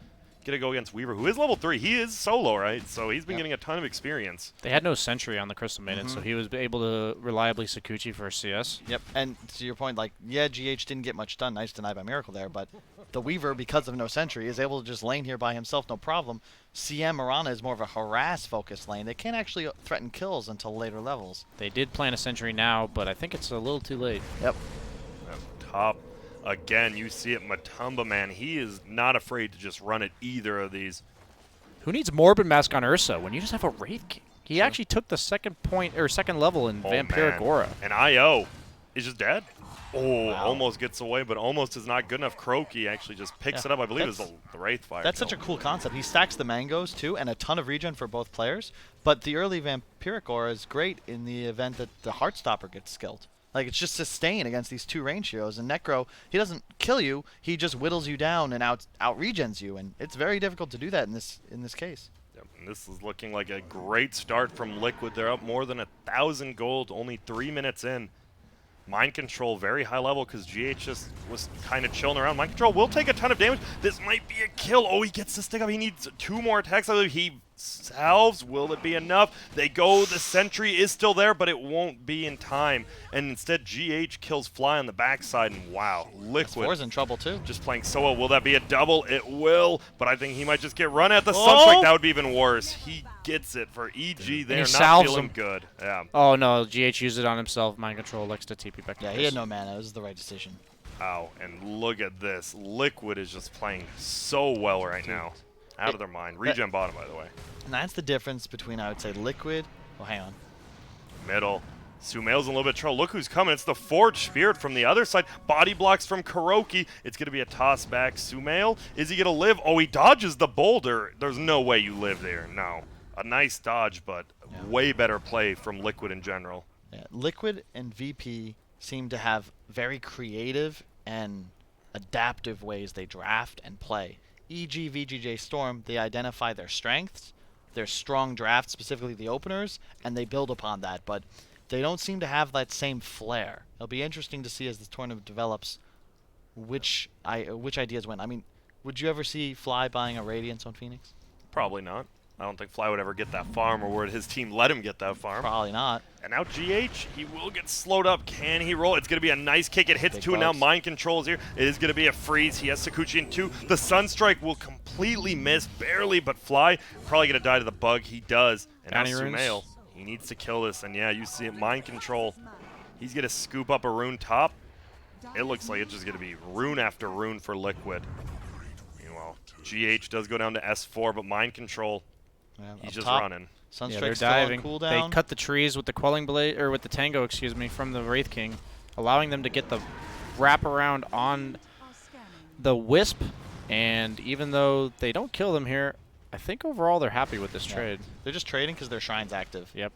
Speaker 1: Going to go against Weaver, who is level 3. He is solo, right? So he's been getting a ton of experience.
Speaker 2: They had no sentry on the Crystal Maiden, so he was able to reliably Sakuchi for CS.
Speaker 3: Yep, and to your point, like, yeah, GH didn't get much done. Nice denied by Miracle there, but the Weaver, because of no sentry, is able to just lane here by himself, no problem. CM Mirana is more of a harass-focused lane. They can't actually threaten kills until later levels.
Speaker 2: They did plan a sentry now, but I think it's a little too late.
Speaker 3: Yep.
Speaker 1: Top. Again, you see it, Matumba, man. He is not afraid to just run at either of these.
Speaker 2: Who needs Morbid Mask on Ursa when you just have a Wraith King? He actually took the second level in Vampiric
Speaker 1: man.
Speaker 2: Aura.
Speaker 1: And IO is just dead. Oh,
Speaker 3: Wow.
Speaker 1: almost gets away, but almost is not good enough. Croaky actually just picks it up. I believe it was the Wraith Fire.
Speaker 3: That's such a cool concept. He stacks the mangoes, too, and a ton of regen for both players. But the early Vampiric Aura is great in the event that the Heartstopper gets skilled. Like, it's just sustain against these 2 range heroes. And Necro, he doesn't kill you. He just whittles you down and out-regens you. And it's very difficult to do that in this case.
Speaker 1: Yep, and this is looking like a great start from Liquid. They're up more than 1,000 gold, only 3 minutes in. Mind Control, very high level, because GH just was kind of chilling around. Mind Control will take a ton of damage. This might be a kill. Oh, he gets the stick up. He needs 2 more attacks. I believe he salves. Will it be enough? They go. The sentry is still there, but it won't be in time. And instead, GH kills Fly on the backside. And wow, Liquid
Speaker 3: S4's in trouble, too.
Speaker 1: just playing so well. Will that be a double? It will, but I think he might just get run at the Sunstrike. That would be even worse. He gets it for EG. They're not
Speaker 2: salves
Speaker 1: feeling
Speaker 2: him.
Speaker 1: good. Yeah.
Speaker 2: Oh no, GH used it on himself. Mind Control likes to TP back to
Speaker 3: Yeah, he had no mana. It was the right decision.
Speaker 1: Wow, and look at this. Liquid is just playing so well right now. Out of their mind. Regen bottom, by the way.
Speaker 3: And that's the difference between, I would say, Liquid. Oh, hang on.
Speaker 1: Middle. Sumail's in a little bit of trouble. Look who's coming. It's the Forge Spirit from the other side. Body blocks from Kuroki. It's going to be a toss back. Sumail, is he going to live? Oh, he dodges the boulder. There's no way you live there. No. A nice dodge, but way better play from Liquid in general.
Speaker 3: Yeah, Liquid and VP seem to have very creative and adaptive ways they draft and play. E.g. VGJ Storm, they identify their strengths, their strong draft, specifically the openers, and they build upon that, but they don't seem to have that same flair. It'll be interesting to see as the tournament develops which ideas win. I mean, would you ever see Fly buying a Radiance on Phoenix?
Speaker 1: Probably not. I don't think Fly would ever get that farm, or would his team let him get that farm.
Speaker 3: Probably not.
Speaker 1: And now GH, he will get slowed up. Can he roll? It's going to be a nice kick. It hits
Speaker 3: Big
Speaker 1: 2, and now
Speaker 3: bugs.
Speaker 1: Mind Control is here. It is going to be a freeze. He has Sakuchi in 2. The Sunstrike will completely miss, barely, but Fly probably going to die to the bug. He does. And now
Speaker 2: Bounty runes.
Speaker 1: Sumail, he needs to kill this. And yeah, you see it, Mind Control. He's going to scoop up a rune top. It looks like it's just going to be rune after rune for Liquid. Meanwhile, GH does go down to S4, but Mind Control
Speaker 3: Yeah,
Speaker 1: He's
Speaker 3: up
Speaker 1: just
Speaker 3: top,
Speaker 1: running.
Speaker 2: Yeah, they're
Speaker 3: Sunstrike's still on
Speaker 2: diving.
Speaker 3: cooldown.
Speaker 2: They cut the trees with the quelling blade, or with the tango, excuse me, from the Wraith King, allowing them to get the wrap around on the Wisp. And even though they don't kill them here, I think overall they're happy with this trade.
Speaker 3: They're just trading because their Shrine's active.
Speaker 2: Yep.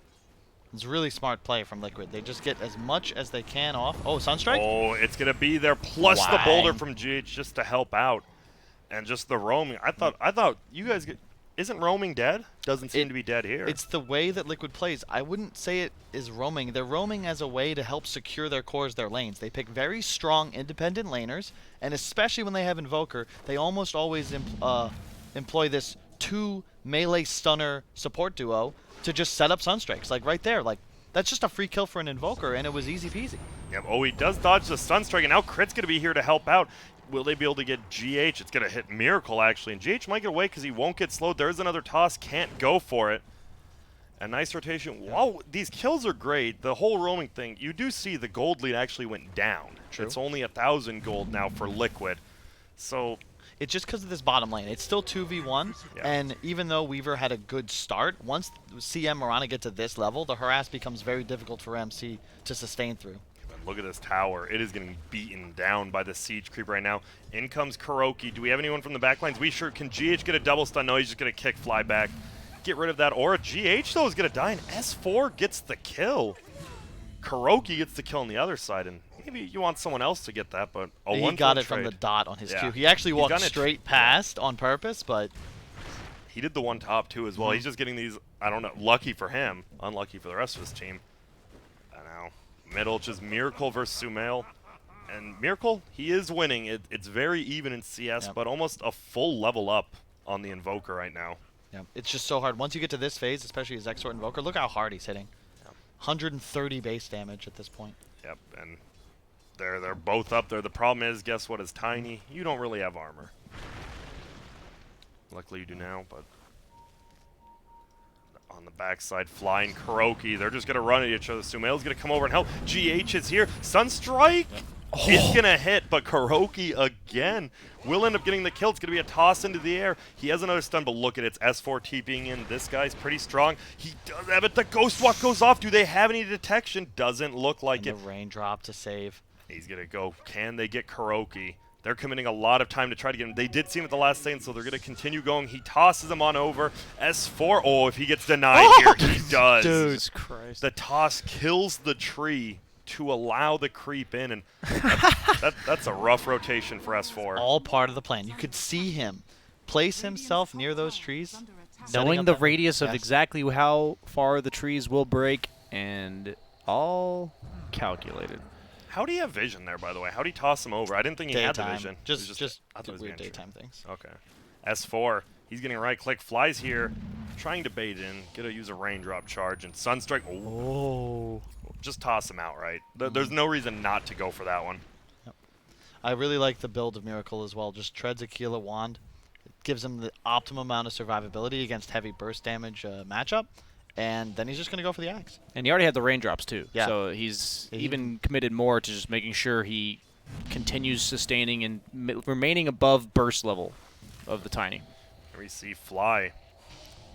Speaker 3: It's a really smart play from Liquid. They just get as much as they can off. Oh, Sunstrike?
Speaker 1: Oh, it's going to be there, plus the boulder
Speaker 3: Wang.
Speaker 1: from GH just to help out. And just the roaming. I thought you guys isn't roaming dead? Doesn't seem to be dead here.
Speaker 3: It's the way that Liquid plays. I wouldn't say it is roaming. They're roaming as a way to help secure their cores, their lanes. They pick very strong independent laners, and especially when they have Invoker, they almost always employ this 2 melee stunner support duo to just set up Sunstrikes. Like right there, like that's just a free kill for an Invoker, and it was easy peasy.
Speaker 1: Yep. Oh, he does dodge the Sunstrike, and now Crit's going to be here to help out. Will they be able to get GH? It's going to hit Miracle, actually. And GH might get away because he won't get slowed. There is another toss. Can't go for it. A nice rotation. Wow, these kills are great. The whole roaming thing, you do see the gold lead actually went down.
Speaker 3: True.
Speaker 1: It's only 1,000 gold now for Liquid. So
Speaker 3: It's just because of this bottom lane. It's still 2v1,
Speaker 1: Yeah.
Speaker 3: and even though Weaver had a good start, once CM Mirana get to this level, the harass becomes very difficult for MC to sustain through.
Speaker 1: look at this tower. It is getting beaten down by the siege creep right now. In comes Kuroki. Do we have anyone from the backlines? We sure can. GH get a double stun? No, he's just going to kick fly back. Get rid of that aura. GH, though, is going to die, and S4 gets the kill. Kuroki gets the kill on the other side, and maybe you want someone else to get that, but a
Speaker 3: He
Speaker 1: one
Speaker 3: got it
Speaker 1: trade.
Speaker 3: from the dot on his
Speaker 1: Yeah.
Speaker 3: Q. He actually
Speaker 1: He's
Speaker 3: walked
Speaker 1: done it-
Speaker 3: straight past on purpose, but
Speaker 1: He did the one top, too, as well. He's just getting these, I don't know, lucky for him, unlucky for the rest of his team. And now, middle, just Miracle versus Sumail. And Miracle, he is winning. It's very even in CS,
Speaker 3: Yep.
Speaker 1: but almost a full level up on the Invoker right now.
Speaker 3: yeah, it's just so hard. Once you get to this phase, especially his Exort Invoker, look how hard he's hitting. 130 base damage at this point.
Speaker 1: Yep, and they're both up there. The problem is, guess what is tiny? You don't really have armor. Luckily you do now, but on the backside, flying Kuroki. They're just going to run at each other. Sumail's going to come over and help. GH is here. Sunstrike is going to hit, but Kuroki again will end up getting the kill. It's going to be a toss into the air. He has another stun, but look at it. It's S4 TPing in. This guy's pretty strong. He does have it. The Ghost Walk goes off. Do they have any detection? Doesn't look like
Speaker 3: And
Speaker 1: it.
Speaker 3: the raindrop to save.
Speaker 1: He's going to go. Can they get Kuroki? They're committing a lot of time to try to get him. They did see him at the last second, so they're going to continue going. He tosses him on over. S4. Oh, if he gets denied here, he does.
Speaker 2: Jesus Christ.
Speaker 1: The toss kills the tree to allow the creep in, and that's a rough rotation for S4.
Speaker 3: All part of the plan. You could see him place himself near those trees. setting
Speaker 2: Knowing
Speaker 3: up
Speaker 2: the
Speaker 3: that-
Speaker 2: radius of
Speaker 3: Yes.
Speaker 2: exactly how far the trees will break, and all calculated.
Speaker 1: How do you have vision there, by the way? How do you toss him over? I didn't think he had the
Speaker 3: Daytime.
Speaker 1: vision. It
Speaker 3: Just
Speaker 1: was I thought it was
Speaker 3: weird
Speaker 1: gonna shoot.
Speaker 3: daytime things.
Speaker 1: Okay. S4, he's getting right click, flies here, trying to bait in, gonna use a raindrop charge, and Sunstrike,
Speaker 3: Oh.
Speaker 1: just toss him out, right? There's no reason not to go for that one.
Speaker 3: I really like the build of Miracle as well. Just treads Aquila Wand. It gives him the optimum amount of survivability against heavy burst damage matchup. And then he's just going to go for the axe.
Speaker 2: And he already had the raindrops, too.
Speaker 3: Yeah.
Speaker 2: So he's
Speaker 3: He-
Speaker 2: even committed more to just making sure he continues sustaining and remaining above burst level of the Tiny.
Speaker 1: Here we see Fly.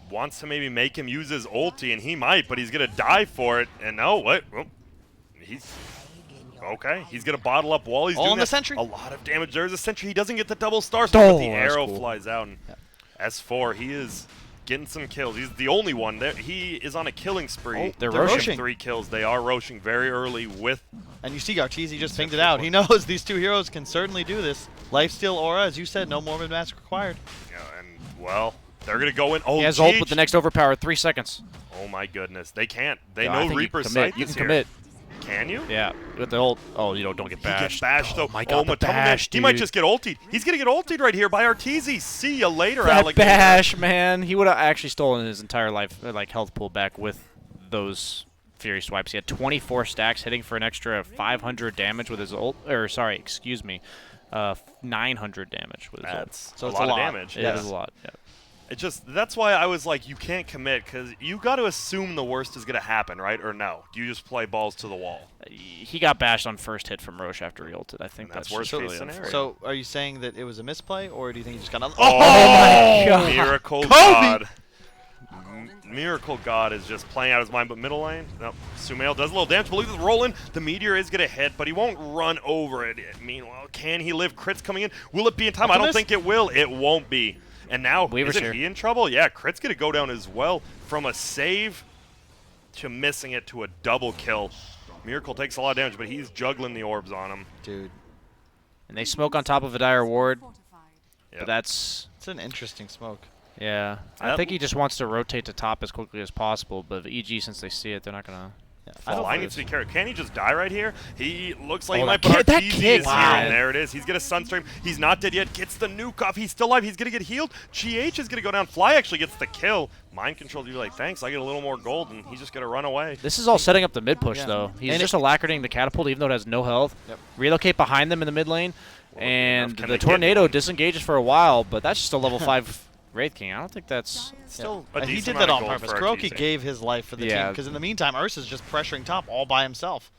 Speaker 1: Wants to maybe make him use his ulti, and he might, but he's going to die for it. And no, what? Oh, he's... Okay, he's going to bottle up while he's
Speaker 3: All
Speaker 1: doing
Speaker 3: on the
Speaker 1: that.
Speaker 3: sentry?
Speaker 1: A lot of damage. There's a sentry. He doesn't get the double star, but
Speaker 2: Oh,
Speaker 1: the
Speaker 2: that's
Speaker 1: arrow
Speaker 2: cool.
Speaker 1: flies out. And
Speaker 3: Yep.
Speaker 1: S4, he is getting some kills. He's the only one. He is on a killing spree.
Speaker 3: Oh,
Speaker 2: they're
Speaker 3: they're
Speaker 2: rushing.
Speaker 3: rushing.
Speaker 1: 3 kills. They are roshing very early with...
Speaker 3: And you see Arteezy just pinged it
Speaker 1: Except
Speaker 3: out.
Speaker 1: for
Speaker 3: He knows these two heroes can certainly do this. Lifesteal Aura, as you said, no Morbid Mask required.
Speaker 1: and, well, they're going to go in. Oh,
Speaker 2: He has ult
Speaker 1: GH.
Speaker 2: with the next overpower, 3 seconds.
Speaker 1: Oh, my goodness. They can't. They
Speaker 2: Yeah, I
Speaker 1: know
Speaker 2: think
Speaker 1: Reaper's
Speaker 2: you can commit.
Speaker 1: sight
Speaker 2: You
Speaker 1: is
Speaker 2: can
Speaker 1: here.
Speaker 2: commit.
Speaker 1: Can you?
Speaker 2: Yeah, with the ult. Oh, you don't get
Speaker 1: He
Speaker 2: bashed.
Speaker 1: gets bashed, though.
Speaker 2: Oh my God, the
Speaker 1: Matoma Man,
Speaker 2: bash,
Speaker 1: he might
Speaker 2: dude.
Speaker 1: just get ultied. He's going to get ultied right here by Arteezy. See you later,
Speaker 2: That
Speaker 1: alligator.
Speaker 2: bash, man. He would have actually stolen his entire life, like health pool back with those Fury swipes. He had 24 stacks, hitting for an extra 500 damage with his ult. Or sorry, excuse me, 900 damage with his ult.
Speaker 1: That's
Speaker 3: So
Speaker 1: a
Speaker 3: it's
Speaker 1: lot
Speaker 3: a
Speaker 1: of
Speaker 3: lot.
Speaker 1: damage.
Speaker 2: It
Speaker 3: Yes.
Speaker 2: is a lot. Yeah.
Speaker 1: It just that's why I was like, you can't commit because you got to assume the worst is going to happen, right? Or no? Do you just play balls to the wall?
Speaker 2: He got bashed on first hit from Roche after he ulted. I think
Speaker 1: And that's
Speaker 2: that's
Speaker 1: worst
Speaker 2: just
Speaker 1: case
Speaker 2: really
Speaker 1: scenario.
Speaker 2: unfortunate.
Speaker 3: So are you saying that it was a misplay, or do you think he just got on?
Speaker 1: Oh,
Speaker 2: my God.
Speaker 1: Miracle
Speaker 3: Kobe!
Speaker 1: God. Miracle God is just playing out his mind, but middle lane, no. Sumail does a little damage, but look at this rolling. The meteor is going to hit, but he won't run over it. Meanwhile, can he live? Crit's coming in. Will it be in time? I don't think it will. It won't be. And now,
Speaker 2: Weaver's
Speaker 1: isn't
Speaker 2: here.
Speaker 1: he in trouble? Yeah, Crit's going to go down as well. From a save to missing it to a double kill. Miracle takes a lot of damage, but he's juggling the orbs on him.
Speaker 3: Dude,
Speaker 2: And they smoke on top of a dire ward,
Speaker 1: Yep.
Speaker 2: but that's
Speaker 3: it's an interesting smoke.
Speaker 2: yeah. I
Speaker 1: That-
Speaker 2: think he just wants to rotate to top as quickly as possible. But EG, since they see it, they're not gonna.
Speaker 3: Yeah,
Speaker 1: I
Speaker 3: don't
Speaker 1: needs to be careful. Can he just die right here? He looks like he might,
Speaker 2: that
Speaker 1: but
Speaker 2: kick- that
Speaker 1: Arteezy
Speaker 2: kick,
Speaker 1: is
Speaker 2: wow.
Speaker 1: here, and there it is. He's going to Sunstream. He's not dead yet. Gets the nuke off. He's still alive. He's going to get healed. GH is going to go down. Fly actually gets the kill. Mind control, you're like, thanks, I get a little more gold, and he's just going to run away.
Speaker 2: This is all setting up the mid push
Speaker 3: Yeah.
Speaker 2: though. He's
Speaker 3: And
Speaker 2: just alacritating the catapult, even though it has no health.
Speaker 3: Yep.
Speaker 2: Relocate behind them in the mid lane, and
Speaker 1: Can
Speaker 2: the
Speaker 1: they get
Speaker 2: tornado
Speaker 1: one?
Speaker 2: disengages for a while. But that's just a level 5 Wraith King. I don't think that's.
Speaker 1: Still a
Speaker 3: He
Speaker 1: decent
Speaker 3: did that
Speaker 1: amount
Speaker 3: on
Speaker 1: of gold
Speaker 3: purpose.
Speaker 1: for
Speaker 3: Kuroki
Speaker 1: Arteezy.
Speaker 3: gave his life for the team,
Speaker 2: Yeah.
Speaker 3: because in the meantime, Ursa's just pressuring top all by himself.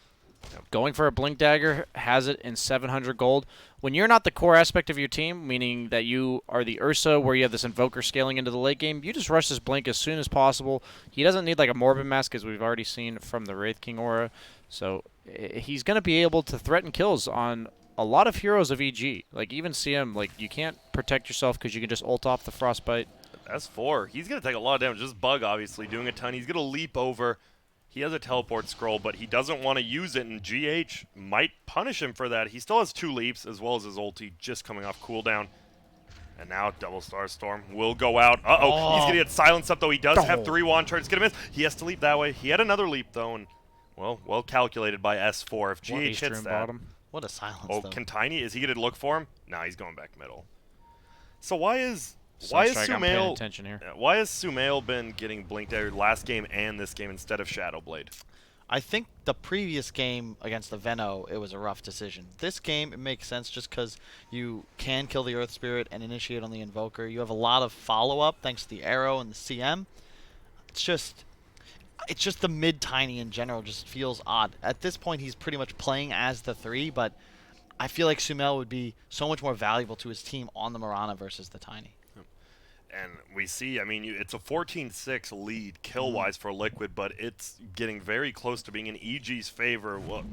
Speaker 2: Going for a Blink Dagger, has it in 700 gold. When you're not the core aspect of your team, meaning that you are the Ursa where you have this Invoker scaling into the late game, you just rush this Blink as soon as possible. He doesn't need like a Morbid Mask, as we've already seen from the Wraith King aura. So he's going to be able to threaten kills on a lot of heroes of EG. Like even CM, like you can't protect yourself because you can just ult off the Frostbite.
Speaker 1: S4, he's going to take a lot of damage. This Bug, obviously, doing a ton. He's going to leap over. He has a teleport scroll, but he doesn't want to use it, and GH might punish him for that. He still has 2 leaps, as well as his ulti just coming off cooldown. And now Double Star Storm will go out. Uh-oh, he's going to get silenced up, though. He does have 3 wand turrets. Going to miss. He has to leap that way. He had another leap, though, and, well calculated by S4. If GH hits that.
Speaker 2: Bottom.
Speaker 3: What a silence,
Speaker 1: Oh,
Speaker 3: though.
Speaker 1: can Tiny, is he going to look for him? No, he's going back middle. So why is
Speaker 2: Sunstrike, I'm paying
Speaker 1: Sumail...
Speaker 2: attention here.
Speaker 1: Why has Sumail been getting blinked out last game and this game instead of Shadowblade?
Speaker 3: I think the previous game against the Veno, it was a rough decision. This game, it makes sense just because you can kill the Earth Spirit and initiate on the Invoker. You have a lot of follow-up thanks to the Arrow and the CM. It's just the mid-Tiny in general just feels odd. At this point, he's pretty much playing as the 3, but I feel like Sumail would be so much more valuable to his team on the Mirana versus the Tiny.
Speaker 1: And we see, I mean, it's a 14-6 lead kill-wise for Liquid, but it's getting very close to being in EG's favor. Well,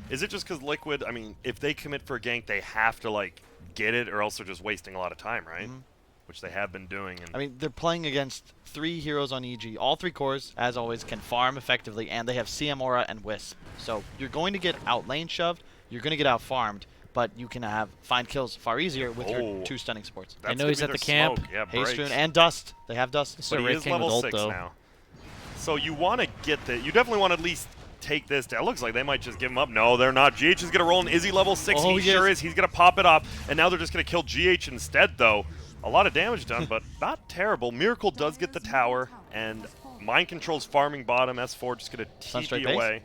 Speaker 1: is it just because Liquid, I mean, if they commit for a gank, they have to, like, get it, or else they're just wasting a lot of time, right? Which they have been doing. And
Speaker 3: I mean, they're playing against 3 heroes on EG. All 3 cores, as always, can farm effectively, and they have CM Aura and Wisp. So you're going to get out lane shoved, you're going to get out farmed, but you can find kills far easier with your 2 stunning supports.
Speaker 1: that's
Speaker 2: I know
Speaker 1: gonna
Speaker 2: he's
Speaker 1: be
Speaker 2: at the
Speaker 1: their
Speaker 2: camp.
Speaker 1: smoke. Yeah,
Speaker 3: Haste
Speaker 1: breaks.
Speaker 3: Rune and Dust. They have Dust.
Speaker 2: This is
Speaker 1: But
Speaker 2: a
Speaker 1: he
Speaker 2: Wraith
Speaker 1: is
Speaker 2: King
Speaker 1: level
Speaker 2: with ult
Speaker 1: 6
Speaker 2: though.
Speaker 1: now. So you want to get the, you definitely want to at least take this down. It looks like they might just give him up. No, they're not. GH is going to roll in. Is he level 6?
Speaker 3: Oh,
Speaker 1: he
Speaker 3: yes.
Speaker 1: sure is. He's going to pop it off. And now they're just going to kill GH instead, though. A lot of damage done, but not terrible. Miracle does get the tower, and Mind Control's farming bottom. S4 just going to
Speaker 3: Sunstrike
Speaker 1: TP
Speaker 3: base?
Speaker 1: away.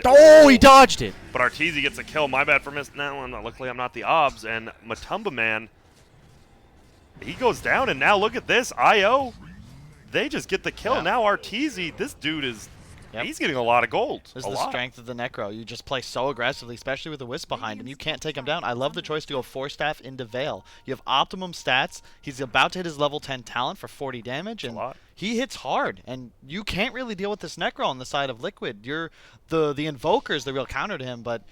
Speaker 2: Oh, he dodged it.
Speaker 1: But Arteezy gets a kill. My bad for missing that one. Luckily, I'm not the obs. And Matumba Man, he goes down. And now look at this. IO, they just get the kill.
Speaker 3: Yeah.
Speaker 1: Now Arteezy, this dude is,
Speaker 3: Yep.
Speaker 1: he's getting a lot of gold.
Speaker 3: This
Speaker 1: a
Speaker 3: is the
Speaker 1: lot.
Speaker 3: strength of the Necro. You just play so aggressively, especially with the Wisp behind him. You can't take him down. I love the choice to go 4-staff into Veil. You have optimum stats. He's about to hit his level 10 talent for 40 damage, and
Speaker 1: lot.
Speaker 3: he hits hard. And you can't really deal with this Necro on the side of Liquid. You're the Invoker's the real counter to him, but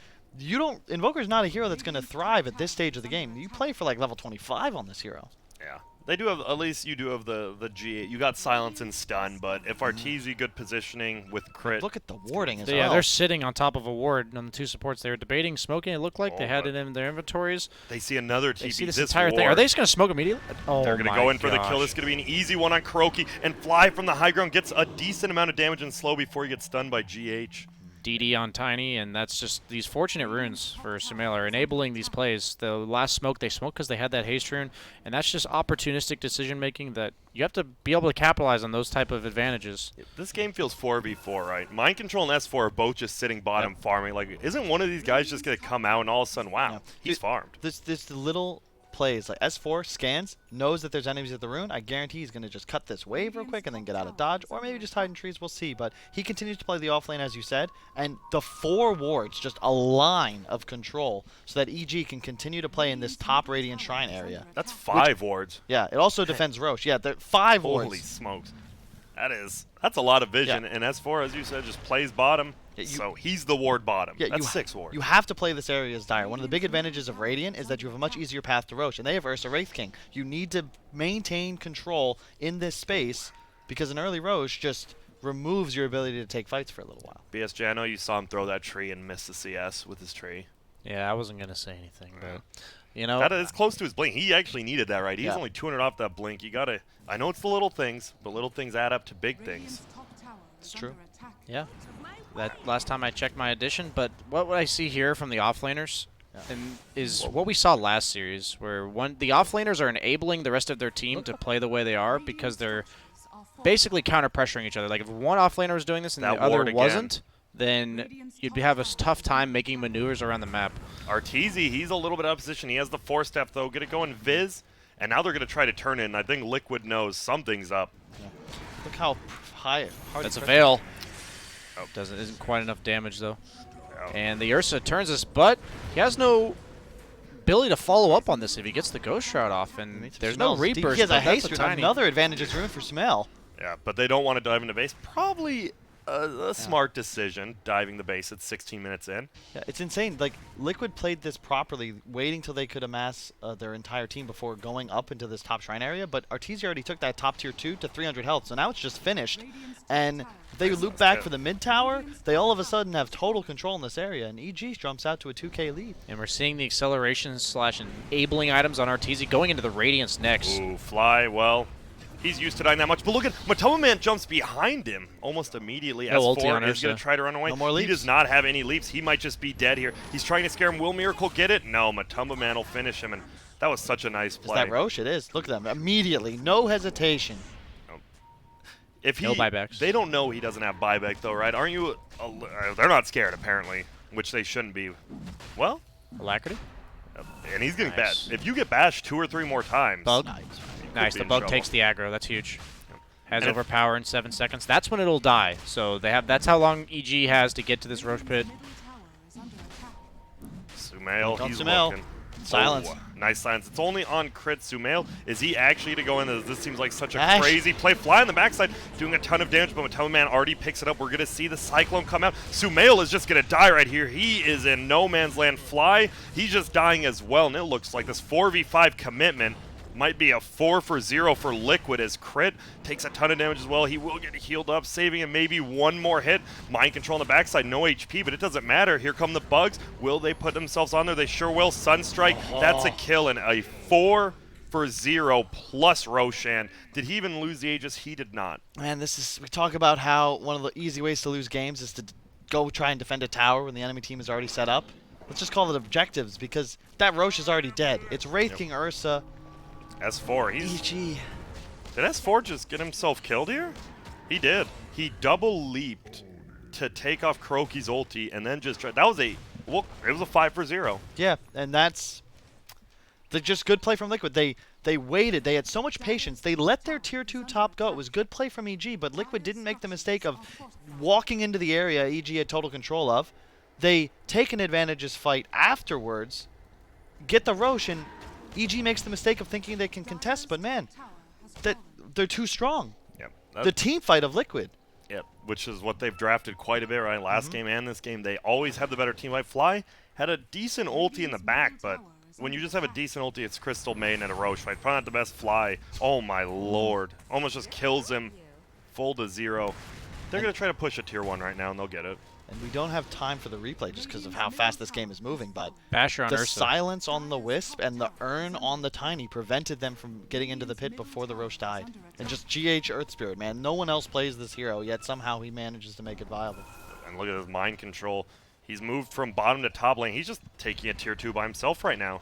Speaker 3: you don't. Invoker's not a hero that's going to thrive at this stage of the game. You play for like level 25 on this hero.
Speaker 1: Yeah. They do have, at least you do have the G. You got silence and stun, but if Arteezy good positioning with crit.
Speaker 3: Look at the warding as
Speaker 2: Yeah,
Speaker 3: well.
Speaker 2: they're sitting on top of a ward on the 2 supports. They were debating smoking. It looked like they
Speaker 1: Oh,
Speaker 2: had
Speaker 1: but
Speaker 2: it in their inventories.
Speaker 1: They see another TP.
Speaker 2: They see this
Speaker 1: This
Speaker 2: entire thing. Are
Speaker 1: ward,
Speaker 2: they just going to smoke immediately? Oh,
Speaker 1: They're going to
Speaker 2: my
Speaker 1: go in for the kill.
Speaker 2: gosh.
Speaker 1: This is going to be an easy one on Kuroki. And Fly from the high ground gets a decent amount of damage and slow before he gets stunned by GH.
Speaker 2: DD on Tiny, and that's just these fortunate runes for Sumail are enabling these plays. The last smoke, they smoked because they had that haste rune, and that's just opportunistic decision-making that you have to be able to capitalize on those type of advantages.
Speaker 1: This game feels 4v4, right? Mind Control and S4 are both just sitting bottom farming. Like, isn't one of these guys just going to come out and all of a sudden, wow,
Speaker 3: Yeah.
Speaker 1: he's farmed?
Speaker 3: This little plays. Like S4 scans, knows that there's enemies at the rune. I guarantee he's going to just cut this wave real quick and then get out of dodge, or maybe just hide in trees. We'll see. But he continues to play the offlane, as you said, and the 4 wards, just a line of control, so that EG can continue to play in this top Radiant Shrine area.
Speaker 1: That's 5 wards.
Speaker 3: Yeah, it also defends Roche. Yeah, 5 wards.
Speaker 1: Holy smokes. That's a lot of vision.
Speaker 3: Yeah.
Speaker 1: And S4, as you said, just plays bottom.
Speaker 3: Yeah,
Speaker 1: So he's the ward bottom.
Speaker 3: Yeah,
Speaker 1: That's 6 wards.
Speaker 3: You have to play this area as Dire. One of the big advantages of Radiant is that you have a much easier path to Roche, and they have Ursa Wraith King. You need to maintain control in this space because an early Roche just removes your ability to take fights for a little while.
Speaker 1: BSJ, I know you saw him throw that tree and miss the CS with his tree.
Speaker 2: Yeah, I wasn't gonna say anything,
Speaker 1: Yeah.
Speaker 2: but you know,
Speaker 1: That is close to his blink. He actually needed that, right? He's
Speaker 3: Yeah.
Speaker 1: only 200 off that blink. You gotta. I know it's the little things, but little things add up to big things.
Speaker 3: It's true.
Speaker 2: yeah. That last time I checked my addition, but what I see here from the offlaners and is what we saw last series, where the offlaners are enabling the rest of their team to play the way they are because they're basically counter pressuring each other. Like if one offlaner was doing this and
Speaker 1: That
Speaker 2: the other
Speaker 1: ward again.
Speaker 2: wasn't, then you'd have a tough time making maneuvers around the map.
Speaker 1: Arteezy, he's a little bit out of position. He has the 4-step, though. Gonna go in Viz, and now they're gonna try to turn in. I think Liquid knows something's up.
Speaker 3: Look how hard
Speaker 2: That's a
Speaker 3: pressure-
Speaker 2: veil.
Speaker 1: Oh.
Speaker 2: Isn't quite enough damage though.
Speaker 1: Oh.
Speaker 2: And the Ursa turns this, but he has no ability to follow up on this if he gets the Ghost Shroud off, and there's no
Speaker 3: Smells.
Speaker 2: Reapers.
Speaker 3: He has a
Speaker 2: but that's
Speaker 3: haste rune.
Speaker 2: tiny.
Speaker 3: Another advantage is rune for Smell.
Speaker 1: Yeah, but they don't want to dive into base. Probably a smart decision, diving the base at 16 minutes in.
Speaker 3: Yeah, it's insane. Like Liquid played this properly, waiting till they could amass their entire team before going up into this top shrine area. But Arteezy already took that top tier 2 to 300 health, so now it's just finished. And if they loop back for the mid tower, they all of a sudden have total control in this area, and EG jumps out to a 2K lead.
Speaker 2: And we're seeing the acceleration / enabling items on Arteezy going into the Radiance next.
Speaker 1: Ooh, Fly, well, he's used to dying that much. But look at Matoma Man jumps behind him almost immediately.
Speaker 2: No ulti on
Speaker 1: S4 is going
Speaker 2: Ursa.
Speaker 1: to try to run away.
Speaker 3: No more
Speaker 1: He
Speaker 3: leaps.
Speaker 1: does not have any leaps. He might just be dead here. He's trying to scare him. Will Miracle get it? No, Matoma Man will finish him, and that was such a nice
Speaker 3: Is
Speaker 1: play.
Speaker 3: that Roche? It is. Look at them. Immediately. No hesitation.
Speaker 1: If he,
Speaker 2: No buybacks.
Speaker 1: They don't know he doesn't have buyback, though, right? Aren't you? They're not scared, apparently, which they shouldn't be. Well,
Speaker 2: Alacrity?
Speaker 1: and he's getting
Speaker 2: Nice.
Speaker 1: bashed. If you get bashed 2 or 3 more times,
Speaker 2: Bug?
Speaker 1: you could
Speaker 2: Nice.
Speaker 1: be
Speaker 2: The
Speaker 1: in
Speaker 2: bug
Speaker 1: trouble.
Speaker 2: takes the aggro. That's huge. Has
Speaker 1: And if-
Speaker 2: overpower in 7 seconds. That's when it'll die. So they have. That's how long EG has to get to this Roche pit.
Speaker 1: Sumail,
Speaker 3: Comes
Speaker 1: he's
Speaker 3: Sumail.
Speaker 1: looking.
Speaker 3: Silence.
Speaker 1: Oh, nice silence. It's only on crit Sumail. Is he actually to go in? This seems like such a
Speaker 3: Ash.
Speaker 1: crazy play. Fly on the backside, doing a ton of damage, but Matoma Man already picks it up. We're going to see the Cyclone come out. Sumail is just going to die right here. He is in no man's land. Fly, he's just dying as well, and it looks like this 4v5 commitment might be a 4-for-0 for Liquid as Crit takes a ton of damage as well. He will get healed up, saving him maybe one more hit. Mind control on the backside, no HP, but it doesn't matter. Here come the bugs. Will they put themselves on there? They sure will. Sunstrike, that's a kill, and a 4-for-0 plus Roshan. Did he even lose the Aegis? He did not.
Speaker 3: Man, we talk about how one of the easy ways to lose games is to go try and defend a tower when the enemy team is already set up. Let's just call it objectives, because that Roche is already dead. It's Wraith King Ursa.
Speaker 1: S4, he's...
Speaker 3: EG.
Speaker 1: Did S4 just get himself killed here? He did. He double leaped to take off Kroki's ulti and then just tried. That was it was a 5-for-0.
Speaker 3: Yeah, and that's just good play from Liquid. They waited. They had so much patience. They let their tier 2 top go. It was good play from EG, but Liquid didn't make the mistake of walking into the area EG had total control of. They take an advantageous fight afterwards, get the Roche, and EG makes the mistake of thinking they can contest, but man, they're too strong.
Speaker 1: Yep.
Speaker 3: The team fight of Liquid.
Speaker 1: Yep. Which is what they've drafted quite a bit, right? Last game and this game, they always have the better team fight. Fly had a decent ulti in the back, but when you just have a decent ulti, it's Crystal Maiden and a Roche fight. Probably not the best Fly. Oh my lord. Almost just kills him. Full to 0. They're going to try to push a tier 1 right now, and they'll get it.
Speaker 3: And we don't have time for the replay just because of how fast this game is moving, but
Speaker 2: Basher on
Speaker 3: the
Speaker 2: Ursa.
Speaker 3: silence on the Wisp and the Urn on the Tiny prevented them from getting into the pit before the Roche died. And just GH Earth Spirit, man. No one else plays this hero, yet somehow he manages to make it viable.
Speaker 1: And look at his mind control. He's moved from bottom to top lane. He's just taking a tier 2 by himself right now.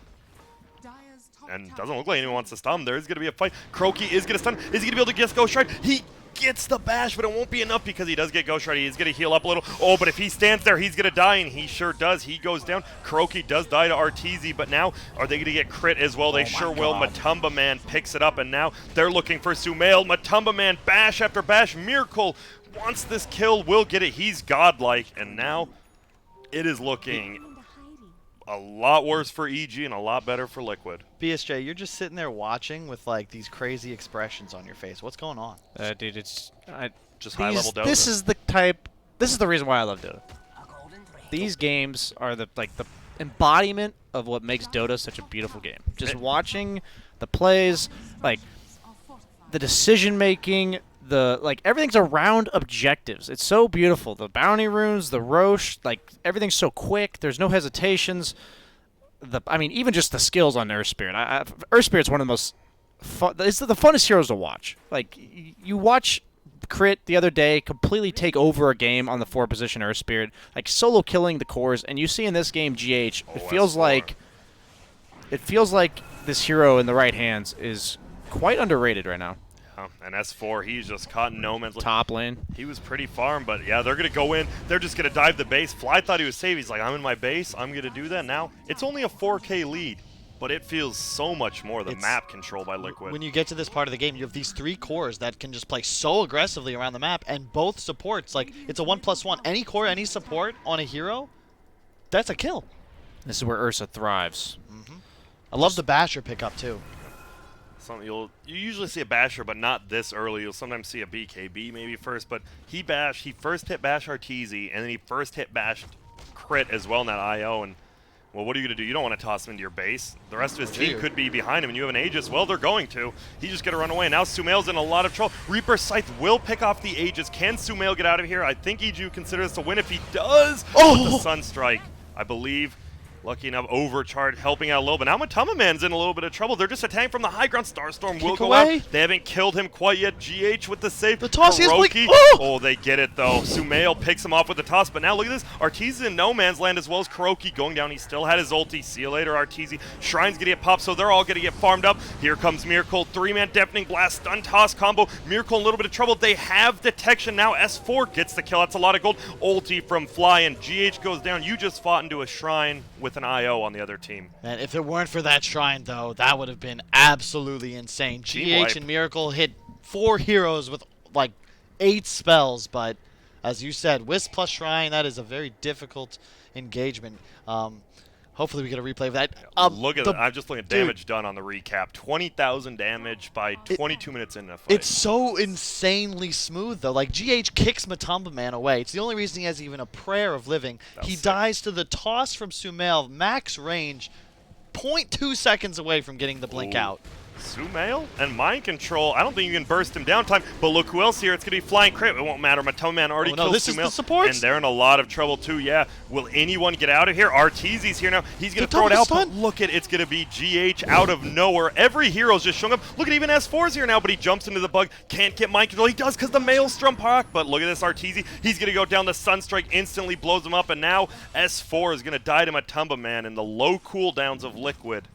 Speaker 1: And doesn't look like anyone wants to stun him. There is going to be a fight. Kroki is going to stun. Is he going to be able to get Ghost Strike? He gets the bash, but it won't be enough because he does get Ghost Rider. He's going to heal up a little. Oh, but if he stands there, he's going to die, and he sure does. He goes down. Kuroki does die to Arteezy, but now are they going to get crit as well? They sure will. Matumba Man picks it up, and now they're looking for Sumail. Matumba Man, bash after bash. Miracle wants this kill, will get it. He's godlike, and now it is looking a lot worse for EG and a lot better for Liquid.
Speaker 3: BSJ, you're just sitting there watching with like these crazy expressions on your face. What's going on?
Speaker 2: Dude, it's
Speaker 1: Just high-level Dota.
Speaker 2: This is the reason why I love Dota. These games are the embodiment of what makes Dota such a beautiful game. Just watching the plays, like the decision making, everything's around objectives. It's so beautiful. The bounty runes, the Roche, like everything's so quick. There's no hesitations. Even just the skills on Earth Spirit. Earth Spirit's one of the most fun. It's the funnest heroes to watch. Like you watch Crit the other day completely take over a game on the 4 position Earth Spirit, like solo killing the cores, and you see in this game GH, it feels like this hero in the right hands is quite underrated right now.
Speaker 1: And S4, he's just caught in no man's land.
Speaker 2: Top lane.
Speaker 1: He was pretty farm, but yeah, they're going to go in. They're just going to dive the base. Fly thought he was safe. He's like, I'm in my base. I'm going to do that now. It's only a 4K lead, but it feels so much more the map control by Liquid.
Speaker 3: When you get to this part of the game, you have these 3 cores that can just play so aggressively around the map, and both supports, like, it's a 1+1. Any core, any support on a hero, that's a kill.
Speaker 2: This is where Ursa thrives.
Speaker 3: I love the Basher pickup, too.
Speaker 1: You usually see a basher, but not this early. You'll sometimes see a BKB maybe first, but he first hit bash Arteezy, and then he first hit bashed Crit as well in that IO, and well, what are you going to do? You don't want to toss him into your base. The rest of his team could be behind him, and you have an Aegis. Well, they're going to. He's just going to run away. Now Sumail's in a lot of trouble. Reaper Scythe will pick off the Aegis. Can Sumail get out of here? I think EG considers this a win. If he does, with the Sunstrike, I believe. Lucky enough, overcharge, helping out a little bit. Now Matumba Man's in a little bit of trouble. They're just attacking from the high ground. Starstorm will go out. They haven't killed him quite yet. GH with the save.
Speaker 3: The toss is like,
Speaker 1: oh, they get it though. Sumail picks him off with the toss, but now look at this. Arteezy in no man's land as well as Kuroki going down. He still had his ulti. See you later, Arteezy. Shrine's gonna get popped, so they're all gonna get farmed up. Here comes Miracle. 3-man deafening blast, stun toss combo. Miracle in a little bit of trouble. They have detection now. S4 gets the kill. That's a lot of gold. Ulti from Fly, and GH goes down. You just fought into a Shrine with an IO on the other team.
Speaker 3: And if it weren't for that Shrine, though, that would have been absolutely insane. GH and Miracle hit 4 heroes with like 8 spells, but as you said, Wisp plus Shrine, that is a very difficult engagement. Hopefully we get a replay of that.
Speaker 1: Look at that. I'm just looking at damage done on the recap. 20,000 damage by 22 minutes in a fight.
Speaker 3: It's so insanely smooth, though. Like, GH kicks Matumba Man away. It's the only reason he has even a prayer of living. He dies to the toss from Sumail, max range, 0.2 seconds away from getting the blink out.
Speaker 1: Sumail and mind control. I don't think you can burst him down time, but look who else here. It's going to be Flying Crit. It won't matter. Matumba Man already killed
Speaker 3: this
Speaker 1: Sumail.
Speaker 3: Is the supports?
Speaker 1: And they're in a lot of trouble too, yeah. Will anyone get out of here? Arteezy's here now. He's going to throw it out, but look at it's going to be GH out of nowhere. Every hero's just showing up. Look at even S4's here now, but he jumps into the bug. Can't get mind control. He does because the Maelstrom proc, but look at this Arteezy. He's going to go down. The Sunstrike instantly blows him up, and now S4 is going to die to Matumba Man, and the low cooldowns of Liquid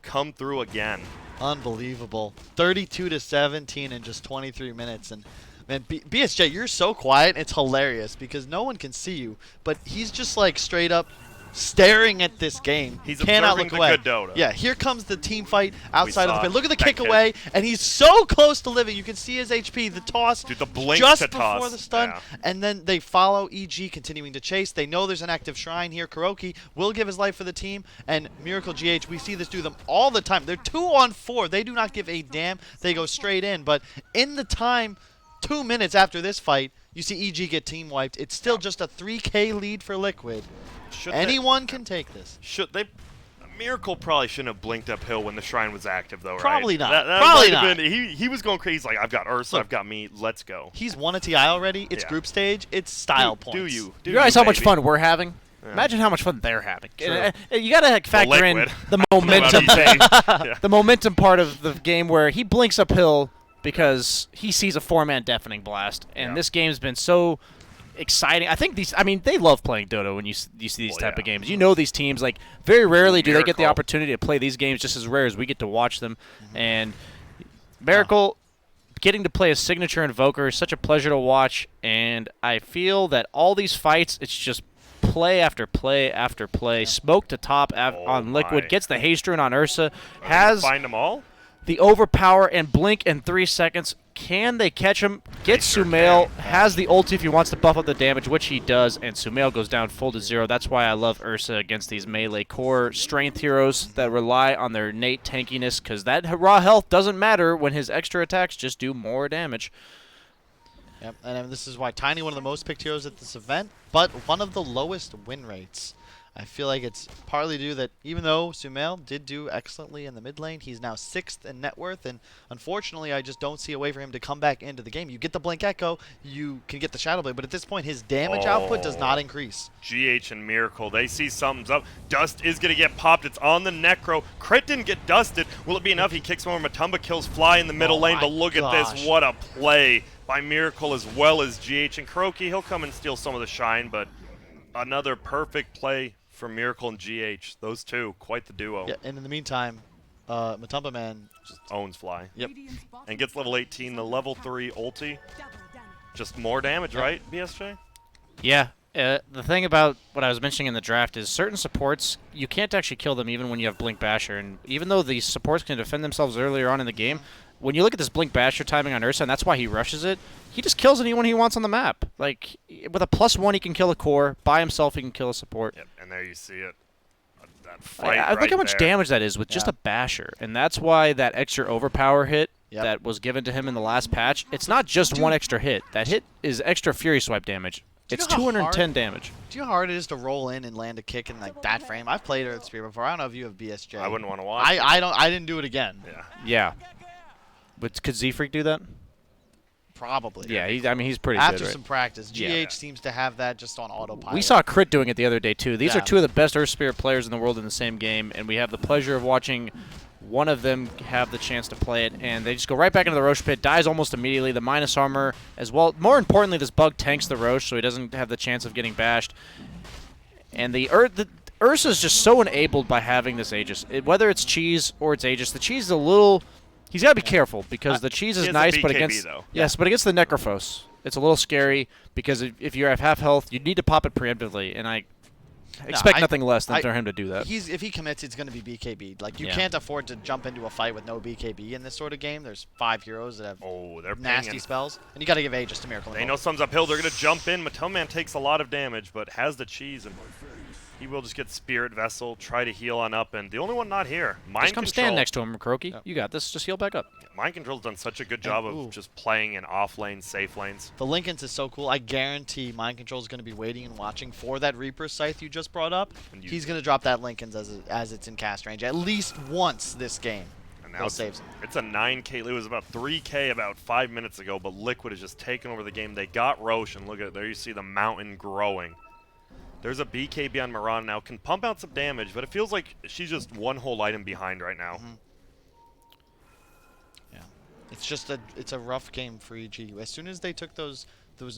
Speaker 1: come through again.
Speaker 3: Unbelievable. 32-17 in just 23 minutes. And man, BSJ, you're so quiet. It's hilarious because no one can see you, but he's just like straight up staring at this game.
Speaker 1: He's
Speaker 3: cannot
Speaker 1: observing
Speaker 3: look
Speaker 1: the
Speaker 3: away.
Speaker 1: good Dota.
Speaker 3: Yeah, here comes the team fight outside of the pit. Look at the kick
Speaker 1: kick.
Speaker 3: away, and he's so close to living. You can see his HP, the toss,
Speaker 1: Dude, the blink
Speaker 3: just
Speaker 1: to
Speaker 3: before
Speaker 1: toss.
Speaker 3: the stun,
Speaker 1: Yeah.
Speaker 3: and then they follow EG continuing to chase. They know there's an active Shrine here. Kuroki will give his life for the team, and Miracle GH, we see this do them all the time. They're 2-on-4. They do not give a damn. They go straight in, but in the time, 2 minutes after this fight, you see EG get team wiped. It's still just a 3K lead for Liquid. Anyone can take this.
Speaker 1: Miracle probably shouldn't have blinked uphill when the Shrine was active, though, right?
Speaker 3: Probably not.
Speaker 1: That
Speaker 3: Probably
Speaker 1: might have
Speaker 3: not.
Speaker 1: been- he was going crazy. He's like, I've got Ursa,
Speaker 3: Look,
Speaker 1: I've got me, let's go.
Speaker 3: He's won a TI already. It's group stage. It's style points.
Speaker 1: Do you?
Speaker 2: You realize how much
Speaker 1: baby.
Speaker 2: fun we're having?
Speaker 1: Yeah.
Speaker 2: Imagine how much fun they're having.
Speaker 1: True.
Speaker 2: You got to factor in
Speaker 1: Liquid.
Speaker 2: the momentum,
Speaker 1: Yeah.
Speaker 2: the momentum part of the game where he blinks uphill because he sees a 4-man deafening blast, and this game's been so exciting. I think they love playing Dota when you see these type of games. You know these teams, like, very rarely do they get the opportunity to play these games, just as rare as we get to watch them. And Miracle getting to play a signature Invoker is such a pleasure to watch, and I feel that all these fights, it's just play after play after play. Smoke to top on Liquid,
Speaker 1: my.
Speaker 2: gets the haste rune on Ursa,
Speaker 1: Gonna
Speaker 2: has
Speaker 1: find them all.
Speaker 2: the overpower and blink in 3 seconds. Can they catch him? Gets
Speaker 1: sure
Speaker 2: Sumail,
Speaker 1: can.
Speaker 2: has the ulti if he wants to buff up the damage, which he does, and Sumail goes down full to 0. That's why I love Ursa against these melee core strength heroes that rely on their innate tankiness, because that raw health doesn't matter when his extra attacks just do more damage.
Speaker 3: Yep, and this is why Tiny one of the most picked heroes at this event, but one of the lowest win rates. I feel like it's partly due that even though Sumail did do excellently in the mid lane, he's now 6th in net worth, and unfortunately I just don't see a way for him to come back into the game. You get the Blink Echo, you can get the Shadow Blade, but at this point his damage output does not increase.
Speaker 1: GH and Miracle, they see something's up. Dust is going to get popped. It's on the Necro. Crit didn't get dusted. Will it be enough? He kicks one more. Matumba kills Fly in the middle lane,
Speaker 3: my
Speaker 1: but look at
Speaker 3: gosh.
Speaker 1: this. What a play by Miracle as well as GH. And Kuroki, he'll come and steal some of the shine, but another perfect play for Miracle and GH. Those two, quite the duo.
Speaker 3: Yeah, and in the meantime, Matumba Man
Speaker 1: Just owns Fly.
Speaker 3: Yep.
Speaker 1: And gets level 18, the level 3 ulti. Just more damage, right, BSJ?
Speaker 2: Yeah. The thing about what I was mentioning in the draft is certain supports, you can't actually kill them even when you have Blink Basher. And even though these supports can defend themselves earlier on in the game, when you look at this Blink Basher timing on Ursa, and that's why he rushes it, he just kills anyone he wants on the map. Like, with a +1, he can kill a core. By himself, he can kill a support.
Speaker 1: Yep, and there you see it. That fight
Speaker 2: Look
Speaker 1: right
Speaker 2: how much
Speaker 1: there.
Speaker 2: damage that is with just a Basher. And that's why that extra overpower hit that was given to him in the last patch, it's not just one extra hit. That hit is extra Fury Swipe damage. It's
Speaker 3: know how
Speaker 2: 210 damage.
Speaker 3: Do you know how hard it is to roll in and land a kick in like that frame? I've played Earth Spear before. I don't know if you have BSJ.
Speaker 1: I wouldn't want to watch.
Speaker 3: I didn't do it again.
Speaker 1: Yeah.
Speaker 2: Yeah. But could Z-Freak do that?
Speaker 3: Probably.
Speaker 2: Yeah, he's pretty
Speaker 3: After
Speaker 2: good, right?
Speaker 3: some practice, GH
Speaker 2: Yeah.
Speaker 3: seems to have that just on autopilot.
Speaker 2: We saw Crit doing it the other day, too. These are
Speaker 3: Yeah.
Speaker 2: two of the best Earth Spirit players in the world in the same game, and we have the pleasure of watching one of them have the chance to play it, and they just go right back into the Roche pit, dies almost immediately. The minus armor as well. More importantly, this bug tanks the Roche, so he doesn't have the chance of getting bashed. And the Ursa's just so enabled by having this Aegis. Whether it's Cheese or it's Aegis, the Cheese is a little... He's got to be careful, because the Cheese
Speaker 1: He
Speaker 2: is
Speaker 1: has
Speaker 2: nice,
Speaker 1: the
Speaker 2: but
Speaker 1: BKB
Speaker 2: against...
Speaker 1: though.
Speaker 2: Yes, but against the Necrophos, it's a little scary, because if you have half health, you need to pop it preemptively, and I expect nothing less than for him to do that.
Speaker 3: If he commits, it's going to be BKB. Like, you
Speaker 2: Yeah.
Speaker 3: can't afford to jump into a fight with no BKB in this sort of game. There's 5 heroes that have
Speaker 1: They're
Speaker 3: nasty
Speaker 1: pinging.
Speaker 3: spells, and you got to give Aegis to Miracle.
Speaker 1: They know something's uphill. They're going to jump in. Matumman takes a lot of damage, but has the cheese, and he will just get Spirit Vessel, try to heal on up, and the only one not here. Mind
Speaker 2: Just come
Speaker 1: Control.
Speaker 2: stand next to him, Kuroki. You got this. Just heal back up.
Speaker 1: Mind Control's done such a good job of just playing in off lanes, safe lanes.
Speaker 3: The Linken's is so cool. I guarantee Mind Control is going to be waiting and watching for that Reaper Scythe you just brought up.
Speaker 1: And
Speaker 3: He's going to drop that Linken's as it's in cast range at least once this game.
Speaker 1: And now
Speaker 3: He'll
Speaker 1: it's,
Speaker 3: save him.
Speaker 1: it's a 9K. It was about 3K about 5 minutes ago, but Liquid has just taken over the game. They got Roche, and look at it. There you see the mountain growing. There's a BKB on Mirana now. Can pump out some damage, but it feels like she's just one whole item behind right now.
Speaker 3: Yeah, it's a rough game for EG. As soon as they took those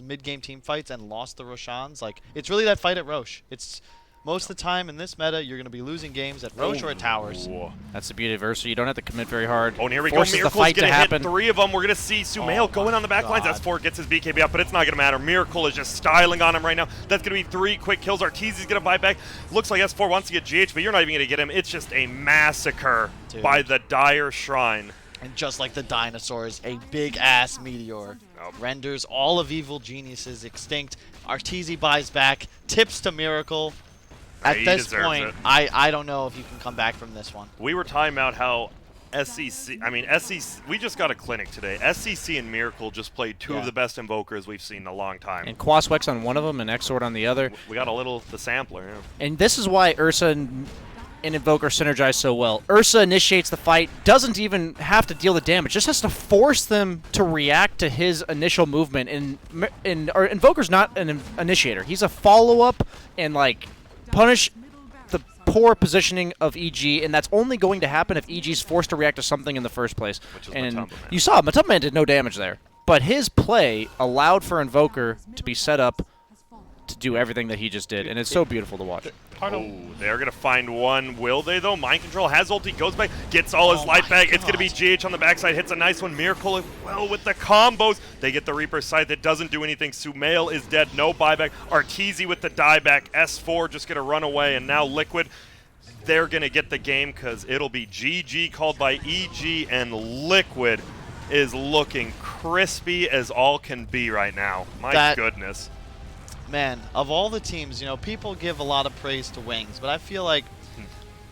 Speaker 3: mid-game team fights and lost the Roshans, like, it's really that fight at Roche. It's most of the time in this meta, you're going to be losing games at Roche or at Towers.
Speaker 1: Ooh.
Speaker 2: That's the beauty of Ursa. You don't have to commit very hard.
Speaker 1: Oh, and here we
Speaker 2: Forces
Speaker 1: go.
Speaker 2: the
Speaker 1: Miracle's
Speaker 2: fight
Speaker 1: going
Speaker 2: to
Speaker 1: to hit
Speaker 2: happen.
Speaker 1: 3 of them. We're going to see Sumail going on the back lines.
Speaker 3: God.
Speaker 1: S4 gets his BKB up, but it's not going to matter. Miracle is just styling on him right now. That's going to be 3 quick kills. Arteezy's going to buy back. Looks like S4 wants to get GH, but you're not even going to get him. It's just a massacre by the Dire Shrine.
Speaker 3: And just like the dinosaurs, a big-ass meteor renders all of Evil Geniuses extinct. Arteezy buys back, tips to Miracle. At
Speaker 1: He
Speaker 3: this
Speaker 1: deserves
Speaker 3: point,
Speaker 1: it.
Speaker 3: I don't know if you can come back from this one.
Speaker 1: We were talking about how SEC, we just got a clinic today. SEC and Miracle just played 2 of the best Invokers we've seen in a long time.
Speaker 2: And Quaswex on one of them and Exort on the other.
Speaker 1: We got the sampler, yeah.
Speaker 2: And this is why Ursa and Invoker synergize so well. Ursa initiates the fight, doesn't even have to deal the damage, just has to force them to react to his initial movement. And Invoker's not an initiator. He's a follow-up and, like, punish the poor positioning of EG, and that's only going to happen if EG's forced to react to something in the first place.
Speaker 1: Which is
Speaker 2: and
Speaker 1: Matumba Man.
Speaker 2: you saw Matumba Man did no damage there, but his play allowed for Invoker to be set up to do everything that he just did, and it's so beautiful to watch.
Speaker 1: Oh, they're going to find one. Will they, though? Mind Control has ulti, goes back, gets all his life back. It's going to be GH on the backside, hits a nice one. Miracle as well with the combos. They get the Reaper Scythe. It doesn't do anything. Sumail is dead, no buyback. Arteezy with the dieback. S4 just going to run away, and now Liquid, they're going to get the game because it'll be GG called by EG, and Liquid is looking crispy as all can be right now. My goodness.
Speaker 3: Man, of all the teams, you know, people give a lot of praise to Wings, but I feel like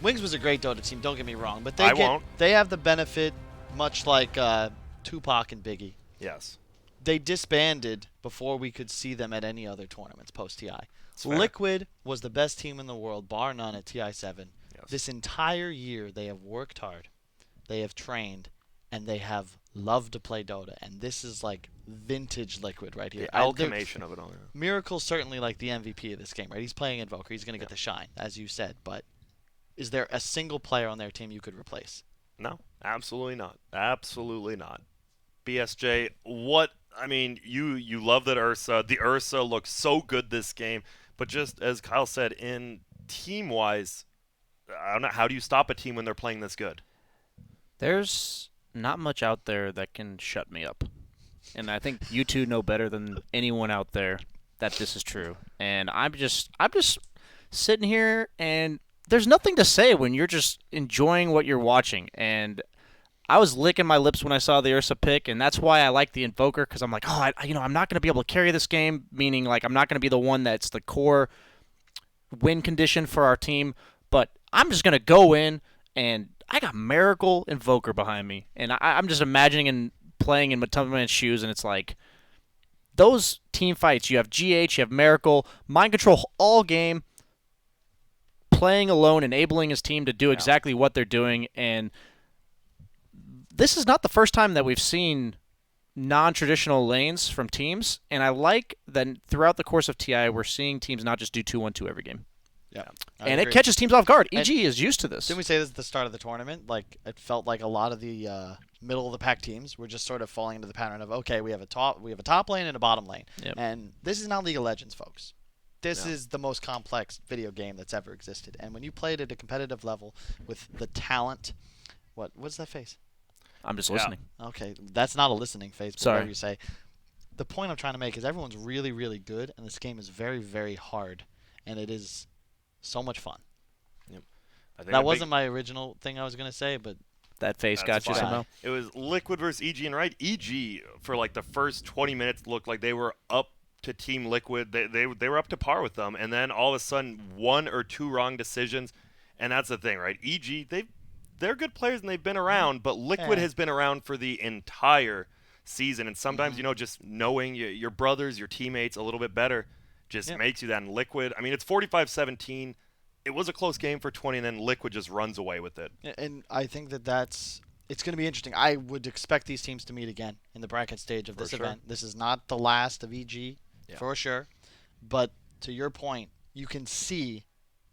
Speaker 3: Wings was a great Dota team, don't get me wrong, but they have the benefit, much like Tupac and Biggie.
Speaker 1: Yes.
Speaker 3: They disbanded before we could see them at any other tournaments post-TI. Liquid was the best team in the world, bar none, at TI7.
Speaker 1: Yes.
Speaker 3: This entire year, they have worked hard, they have trained, and they have loved to play Dota, and this is like vintage Liquid right here.
Speaker 1: The alchemation of it all. Yeah.
Speaker 3: Miracle's certainly like the MVP of this game, right? He's playing Invoker. He's going to get the shine, as you said. But is there a single player on their team you could replace?
Speaker 1: No, absolutely not. Absolutely not. BSJ, what? I mean, you love that Ursa. The Ursa looks so good this game, but just as Kyle said, in team-wise, I don't know. How do you stop a team when they're playing this good?
Speaker 2: There's not much out there that can shut me up. And I think you two know better than anyone out there that this is true. And I'm just sitting here, and there's nothing to say when you're just enjoying what you're watching. And I was licking my lips when I saw the Ursa pick, and that's why I like the Invoker, because I'm like, oh, I'm not going to be able to carry this game, meaning like I'm not going to be the one that's the core win condition for our team, but I'm just going to go in, and I got Miracle Invoker behind me, and I'm just imagining and playing in Matama's shoes, and it's like those team fights. You have GH, you have Miracle, Mind Control all game, playing alone, enabling his team to do exactly what they're doing, and this is not the first time that we've seen non-traditional lanes from teams, and I like that throughout the course of TI, we're seeing teams not just do 2-1-2 every game.
Speaker 3: Yeah.
Speaker 2: And it catches teams off guard. EG is used to this.
Speaker 3: Didn't we say this at the start of the tournament? Like, it felt like a lot of the middle-of-the-pack teams were just sort of falling into the pattern of, okay, we have a top lane and a bottom lane.
Speaker 2: Yep.
Speaker 3: And this is not League of Legends, folks. This is the most complex video game that's ever existed. And when you play it at a competitive level with the talent, what's that face?
Speaker 2: I'm just listening.
Speaker 3: Okay, that's not a listening face, but
Speaker 2: Sorry.
Speaker 3: whatever you say. The point I'm trying to make is everyone's really, really good, and this game is very, very hard, and it is so much fun.
Speaker 1: Yep. I think
Speaker 3: That wasn't my original thing I was going to say, but
Speaker 2: that face got you
Speaker 1: fine.
Speaker 2: somehow.
Speaker 1: It was Liquid versus EG, and right, EG for like the first 20 minutes looked like they were up to Team Liquid. They were up to par with them, and then all of a sudden 1 or 2 wrong decisions, and that's the thing, right? EG, they're good players and they've been around, but Liquid has been around for the entire season, and sometimes just knowing your brothers, your teammates a little bit better just makes you that. And Liquid, I mean, it's 45-17. It was a close game for 20, and then Liquid just runs away with it.
Speaker 3: and I think it's going to be interesting. I would expect these teams to meet again in the bracket stage of this event. This is not the last of EG, for sure. But to your point, you can see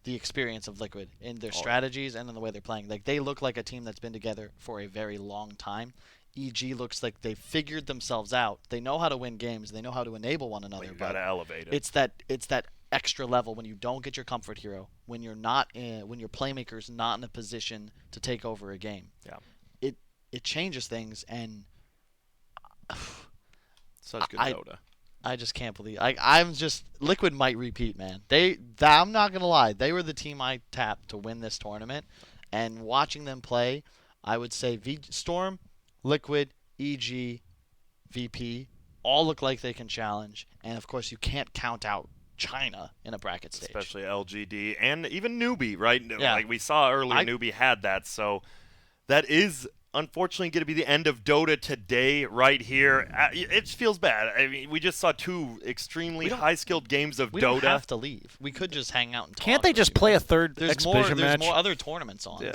Speaker 3: the experience of Liquid in their strategies and in the way they're playing. Like, they look like a team that's been together for a very long time. EG looks like they figured themselves out. They know how to win games. They know how to enable one another.
Speaker 1: But you got to elevate it.
Speaker 3: It's that extra level when you don't get your comfort hero, when you're not when your playmaker's not in a position to take over a game.
Speaker 1: Yeah.
Speaker 3: It changes things, and
Speaker 1: such good Dota.
Speaker 3: I just can't believe. I'm just Liquid might repeat, man. I'm not gonna lie. They were the team I tapped to win this tournament, and watching them play, I would say Storm, Liquid, EG, VP all look like they can challenge, and of course you can't count out China in a bracket stage.
Speaker 1: Especially LGD and even Newbie, right?
Speaker 3: Yeah.
Speaker 1: Like we saw earlier, Newbie had that. So that is unfortunately going to be the end of Dota today right here. It feels bad. I mean, we just saw 2 extremely high-skilled games of Dota.
Speaker 3: We don't have to leave. We could just hang out and talk.
Speaker 2: Can't they just play a third
Speaker 3: There's
Speaker 2: exhibition match?
Speaker 3: more other tournaments on,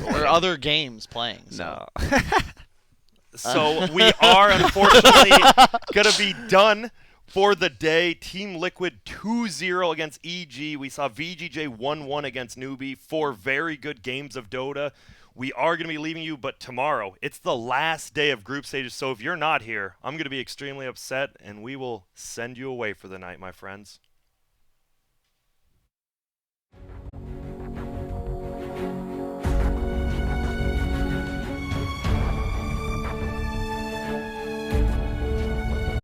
Speaker 3: or other games playing. So.
Speaker 2: No.
Speaker 1: So we are unfortunately going to be done for the day. Team Liquid 2-0 against EG. We saw VGJ 1-1 against Newbie. 4 very good games of Dota. We are going to be leaving you, but tomorrow, it's the last day of group stages, so if you're not here, I'm going to be extremely upset, and we will send you away for the night, my friends.